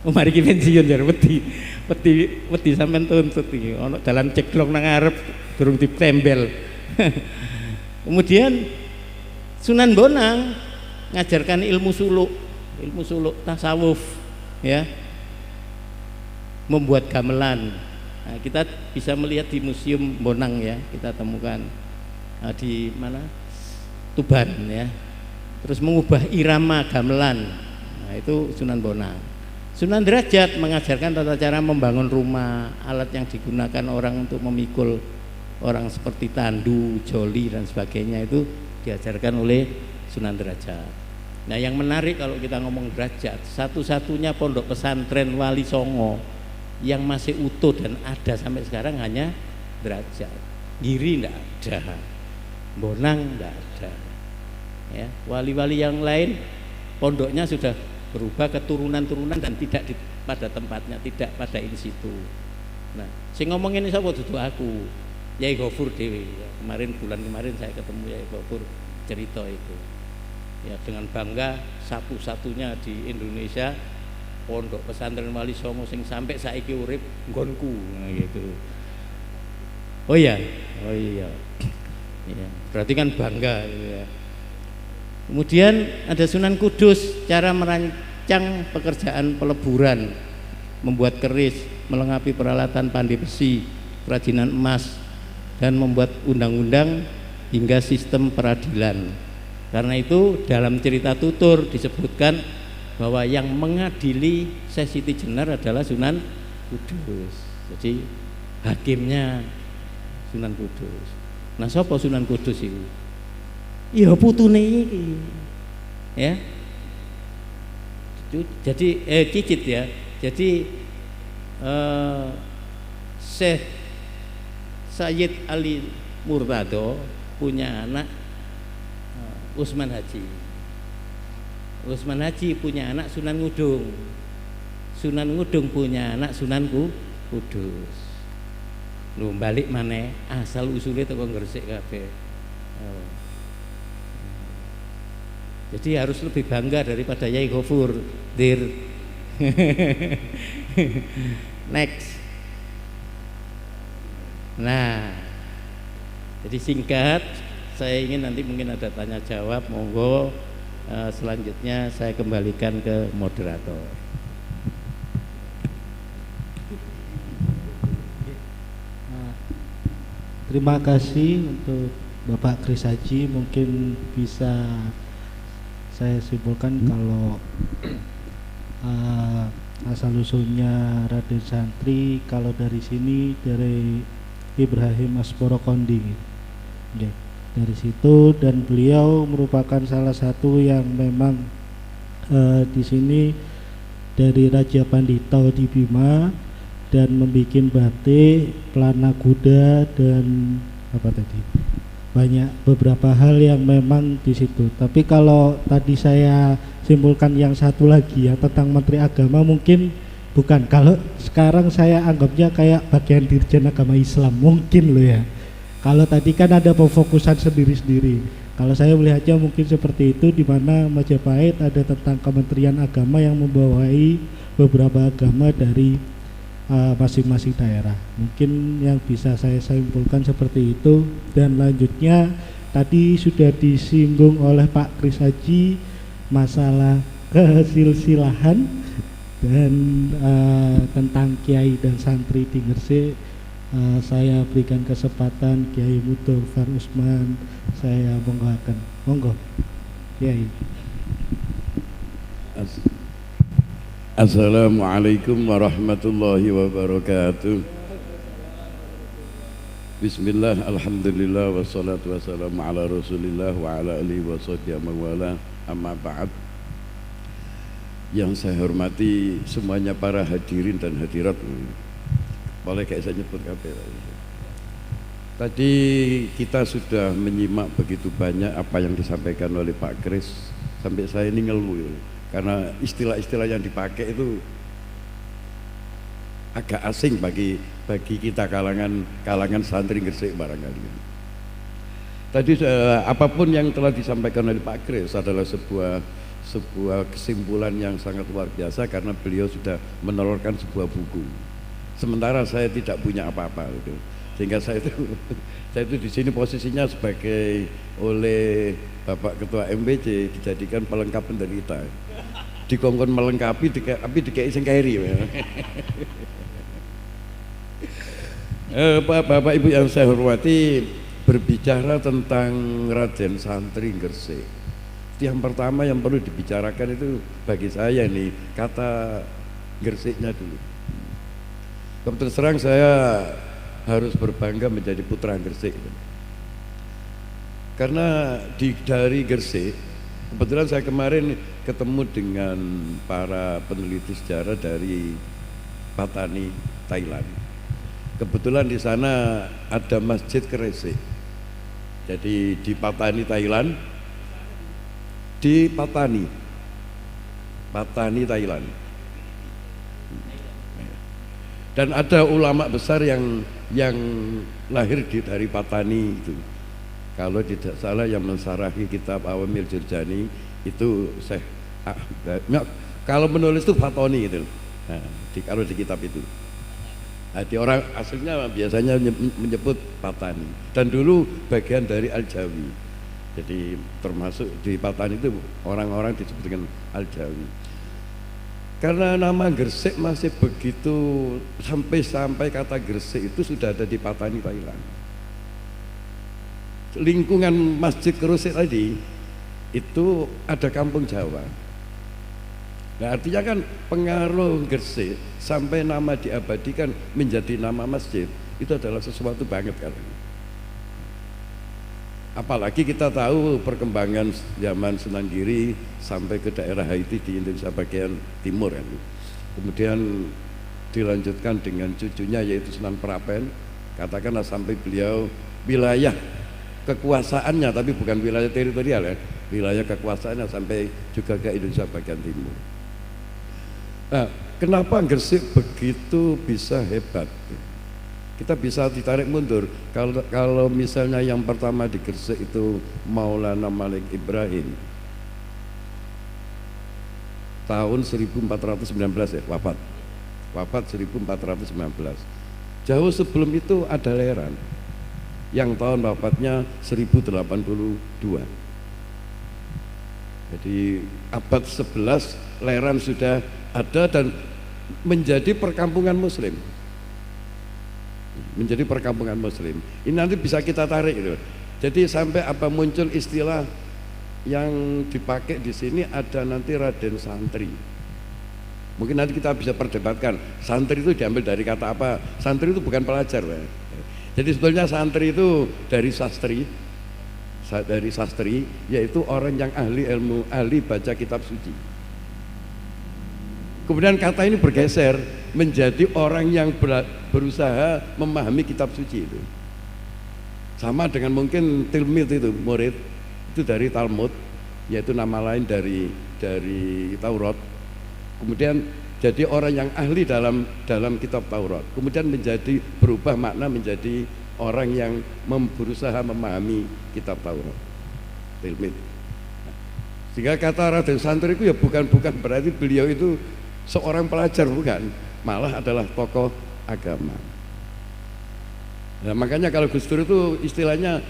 G: Mari ki pensiun jar wedi sampean tuntut iki ana dalan ceklong nang ngarep durung ditembel. Kemudian Sunan Bonang ngajarkan ilmu suluk tasawuf, ya. Membuat gamelan. Nah, kita bisa melihat di Museum Bonang, ya, kita temukan di mana? Tuban, ya. Terus mengubah irama gamelan. Nah, itu Sunan Bonang. Sunan Derajat mengajarkan tata cara membangun rumah, alat yang digunakan orang untuk memikul orang seperti tandu, joli dan sebagainya itu diajarkan oleh Sunan Derajat. Nah, yang menarik kalau kita ngomong Derajat, satu-satunya pondok pesantren Wali Songo yang masih utuh dan ada sampai sekarang hanya Derajat. Giri enggak ada, Bonang enggak ada. Ya, wali-wali yang lain pondoknya sudah berubah ke turunan-turunan dan tidak pada tempatnya, tidak pada in situ. Nah, sing ngomongin ini sapa dudu aku, Yai Ghafur dewe. Bulan kemarin saya ketemu Yai Ghafur, cerita itu. Ya, dengan bangga satu-satunya di Indonesia pondok pesantren Wali Songo sing sampai saiki urip nggonku, nah, gitu. Oh iya. Ya, berarti kan bangga gitu ya. Kemudian ada Sunan Kudus, cara merancang pekerjaan peleburan, membuat keris, melengkapi peralatan pandai besi, kerajinan emas, dan membuat undang-undang hingga sistem peradilan. Karena itu dalam cerita tutur disebutkan bahwa yang mengadili Syekh Siti Jenar adalah Sunan Kudus. Jadi hakimnya Sunan Kudus. Nah, sapa Sunan Kudus itu? Ya putune iki. Ya. Jadi cicit ya. Jadi Syekh Sayyid Ali Murtado punya anak Usman Haji. Usman Haji punya anak Sunan Ngudung. Sunan Ngudung punya anak Sunan Kudus. Lu balik maneh asal usulnya teko Gresik kabeh. Oh. Jadi harus lebih bangga daripada Yai Ghafur, Dir. Next. Nah, jadi singkat, saya ingin nanti mungkin ada tanya jawab, monggo. Selanjutnya saya kembalikan ke moderator.
F: Terima kasih untuk Bapak Kris Haji. Mungkin bisa saya simpulkan kalau asal usulnya Raden Santri kalau dari sini dari Ibrahim Asporo Kondi. Okay. Dari situ, dan beliau merupakan salah satu yang memang di sini dari Raja Pandito di Bima dan membuat batik, pelana kuda dan apa tadi, banyak beberapa hal yang memang di situ. Tapi kalau tadi saya simpulkan yang satu lagi ya tentang Menteri Agama, mungkin bukan, kalau sekarang saya anggapnya kayak bagian Dirjen Agama Islam mungkin loh ya. Kalau tadi kan ada pemfokusan sendiri-sendiri, kalau saya melihatnya mungkin seperti itu, di mana Majapahit ada tentang Kementerian Agama yang membawai beberapa agama dari masing-masing daerah. Mungkin yang bisa saya simpulkan seperti itu. Dan lanjutnya tadi sudah disinggung oleh Pak Kris Haji masalah kesilsilahan dan tentang kiai dan santri di Gresik. Saya berikan kesempatan Kiai Mudofar Usman, saya bongkakan. Monggo Kiai.
H: Assalamualaikum warahmatullahi wabarakatuh. Bismillah, alhamdulillah, wassalatu wassalamu ala rasulillah wa ala alihi wa sahbihi mawala, amma ba'd. Yang saya hormati semuanya para hadirin dan hadirat. Boleh kayak saya nyebut kabeh. Tadi kita sudah menyimak begitu banyak apa yang disampaikan oleh Pak Kris, sampai saya ini ngeluh. Karena istilah-istilah yang dipakai itu agak asing bagi kita kalangan santri Gresik barangkali. Tadi apapun yang telah disampaikan oleh Pak Kris adalah sebuah kesimpulan yang sangat luar biasa, karena beliau sudah menelurkan sebuah buku. Sementara saya tidak punya apa-apa gitu. Sehingga saya itu di sini posisinya sebagai oleh Bapak Ketua MBC dijadikan pelengkap penderita. Dikongkon melengkapi tapi dikei sing kairi. Bapak Ibu yang saya hormati, berbicara tentang Raden Santri Gresik, yang pertama yang perlu dibicarakan itu bagi saya nih kata Gresiknya dulu. Terus terang saya harus berbangga menjadi putra Gresik. Karena dari Gresik, kebetulan saya kemarin ketemu dengan para peneliti sejarah dari Patani, Thailand. Kebetulan di sana ada Masjid Kresik. Jadi di Patani, Thailand, di Patani Patani, Thailand. Dan ada ulama besar yang lahir dari Patani itu. Kalau tidak salah yang mensarahi kitab Awamil Jurjani itu Syekh kalau menulis itu Fatoni gitu. Nah, kalau di kitab itu. Di orang aslinya biasanya menyebut Patani. Dan dulu bagian dari Al-Jawi. Jadi termasuk di Patani itu orang-orang disebut dengan Al-Jawi. Karena nama Gresik masih begitu sampai kata Gresik itu sudah ada di Patani, Thailand. Lingkungan Masjid Gresik tadi itu ada kampung Jawa. Nah, artinya kan pengaruh Gresik sampai nama diabadikan menjadi nama masjid itu adalah sesuatu banget kan. Apalagi kita tahu perkembangan zaman Sunan Giri sampai ke daerah Haiti di Indonesia bagian timur kan. Kemudian dilanjutkan dengan cucunya yaitu Sunan Prapen, katakanlah sampai beliau wilayah kekuasaannya tapi bukan wilayah teritorial ya, wilayah kekuasaannya sampai juga ke Indonesia bagian timur. Nah, kenapa Gresik begitu bisa hebat? Kita bisa ditarik mundur. Kalau misalnya yang pertama di Gresik itu Maulana Malik Ibrahim tahun 1419 ya, wafat 1419. Jauh sebelum itu ada Leran yang tahun wafatnya 1082. Jadi abad 11 Leran sudah ada dan menjadi perkampungan muslim. Menjadi perkampungan muslim. Ini nanti bisa kita tarik gitu. Jadi sampai apa muncul istilah yang dipakai di sini ada nanti Raden Santri. Mungkin nanti kita bisa perdebatkan santri itu diambil dari kata apa. Santri itu bukan pelajar ya. Jadi sebetulnya santri itu dari sastri yaitu orang yang ahli ilmu, ahli baca kitab suci. Kemudian kata ini bergeser menjadi orang yang berusaha memahami kitab suci itu. Sama dengan mungkin tilmid itu, murid itu dari Talmud, yaitu nama lain dari Taurat. Kemudian jadi orang yang ahli dalam kitab Taurat. Kemudian menjadi berubah makna menjadi orang yang berusaha memahami kitab Taurat. Tilmid. Sehingga kata Raden Santri itu ya bukan berarti beliau itu seorang pelajar, bukan, malah adalah tokoh agama. Nah, makanya kalau Gus Dur itu istilahnya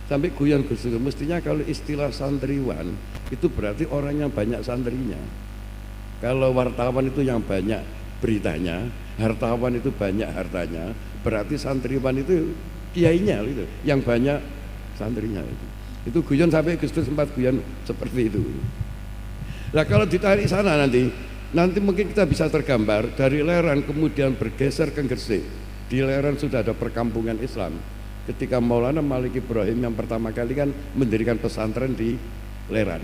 H: sampai guyon Gus Dur, mestinya kalau istilah santriwan itu berarti orang yang banyak santrinya. Kalau wartawan itu yang banyak beritanya, hartawan itu banyak hartanya, berarti santriwan itu kiainya gitu, yang banyak santrinya itu. Itu guyon sampai Gus Dur sempat guyon seperti itu. Nah, kalau ditarik sana nanti mungkin kita bisa tergambar dari Leran kemudian bergeser ke Gresik. Di Leran sudah ada perkampungan Islam. Ketika Maulana Malik Ibrahim yang pertama kali kan mendirikan pesantren di Leran.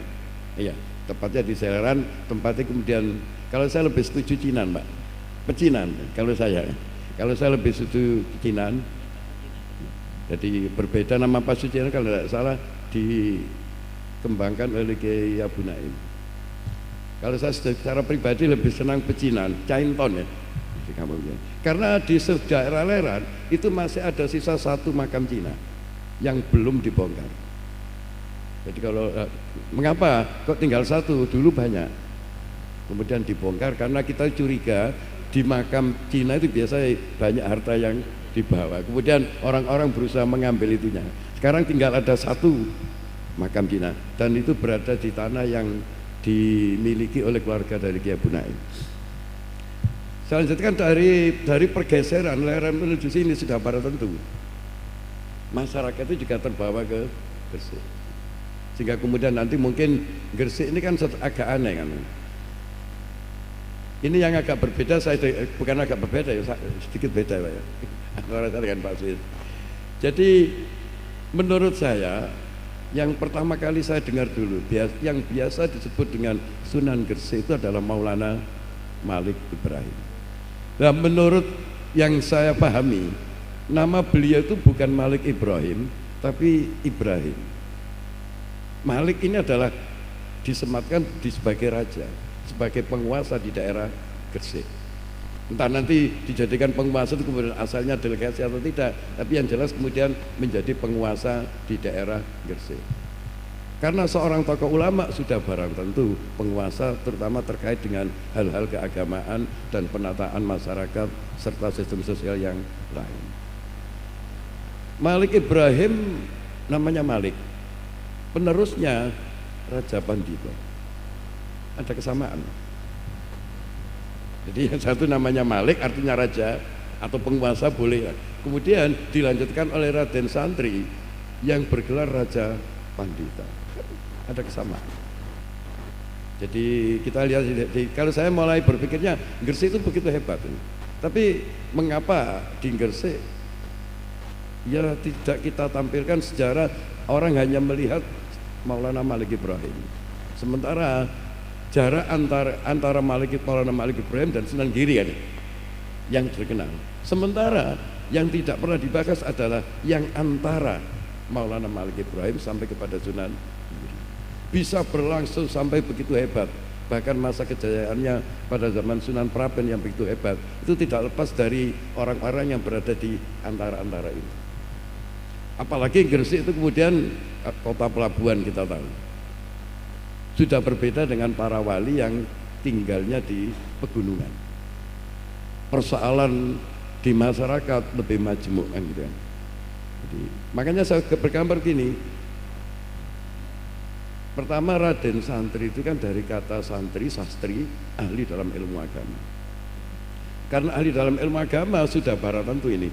H: Iya, tepatnya di Leran, tempatnya kemudian kalau saya lebih setuju Cinan, Mbak. Pecinan kalau saya lebih setuju Cinan. Jadi berbeda nama Pasucinan kalau tidak salah dikembangkan oleh Kiai Abu Naim. Kalau saya secara pribadi lebih senang Pecinan, Cainton ya. Karena di daerah Leran itu masih ada sisa satu makam Cina yang belum dibongkar. Jadi kalau mengapa kok tinggal satu, dulu banyak, kemudian dibongkar karena kita curiga di makam Cina itu biasanya banyak harta yang dibawa. Kemudian orang-orang berusaha mengambil itunya. Sekarang tinggal ada satu makam Cina dan itu berada di tanah yang dimiliki oleh keluarga dari Kiai Abu Naim. Saya lanjutkan dari pergeseran Leran menuju sini sudah pada tentu masyarakat itu juga terbawa ke Gresik, sehingga kemudian nanti mungkin Gresik ini kan agak aneh kan. Ini yang agak berbeda, bukan agak berbeda ya, sedikit beda Pak ya, antara saya dengan Pak Suyit. Jadi menurut saya yang pertama kali saya dengar dulu yang biasa disebut dengan Sunan Gresik itu adalah Maulana Malik Ibrahim. Nah, menurut yang saya pahami, nama beliau itu bukan Malik Ibrahim, tapi Ibrahim. Malik ini adalah disematkan sebagai raja, sebagai penguasa di daerah Gresik. Entah nanti dijadikan penguasa itu kemudian asalnya delegasi atau tidak, tapi yang jelas kemudian menjadi penguasa di daerah Gresik. Karena seorang tokoh ulama sudah barang tentu penguasa, terutama terkait dengan hal-hal keagamaan dan penataan masyarakat serta sistem sosial yang lain. Malik Ibrahim namanya Malik, penerusnya Raja Pandito. Ada kesamaan. Jadi yang satu namanya Malik artinya raja atau penguasa boleh. Kemudian dilanjutkan oleh Raden Santri yang bergelar Raja Pandita. Ada kesamaan. Jadi kita lihat, kalau saya mulai berpikirnya Gresik itu begitu hebat. Tapi mengapa di Gresik ya tidak kita tampilkan sejarah, orang hanya melihat Maulana Malik Ibrahim. Sementara jarak antara Maulana Malik Ibrahim dan Sunan Giri kan yang terkenal. Sementara yang tidak pernah dibahas adalah yang antara Maulana Malik Ibrahim sampai kepada Sunan Giri. Bisa berlangsung sampai begitu hebat. Bahkan masa kejayaannya pada zaman Sunan Praben yang begitu hebat itu tidak lepas dari orang-orang yang berada di antara-antara ini. Apalagi Gresik itu kemudian kota pelabuhan, kita tahu. Sudah berbeda dengan para wali yang tinggalnya di pegunungan. Persoalan di masyarakat lebih majemuk kan gitu kan. Jadi, makanya saya bergambar gini. Pertama, Raden Santri itu kan dari kata santri, sastri, ahli dalam ilmu agama. Karena ahli dalam ilmu agama sudah barang tentu ini.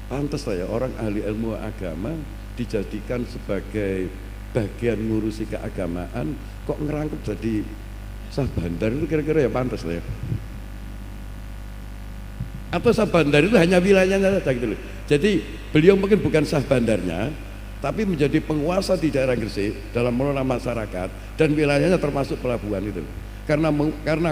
H: Pantas lah ya orang ahli ilmu agama dijadikan sebagai bagian ngurusi keagamaan, kok ngerangkep jadi sah bandar, itu kira-kira ya pantas lah ya. Atau sah bandar itu hanya wilayahnya saja gitu loh. Jadi beliau mungkin bukan sah bandarnya, tapi menjadi penguasa di daerah Gresik dalam mengelola masyarakat dan wilayahnya termasuk pelabuhan itu. Karena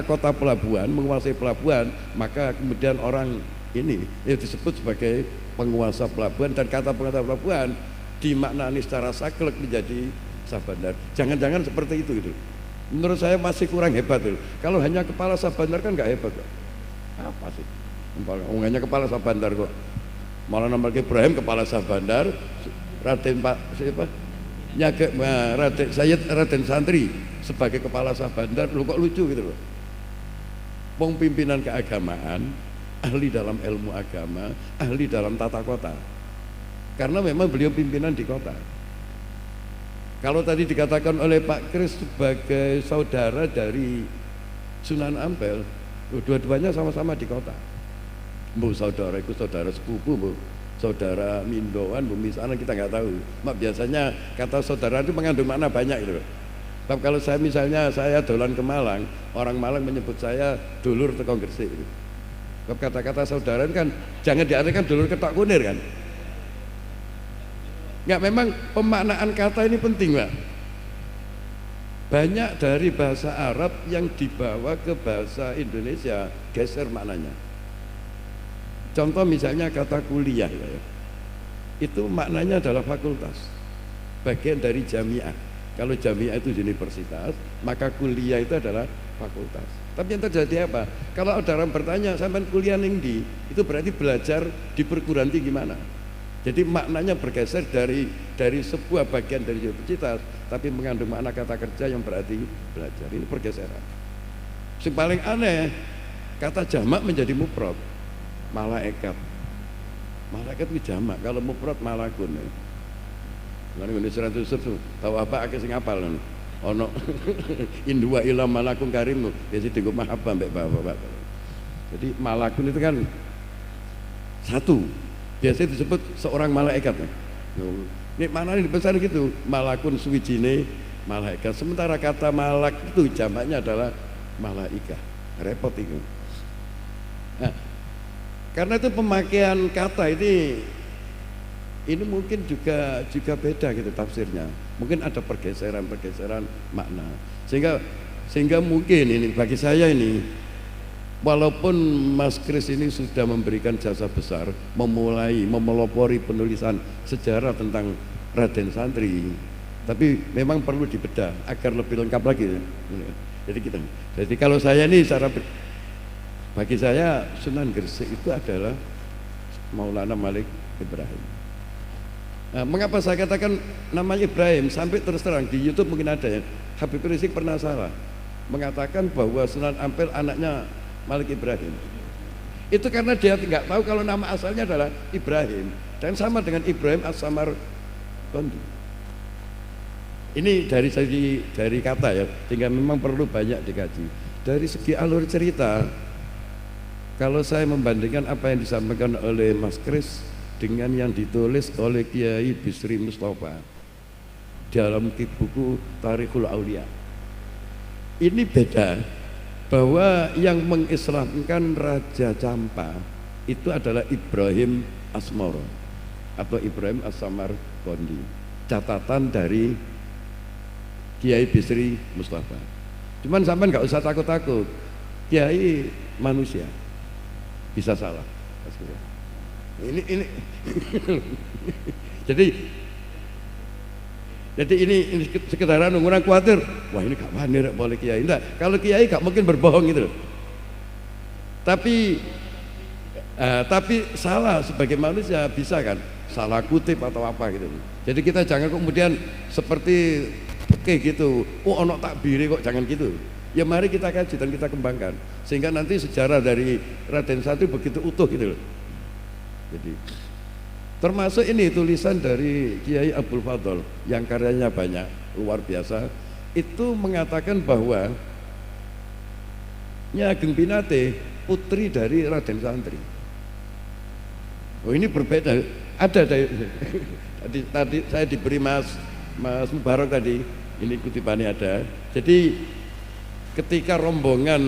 H: kota pelabuhan, menguasai pelabuhan, maka kemudian orang ini yang disebut sebagai penguasa pelabuhan, dan kata penguasa pelabuhan dimaknani secara saklek menjadi sah bandar. Jangan-jangan seperti itu gitu. Menurut saya masih kurang hebat itu. Kalau hanya kepala sah bandar kan nggak hebat kok. Apa sih? Hanya kepala sah bandar kok. Maulana Malik Ibrahim kepala sah bandar, Raden Pak siapa? Raden Santri sebagai kepala sah bandar. Lu kok lucu gitu loh. Wong pimpinan keagamaan, ahli dalam ilmu agama, ahli dalam tata kota. Karena memang beliau pimpinan di kota. Kalau tadi dikatakan oleh Pak Kris sebagai saudara dari Sunan Ampel, dua-duanya sama-sama di kota. Bu saudara itu saudara sepupu, bu saudara Mindoan, bu misalnya kita nggak tahu. Mak biasanya kata saudara itu mengandung makna banyak gitu. Tapi kalau saya misalnya saya dolan ke Malang, orang Malang menyebut saya dulur teko Gresik. Gitu. Kata-kata saudara kan jangan diartikan dulur ketok kunir kan. Enggak, memang pemaknaan kata ini penting, Pak. Banyak dari bahasa Arab yang dibawa ke bahasa Indonesia geser maknanya. Contoh misalnya kata kuliah ya. Itu maknanya adalah fakultas, bagian dari jamiah. Kalau jamiah itu universitas, maka kuliah itu adalah fakultas. Tapi yang terjadi apa? Kalau ada orang bertanya, sampean kuliah ning ndi? Itu berarti belajar di perguruan tinggi mana? Jadi maknanya bergeser dari sebuah bagian dari universitas, tapi mengandung makna kata kerja yang berarti belajar. Ini pergeseran. Yang paling aneh, kata jamak menjadi mufrad, malaikat. Malaikat itu jamak, kalau mufrad malakun. Lan Indonesia itu tahu apa akeh sing apal ngono. Ono indua ila malakun karim, biasa dienggo mahabbah mbek bapak-bapak. Jadi malakun itu kan satu. Biasanya disebut seorang malaikat. Ini mana nih besar gitu, malakun suwijine malaikat. Sementara kata malak itu jamaknya adalah malaikah. Repot itu. Nah, karena itu pemakaian kata ini mungkin juga beda gitu tafsirnya. Mungkin ada pergeseran makna. Sehingga mungkin ini bagi saya ini, walaupun Mas Kris ini sudah memberikan jasa besar, memelopori penulisan sejarah tentang Raden Santri, tapi memang perlu dibedah agar lebih lengkap lagi. Jadi kalau saya ini bagi saya Sunan Gresik itu adalah Maulana Malik Ibrahim. Nah, mengapa saya katakan namanya Ibrahim? Sampai terus terang di YouTube mungkin ada ya, Habib Rizik pernah salah mengatakan bahwa Sunan Ampel anaknya Malik Ibrahim. Itu karena dia tidak tahu kalau nama asalnya adalah Ibrahim, dan sama dengan Ibrahim As-Samarqandi. Ini dari kata ya, sehingga memang perlu banyak dikaji. Dari segi alur cerita, kalau saya membandingkan apa yang disampaikan oleh Mas Kris dengan yang ditulis oleh Kiai Bisri Mustafa dalam buku Tarikhul Aulia, ini beda. Bahwa yang mengislamkan Raja Campa itu adalah Ibrahim Asmoro atau Ibrahim As-Samarqandi, catatan dari Kiai Bisri Mustafa. Cuman sampai nggak usah takut-takut, Kiai manusia bisa salah. Ini jadi ini sekedaran orang khawatir, wah ini gak wani boleh Kiai. Enggak, kalau Kiai gak mungkin berbohong gitu loh. Tapi salah sebagai manusia bisa kan, salah kutip atau apa gitu. Jadi kita jangan kemudian seperti gitu, oh ono takbiri kok, jangan gitu. Ya mari kita kaji dan kita kembangkan sehingga nanti sejarah dari Raden Santri begitu utuh gitu loh. Jadi termasuk ini tulisan dari Kiai Abdul Fadl yang karyanya banyak, luar biasa. Itu mengatakan bahwa Nyi Ageng Pinate putri dari Raden Santri. Oh ini berbeda. Ada tadi saya diberi Mas Mubarok tadi, ini kutipannya ada. Jadi ketika rombongan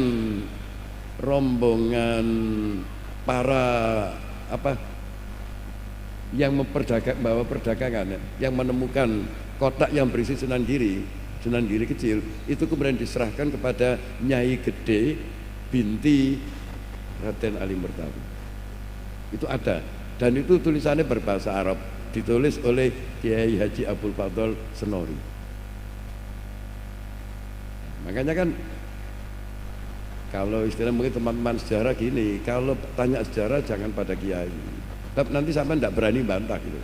H: para yang bawa perdagangan, yang menemukan kotak yang berisi Sunan Giri kecil, itu kemudian diserahkan kepada Nyai Gede binti Raden Ali Murtado. Itu ada, dan itu tulisannya berbahasa Arab, ditulis oleh Kiai Haji Abdul Fadl Senori. Makanya kan kalau istilah mungkin teman-teman sejarah gini, kalau tanya sejarah jangan pada kiai, tapi nanti sampai tidak berani bantah gitu.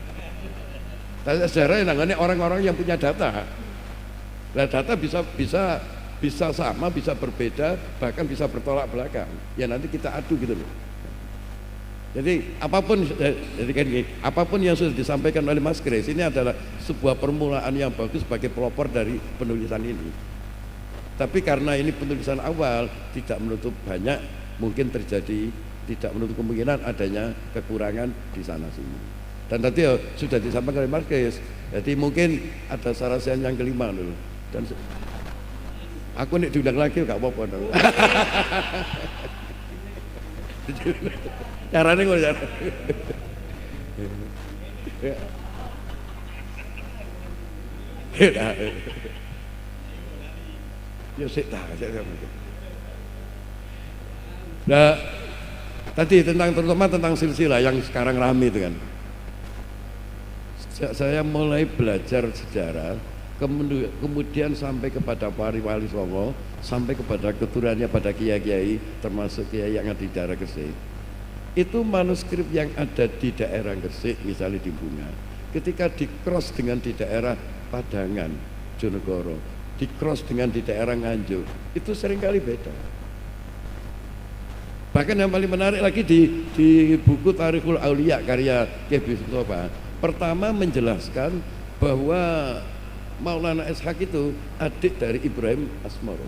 H: Tanya sejarah yang orang-orang yang punya data. Nah, data bisa sama, bisa berbeda, bahkan bisa bertolak belakang. Ya nanti kita adu gitu loh. Jadi apapun yang sudah disampaikan oleh Mas Kris ini adalah sebuah permulaan yang bagus sebagai pelopor dari penulisan ini. Tapi karena ini penulisan awal, tidak menutup banyak mungkin terjadi, tidak menutup kemungkinan adanya kekurangan di sana sini. Dan tadi sudah disampaikan oleh Mas Kris, jadi mungkin ada sarasian yang kelima dulu. Dan aku nih diundang lagi gak apa-apa dong. Caranya ngono ya. Ya nah, tadi terutama tentang silsilah yang sekarang ramai itu kan. Saya mulai belajar sejarah, kemudian sampai kepada Wali Songo, sampai kepada keturunannya pada kiai-kiai, termasuk kiai yang ada di daerah Gresik. Itu manuskrip yang ada di daerah Gresik, misalnya di Bunga, ketika di-cross dengan di daerah Padangan, Jonegoro, di-cross dengan di daerah Nganjuk, itu seringkali beda. Bahkan yang paling menarik lagi di buku Tarikhul Aulia karya Kiai Bisri Mustafa, pertama menjelaskan bahwa Maulana Ishaq itu adik dari Ibrahim Asmoro.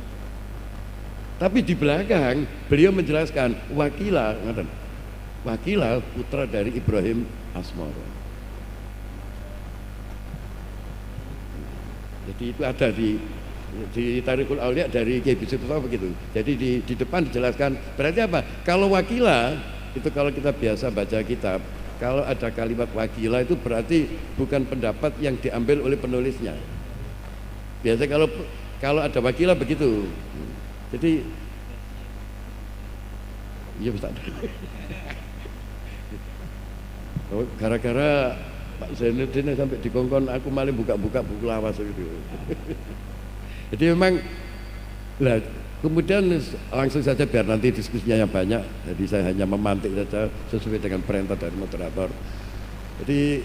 H: Tapi di belakang beliau menjelaskan Wakila putra dari Ibrahim Asmoro. Jadi itu ada di Tarikhul Aulia dari Kiai Bisri Mustafa begitu. Jadi di depan dijelaskan berarti apa? Kalau Wakila itu, kalau kita biasa baca kitab, kalau ada kalimat Wakila itu berarti bukan pendapat yang diambil oleh penulisnya. Biasanya kalau ada Wakila begitu. Jadi iya Ustaz. Gara-gara Pak Zainuddin sampai dikongkon aku malah buka-buka buku lawas gitu. Jadi memang lah, kemudian langsung saja biar nanti diskusinya yang banyak, jadi saya hanya memantik saja sesuai dengan perintah dari moderator. Jadi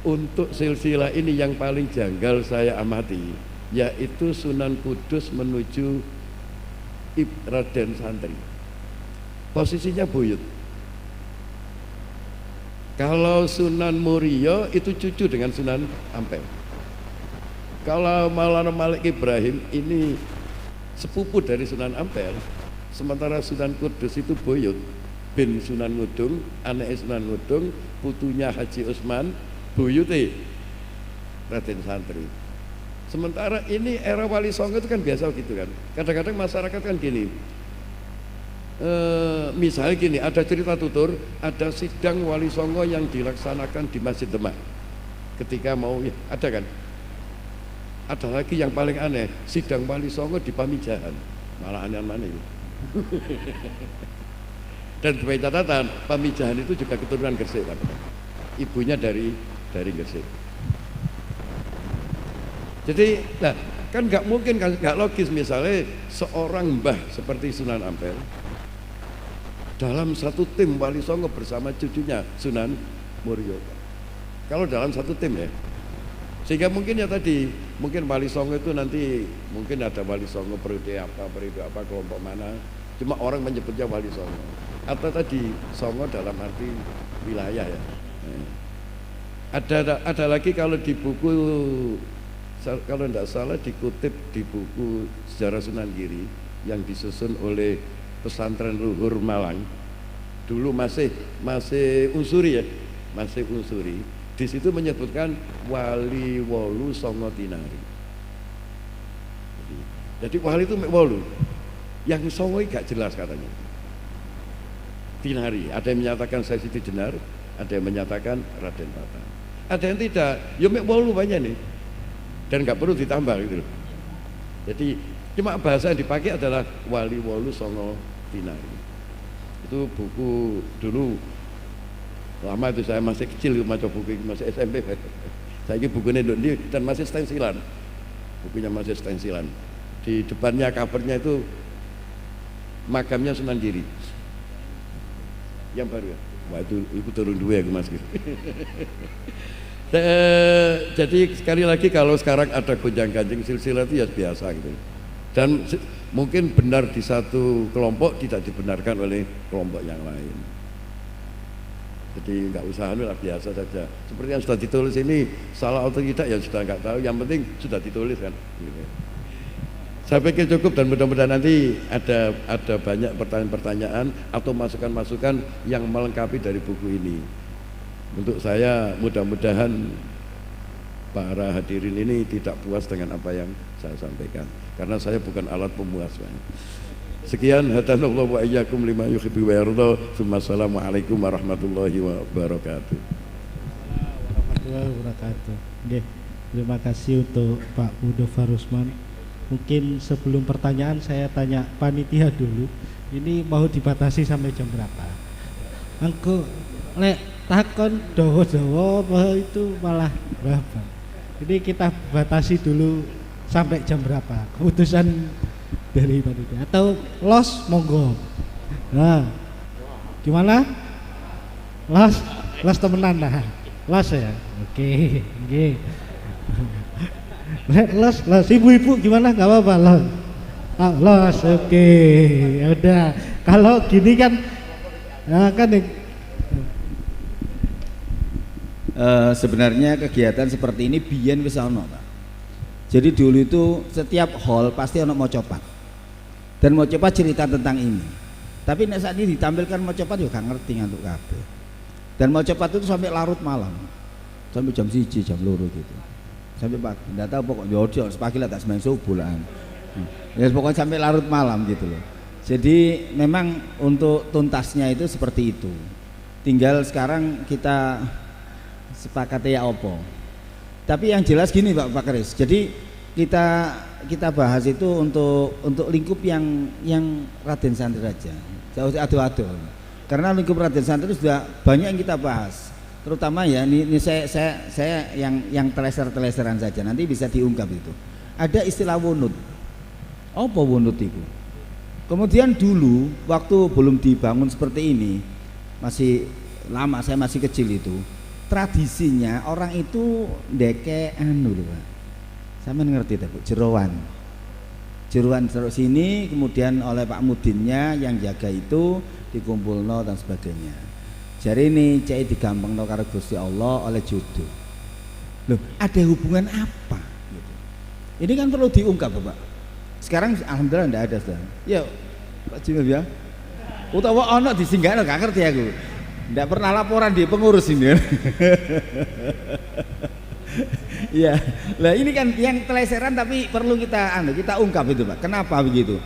H: untuk silsilah ini yang paling janggal saya amati, yaitu Sunan Kudus menuju Raden Santri. Posisinya buyut. Kalau Sunan Muria itu cucu dengan Sunan Ampel. Kalau Maulana Malik Ibrahim ini sepupu dari Sunan Ampel, sementara Sunan Kudus itu buyut bin Sunan Ngudung, anaknya Sunan Ngudung, putunya Haji Usman, buyute Raden Santri. Sementara ini era Wali Songo itu kan biasa gitu kan. Kadang-kadang masyarakat kan gini, misalnya gini, ada cerita tutur, ada sidang Wali Songo yang dilaksanakan di Masjid Demak. Ketika mau, ya, ada kan? Ada lagi yang paling aneh, sidang Wali Songo di Pamijahan, malah aneh-aneh itu. Dan sebagai catatan, Pamijahan itu juga keturunan Gresik, kan? Ibunya dari Gresik. Jadi, nah, kan nggak mungkin, nggak logis misalnya seorang mbah seperti Sunan Ampel dalam satu tim Wali Songo bersama cucunya Sunan Muria. Kalau dalam satu tim ya, sehingga mungkin ya tadi, mungkin Wali Songo itu nanti mungkin ada Wali Songo periode apa, kelompok mana, cuma orang menyebutnya Wali Songo. Atau tadi Songo dalam arti wilayah ya. Ada lagi kalau di buku, kalau tidak salah dikutip di buku Sejarah Sunan Giri yang disusun oleh Pesantren Luhur Malang, dulu masih unsuri ya, masih unsuri. Di situ menyebutkan Wali Wolu Songo Tinari. Jadi wali itu wolu, yang Songo gak jelas katanya. Tinari, ada yang menyatakan Syekh Siti Jenar, ada yang menyatakan Raden Patah, ada yang tidak, ya mek wolu banyak nih, dan gak perlu ditambah gitu loh. Jadi cuma bahasa yang dipakai adalah Wali Wolu Songo Tinari. Itu buku dulu lama itu, saya masih kecil baca buku, masih SMP. Saya ini bukunya ini dan masih stensilan, bukunya masih stensilan. Di depannya covernya itu makamnya Sunan Giri yang baru ya. Wah itu turun dua ya Mas. Jadi sekali lagi kalau sekarang ada gonjang-ganjing silsilah itu ya biasa gitu. Dan mungkin benar di satu kelompok tidak dibenarkan oleh kelompok yang lain. Jadi nggak usah lah, biasa saja. Seperti yang sudah ditulis ini salah atau tidak ya sudah nggak tahu. Yang penting sudah ditulis kan. Gitu. Saya pikir cukup dan mudah-mudahan nanti ada banyak pertanyaan-pertanyaan atau masukan-masukan yang melengkapi dari buku ini. Untuk saya mudah-mudahan para hadirin ini tidak puas dengan apa yang saya sampaikan, karena saya bukan alat pemuas. Sekian, hadanallahu wa iyyakum lima yuhibbu wa yarda. Assalamualaikum warahmatullahi wabarakatuh.
F: Warahmatullahi wabarakatuh. Oke, terima kasih untuk Pak Mudofar Usman. Mungkin sebelum pertanyaan saya tanya panitia dulu. Ini mau dibatasi sampai jam berapa? Angko lek takon dawa-dawa itu malah berapa? Jadi kita batasi dulu sampai jam berapa? Keputusan dari panitia atau los monggo. Nah, gimana? Los temenan lah. Los ya. Oke. Los ibu-ibu gimana? Gak apa-apa los. Los, oke. Ya udah. Kalau gini kan, kan
D: sebenarnya kegiatan seperti ini biyen wis ana, Pak. Jadi dulu itu setiap hall pasti ono mocopat. Dan mocopat cerita tentang ini. Tapi nek saat ini ditampilkan mocopat juga gak ngerti ngantuk kabeh. Dan mocopat itu sampai larut malam. Sampai jam 1, jam 2 gitu. Sampai pagi. Enggak tahu pokoknya ojo pagi lah tak sembahyang subuh lah. Ya pokoknya sampai larut malam gitu loh. Jadi memang untuk tuntasnya itu seperti itu. Tinggal sekarang kita sepakati ya opo. Tapi yang jelas gini Pak Kris. Jadi kita bahas itu untuk lingkup yang Raden Santri aja. Jauh adu-adu. Karena lingkup Raden Santri sudah banyak yang kita bahas. terutama ya ini saya yang teleser-teleseran saja, nanti bisa diungkap itu. Ada istilah wunut. Apa wunut itu? Kemudian dulu waktu belum dibangun seperti ini, masih lama, saya masih kecil itu, tradisinya orang itu ndeke anu lho Pak. Sampeyan ngerti ta Bu? Jeroan terus sini, kemudian oleh Pak Mudinnya yang jaga itu dikumpulno dan sebagainya. Jadi ini cai digampangno karo Gusti Allah oleh jodoh. Loh, ada hubungan apa? Gitu. Ini kan perlu diungkap Bapak. Sekarang alhamdulillah enggak ada Saudara. Ya Pak Jimil ya. Utawa ono disinggahno gak ngerti aku. Enggak pernah laporan di pengurus ini. Iya. Lah ini kan yang teleseran tapi perlu kita ungkap itu Pak. Kenapa begitu?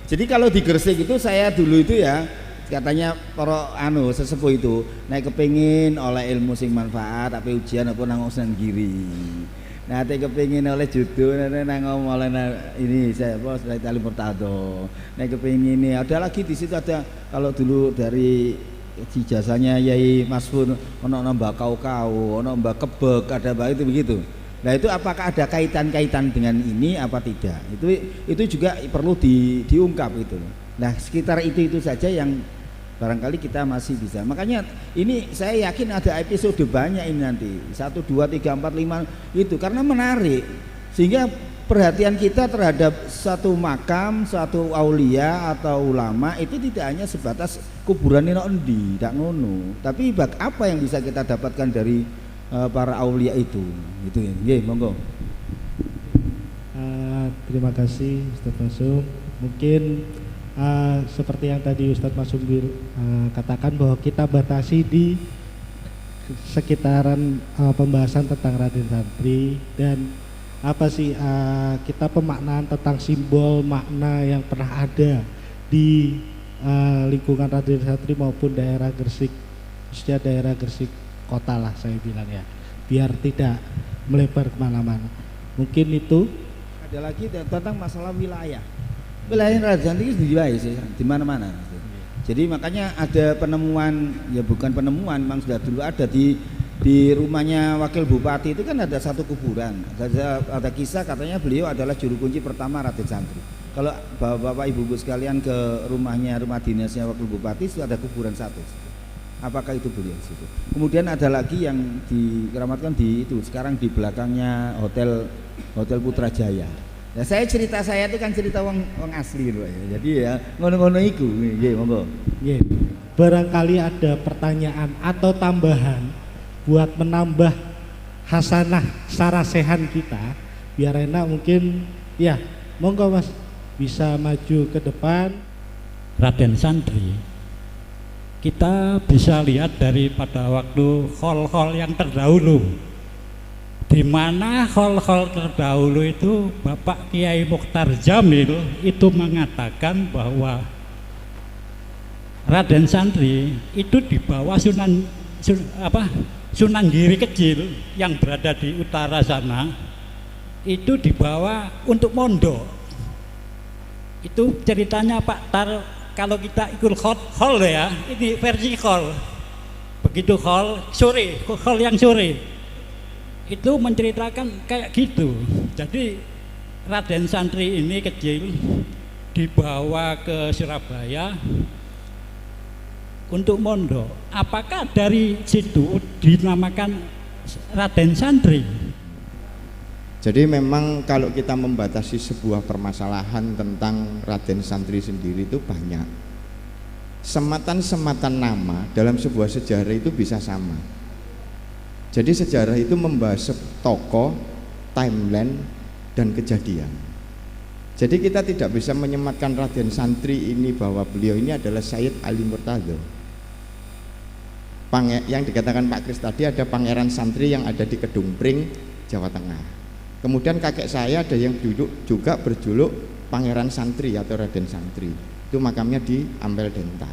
D: Jadi kalau di Gresik itu saya dulu itu ya katanya para sesepuh itu naik kepengin oleh ilmu sing manfaat tapi ujian apa nang usan giri. Nah, kepengin oleh jodoh nang oleh ini saya Sayyid Ali Murtado. Naik kepengin ini ada lagi di situ ada kalau dulu dari ijazahnya Yai Masfur ono mbak kau ono mbak kebek ada mbak itu begitu. Nah itu apakah ada kaitan-kaitan dengan ini apa tidak? Itu juga perlu diungkap itu. Nah sekitar itu saja yang barangkali kita masih bisa. Makanya ini saya yakin ada episode banyak ini nanti 1, 2, 3, 4, 5 itu karena menarik sehingga perhatian kita terhadap satu makam, satu aulia atau ulama itu tidak hanya sebatas kuburan ini endi, tidak ngono. Tapi apa yang bisa kita dapatkan dari para aulia itu ya. Nggih, monggo.
F: Terima kasih Ustaz Masum. Mungkin seperti yang tadi Ustaz Masum katakan bahwa kita batasi di sekitaran pembahasan tentang Raden Santri dan apa sih kita pemaknaan tentang simbol makna yang pernah ada di lingkungan Raden Santri maupun daerah Gresik, khususnya daerah Gresik kota lah saya bilang ya, biar tidak melebar kemana-mana. Mungkin itu.
D: Ada lagi tentang masalah wilayah Raden Santri di wilayah sih di mana-mana. Jadi makanya ada penemuan, ya bukan penemuan, memang sudah dulu ada di rumahnya Wakil Bupati itu kan ada satu kuburan. Ada kisah katanya beliau adalah juru kunci pertama Raden Santri. Kalau bapak ibu sekalian ke rumah dinasnya Wakil Bupati itu ada kuburan satu. Apakah itu beliau di situ? Kemudian ada lagi yang dikeramatkan di itu sekarang di belakangnya Hotel Putrajaya. Ya cerita saya itu kan cerita wong asli loh ya. Jadi ya ngono-ngono iku. Nggih, monggo.
F: Nggih. Barangkali ada pertanyaan atau tambahan buat menambah hasanah sarasehan kita biar enak mungkin ya. Monggo Mas bisa maju ke depan.
I: Raden Santri kita bisa lihat daripada waktu hol-hol yang terdahulu, di mana hol-hol terdahulu itu Bapak Kiai Mukhtar Jamil itu mengatakan bahwa Raden Santri itu di bawah Sunan Giri kecil yang berada di utara sana itu dibawa untuk mondok. Itu ceritanya Pak Tar. Kalau kita ikut hall ya, ini versi hall. Begitu hall yang sore itu menceritakan kayak gitu. Jadi Raden Santri ini kecil dibawa ke Surabaya untuk mondok. Apakah dari situ dinamakan Raden Santri?
C: Jadi memang kalau kita membatasi sebuah permasalahan tentang Raden Santri sendiri itu banyak. Sematan-sematan nama dalam sebuah sejarah itu bisa sama. Jadi sejarah itu membahas tokoh, timeline, dan kejadian. Jadi kita tidak bisa menyematkan Raden Santri ini bahwa beliau ini adalah Sayyid Ali Murtado. Yang dikatakan Pak Kris tadi ada Pangeran Santri yang ada di Kedung Pring, Jawa Tengah. Kemudian kakek saya ada yang juga berjuluk Pangeran Santri atau Raden Santri. Itu makamnya di Ampel Denta.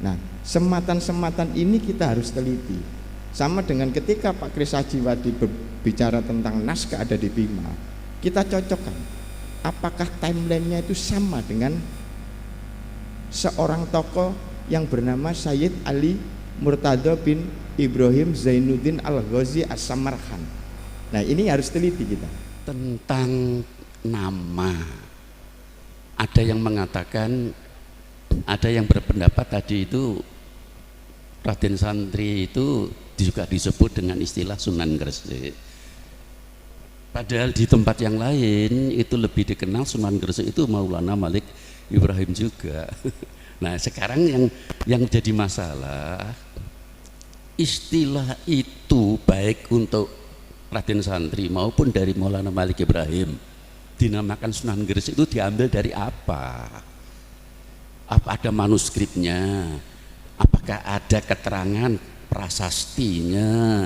C: Nah, sematan-sematan ini kita harus teliti. Sama dengan ketika Pak Kris Hajiwadi berbicara tentang naskah ada di Bima, kita cocokkan. Apakah timelinenya itu sama dengan seorang tokoh yang bernama Sayyid Ali Murtado bin Ibrahim Zainuddin Al-Ghazi As-Samarkand. Nah, ini harus teliti kita.
J: Tentang nama, ada yang mengatakan, ada yang berpendapat tadi itu Raden Santri itu juga disebut dengan istilah Sunan Gresik. Padahal di tempat yang lain itu lebih dikenal Sunan Gresik itu Maulana Malik Ibrahim juga. Nah, sekarang yang jadi masalah, istilah itu baik untuk Raden Santri maupun dari Maulana Malik Ibrahim dinamakan Sunan Gresik itu diambil dari apa? Apa ada manuskripnya? Apakah ada keterangan prasastinya?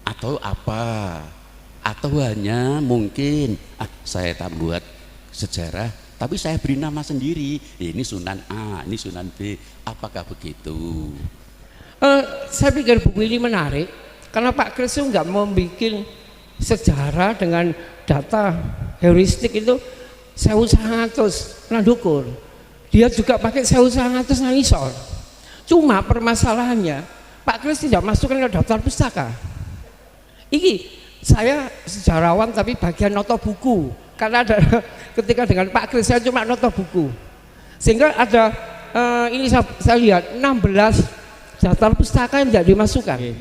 J: Atau apa? Atau hanya mungkin saya tak buat sejarah tapi saya beri nama sendiri, ini Sunan A, ini Sunan B, apakah begitu?
K: Saya pikir buku ini menarik karena Pak Kris itu nggak mau bikin sejarah dengan data heuristik itu 1900 nandukur, dia juga pakai 1900 nanisor. Cuma permasalahannya Pak Kris tidak masukkan ke daftar pustaka. Ini saya sejarawan tapi bagian noto buku, karena ada ketika dengan Pak Kris saya cuma noto buku, sehingga ada ini saya lihat 16 daftar pustaka yang tidak dimasukkan.
G: Oke.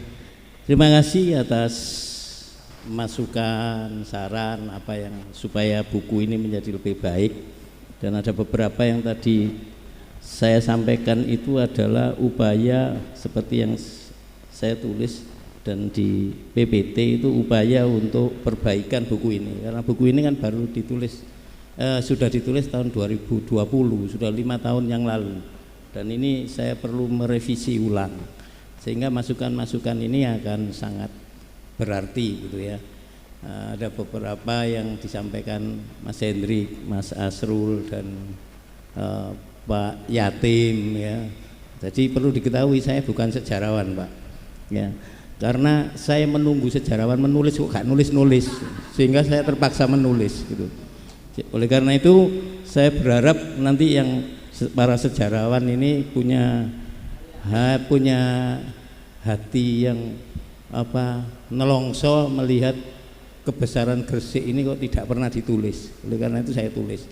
G: Terima kasih atas masukan, saran apa yang supaya buku ini menjadi lebih baik, dan ada beberapa yang tadi saya sampaikan itu adalah upaya seperti yang saya tulis dan di PPT itu upaya untuk perbaikan buku ini, karena buku ini kan baru ditulis sudah ditulis tahun 2020, sudah 5 tahun yang lalu, dan ini saya perlu merevisi ulang sehingga masukan-masukan ini akan sangat berarti gitu ya. Ada beberapa yang disampaikan Mas Hendrik, Mas Asrul dan Pak Yatim ya. Jadi perlu diketahui saya bukan sejarawan Pak ya, karena saya menunggu sejarawan menulis kok gak nulis-nulis, sehingga saya terpaksa menulis gitu. Oleh karena itu saya berharap nanti yang para sejarawan ini punya hati yang nelongso melihat kebesaran Gresik ini kok tidak pernah ditulis. Oleh karena itu saya tulis.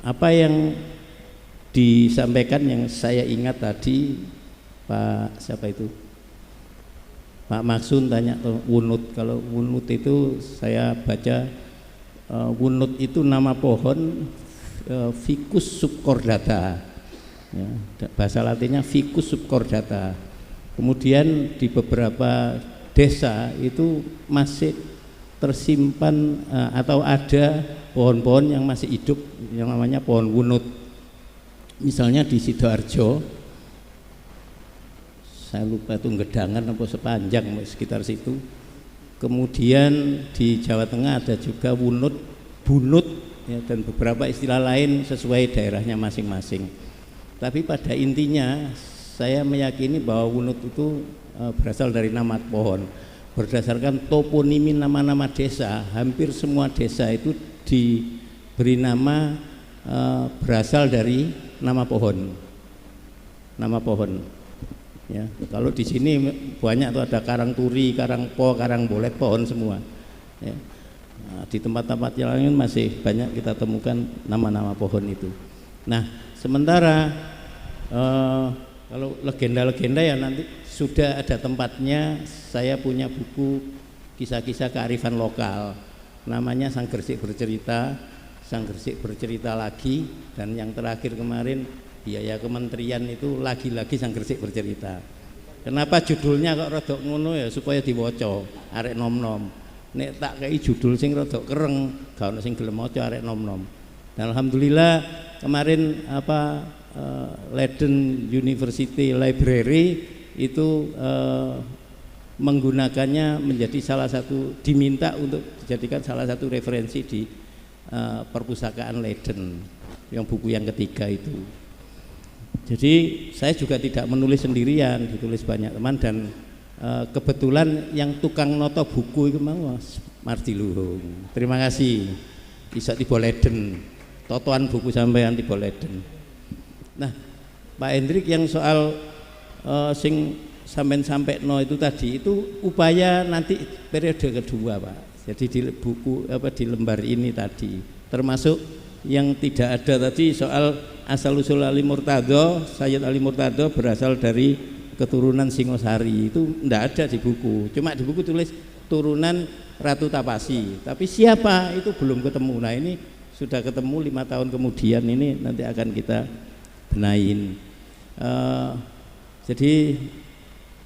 G: Apa yang disampaikan yang saya ingat tadi, Pak siapa itu? Pak Maksun tanya wunut. Kalau wunut itu saya baca wunut itu nama pohon Ficus subcordata ya, bahasa latinnya Ficus subcordata. Kemudian di beberapa desa itu masih tersimpan atau ada pohon-pohon yang masih hidup yang namanya pohon wunut. Misalnya di Sidoarjo, saya lupa itu Gedangan atau Sepanjang sekitar situ. Kemudian di Jawa Tengah ada juga wunut, bunut ya, dan beberapa istilah lain sesuai daerahnya masing-masing. Tapi pada intinya saya meyakini bahwa wunut itu berasal dari nama pohon. Berdasarkan toponimi nama-nama desa, hampir semua desa itu diberi nama berasal dari nama pohon. Nama pohon. Ya, kalau di sini banyak tuh ada karang turi, karang po, karang bolet, pohon semua. Ya. Nah, di tempat-tempat yang lain masih banyak kita temukan nama-nama pohon itu. Nah, sementara kalau legenda-legenda ya nanti sudah ada tempatnya. Saya punya buku kisah-kisah kearifan lokal, namanya Sang Gresik Bercerita, Sang Gresik Bercerita Lagi, dan yang terakhir kemarin biaya kementerian itu lagi-lagi Sang Gresik Bercerita. Kenapa judulnya kok rodok ngono ya, supaya diwoco arek nom-nom. Nek tak kei judul sing rodok kereng, gak ono sing gelem maca arek nom-nom. Dan alhamdulillah kemarin Leiden University Library itu menggunakannya menjadi salah satu, diminta untuk dijadikan salah satu referensi di perpustakaan Leiden yang buku yang ketiga itu. Jadi saya juga tidak menulis sendirian, ditulis banyak teman, dan kebetulan yang tukang noto buku itu mau Mardi Luhung. Terima kasih. Bisa tiba Leiden, totoan buku sampean tiba Leiden. Nah, Pak Hendrik yang soal sing sampai no itu tadi itu upaya nanti periode kedua Pak. Jadi di buku di lembar ini tadi termasuk yang tidak ada tadi soal asal usul Ali Murtado, Sayyid Ali Murtado berasal dari keturunan Singosari, itu tidak ada di buku. Cuma di buku tulis turunan Ratu Tapasi, tapi siapa itu belum ketemu. Nah ini sudah ketemu 5 tahun kemudian, ini nanti akan kita benahin. Jadi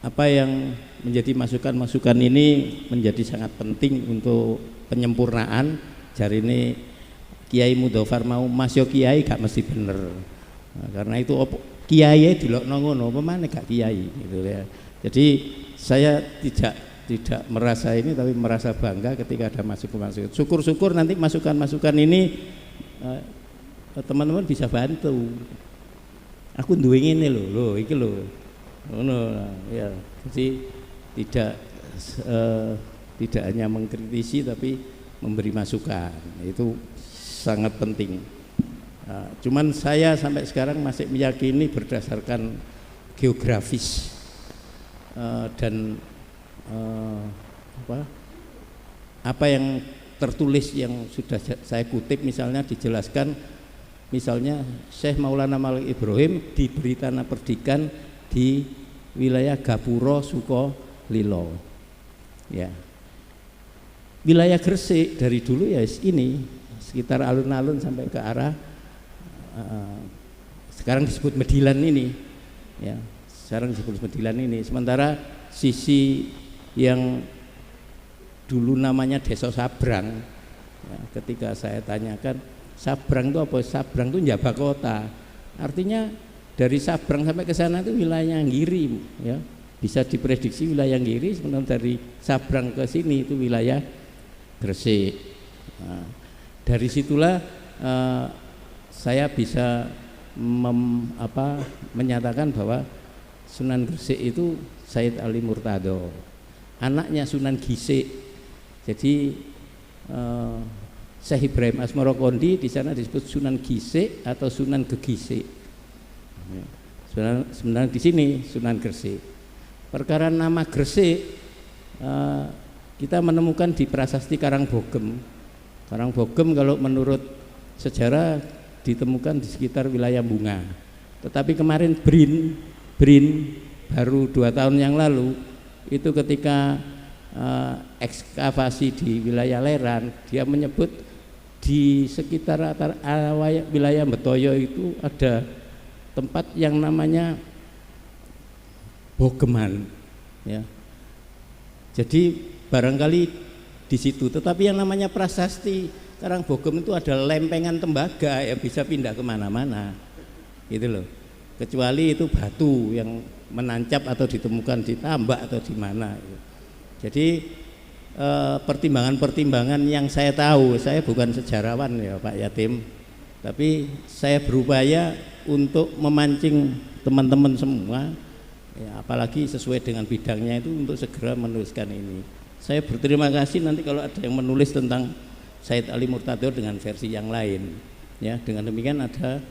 G: apa yang menjadi masukan-masukan ini menjadi sangat penting untuk penyempurnaan. Jari ini Kiai Mudofar mau masuk kiai gak mesti bener. Nah, karena itu kiai dilokno ngono, pemane gak kiai gitu ya. Jadi saya tidak merasa ini, tapi merasa bangga ketika ada masukan-masukan. Syukur-syukur nanti masukan-masukan ini teman-teman bisa bantu. Aku duwe ngene lho, iki lho. Ya, jadi tidak hanya mengkritisi tapi memberi masukan, itu sangat penting. Cuman saya sampai sekarang masih meyakini berdasarkan geografis dan apa yang tertulis yang sudah saya kutip, misalnya dijelaskan, misalnya Syekh Maulana Malik Ibrahim diberi tanah perdikan di wilayah Gapuro Sukolilo, ya. Wilayah Gresik dari dulu ya ini sekitar alun-alun sampai ke arah sekarang disebut Medilan ini, ya. Sekarang disebut Medilan ini. Sementara sisi yang dulu namanya Desa Sabrang, ya, ketika saya tanyakan Sabrang itu apa? Sabrang itu Njaba Kota, artinya dari Sabrang sampai ke sana itu wilayah Giri, ya, bisa diprediksi wilayah Giri. Sementara dari Sabrang ke sini itu wilayah Gresik. Nah, dari situlah saya bisa menyatakan bahwa Sunan Gresik itu Sayyid Ali Murtado, anaknya Sunan Gisik. Jadi Syekh Ibrahim Asmorokondi di sana disebut Sunan Gisik atau Sunan Gegisik. Sebenarnya di sini Sunan Gresik. Perkara nama Gresik kita menemukan di prasasti Karangbogem. Karangbogem kalau menurut sejarah ditemukan di sekitar wilayah Bunga. Tetapi kemarin Brin baru 2 tahun yang lalu itu ketika ekskavasi di wilayah Leran, dia menyebut di sekitar wilayah Betoyo itu ada tempat yang namanya Bogeman, ya. Jadi barangkali di situ. Tetapi yang namanya prasasti Karangbogem itu ada lempengan tembaga yang bisa pindah kemana-mana, gitu loh. Kecuali itu batu yang menancap atau ditemukan di tambak atau di mana. Jadi pertimbangan-pertimbangan yang saya tahu, saya bukan sejarawan ya Pak Yatim, tapi saya berupaya untuk memancing teman-teman semua, ya, apalagi sesuai dengan bidangnya itu untuk segera menuliskan ini. Saya berterima kasih nanti kalau ada yang menulis tentang Sayyid Ali Murtado dengan versi yang lain, ya. Dengan demikian ada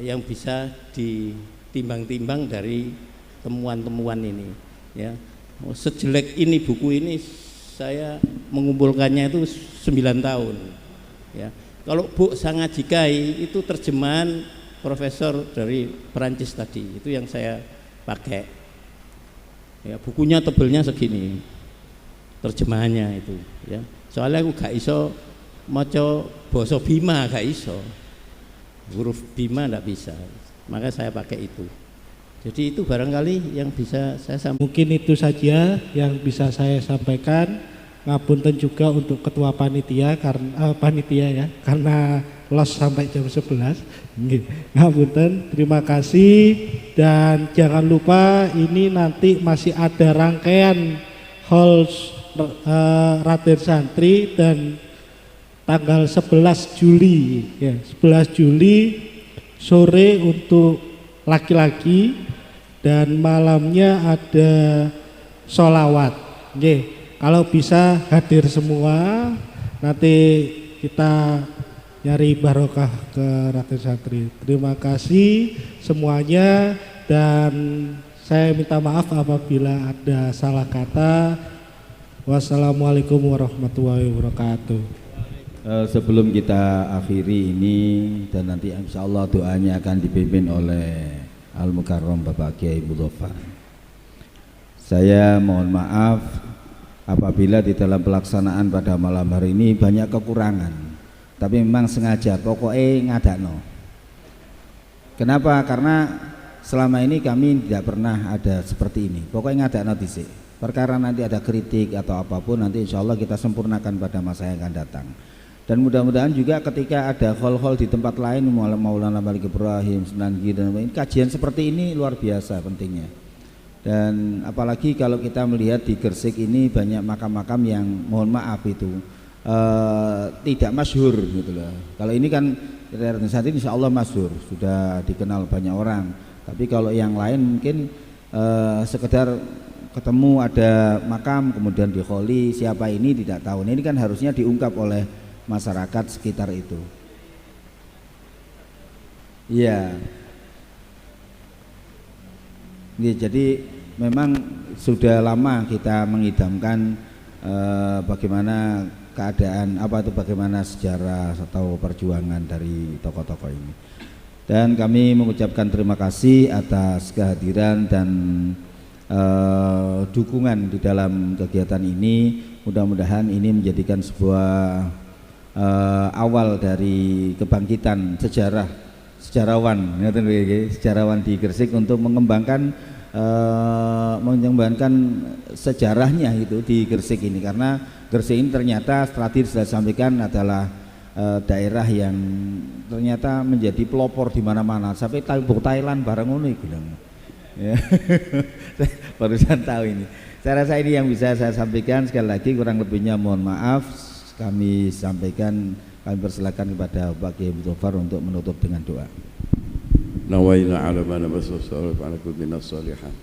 G: yang bisa ditimbang-timbang dari temuan-temuan ini, ya. Sejelek ini buku ini saya mengumpulkannya itu 9 tahun, ya. Kalau Bu Sangajikai itu terjemahan profesor dari Perancis tadi, itu yang saya pakai, ya. Bukunya tebelnya segini, terjemahannya itu, ya. Soalnya aku gak iso maca basa Bima, gak iso, huruf Bima gak bisa, maka saya pakai itu. Jadi itu barangkali yang bisa saya sampaikan.
F: Mungkin itu saja yang bisa saya sampaikan. Ngapunten juga untuk ketua panitia karena los sampai jam 11. Ngapunten, terima kasih, dan jangan lupa ini nanti masih ada rangkaian hall Raden Santri dan tanggal 11 Juli ya, 11 Juli sore untuk laki-laki dan malamnya ada sholawat. Kalau bisa hadir semua, nanti kita nyari barokah ke Raden Santri. Terima kasih semuanya. dan saya minta maaf apabila ada salah kata. Wassalamualaikum warahmatullahi wabarakatuh.
D: Sebelum kita akhiri ini dan nanti insya Allah doanya akan dipimpin oleh Al-Mukarram Bapak Kiai Mudhofar. Saya mohon maaf apabila di dalam pelaksanaan pada malam hari ini banyak kekurangan, tapi memang sengaja pokoknya ngadakno. Kenapa? Karena selama ini kami tidak pernah ada seperti ini, pokoknya ngadakno dhisik. Perkara nanti ada kritik atau apapun nanti insya Allah kita sempurnakan pada masa yang akan datang. Dan mudah-mudahan juga ketika ada hall-hall di tempat lain, Maulana Malik Ibrahim, Sunan Giri, dan kajian seperti ini luar biasa pentingnya. Dan apalagi kalau kita melihat di Gresik ini banyak makam-makam yang mohon maaf itu tidak masyhur gitu loh. Kalau ini kan saat ini insya Allah masyhur, sudah dikenal banyak orang. Tapi kalau yang lain mungkin sekedar ketemu ada makam kemudian dikholi siapa ini tidak tahu. Ini kan harusnya diungkap oleh masyarakat sekitar itu. Iya. Jadi memang sudah lama kita mengidamkan bagaimana keadaan bagaimana sejarah atau perjuangan dari tokoh-tokoh ini. Dan kami mengucapkan terima kasih atas kehadiran dan dukungan di dalam kegiatan ini. Mudah-mudahan ini menjadikan sebuah awal dari kebangkitan sejarawan di Gresik untuk mengembangkan sejarahnya itu di Gresik ini, karena Gresik ini ternyata setelah sudah sampaikan adalah daerah yang ternyata menjadi pelopor di mana-mana sampai Thailand barang ngono iku lho. Ya. Barusan tahu ini. Saya rasa ini yang bisa saya sampaikan. Sekali lagi kurang lebihnya mohon maaf. Kami sampaikan, kami persilakan kepada Pak Kiai Mudhofar untuk menutup dengan doa.
H: Nawaina ala ma nabasallallahu ala kulli nas-salihan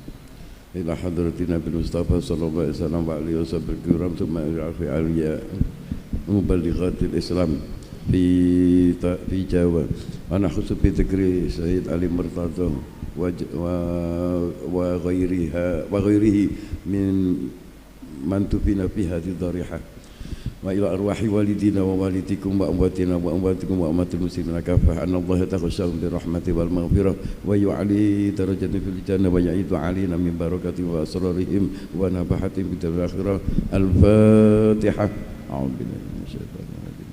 H: ila hadratina bil Mustafa sallallahu alaihi wasallam wa alihi wasallam thumma ila al-aliya muballighatil Islam fi Jawa wa nahsu bi dzikri Sayyid Ali Murtada wa ghairihi min man tufina fi hadhihi dharihah wa ila arwahi walidina wa walidikum wa amwatina wa amwatikum wa amwatil muslimina kafah anna Allah taghashshahum bi rahmati wal maghfirah wa yu'ali darajatan fil jannah wa ya'idu alina min barakati wa asrarihim wa nabahatin bid akhirah. Al-Fatihah. A'udzu billahi minasy syaithanir rajim.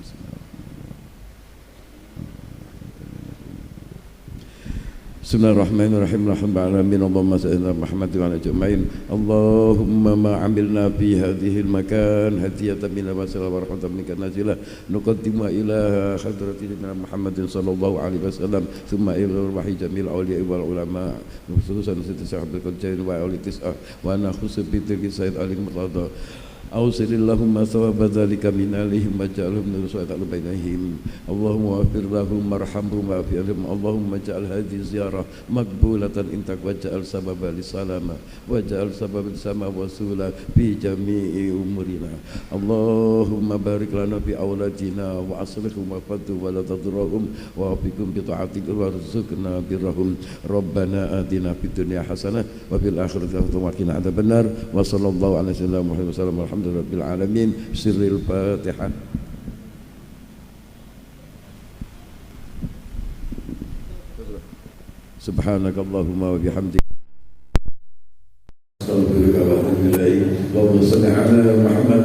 H: Bismillahirrahmanirrahim. Alhamdulillahirabbil alamin. Allahumma salli ala Muhammad wa ala ajma'in. Allahumma ma 'amilna fi hadhihi al-makan hadiyatan min al-wasal wa rahmatan minka nazila nuqaddimu ila hadratina Muhammadin sallallahu alaihi wasallam thumma ila wahyi jamil awliya wal ulama khususan sahabat al-jain wa awli tis'ah wa nakhusu bi Sayyid Ali Murtada. أوصل اللهم ثواب ذلك من آلهم واجعلهم من رسولك بينهم. اللهم اغفر لهم وارحمهم واغفر لهم. اللهم اجعل هذه الزيارة مقبولة عندك واجعل سببا للسلامة واجعل سببا للسماء وسهولة في جميع أمورنا. اللهم بارك لنا في أولادنا وأصلحهم واحفظهم ولا تضرهم ووفقهم بطاعتك وارزقنا برهم. ربنا آتنا في الدنيا حسنة وفي الآخرة حسنة وقنا عذاب النار. وصلى الله على سيدنا محمد وسلم. Alhamdulillahirabbil alamin. Sirril Fatihah. Subhanakallahumma wa bihamdika astaghfiruka wa atubu ilaik. Allahumma shalli ala Muhammad.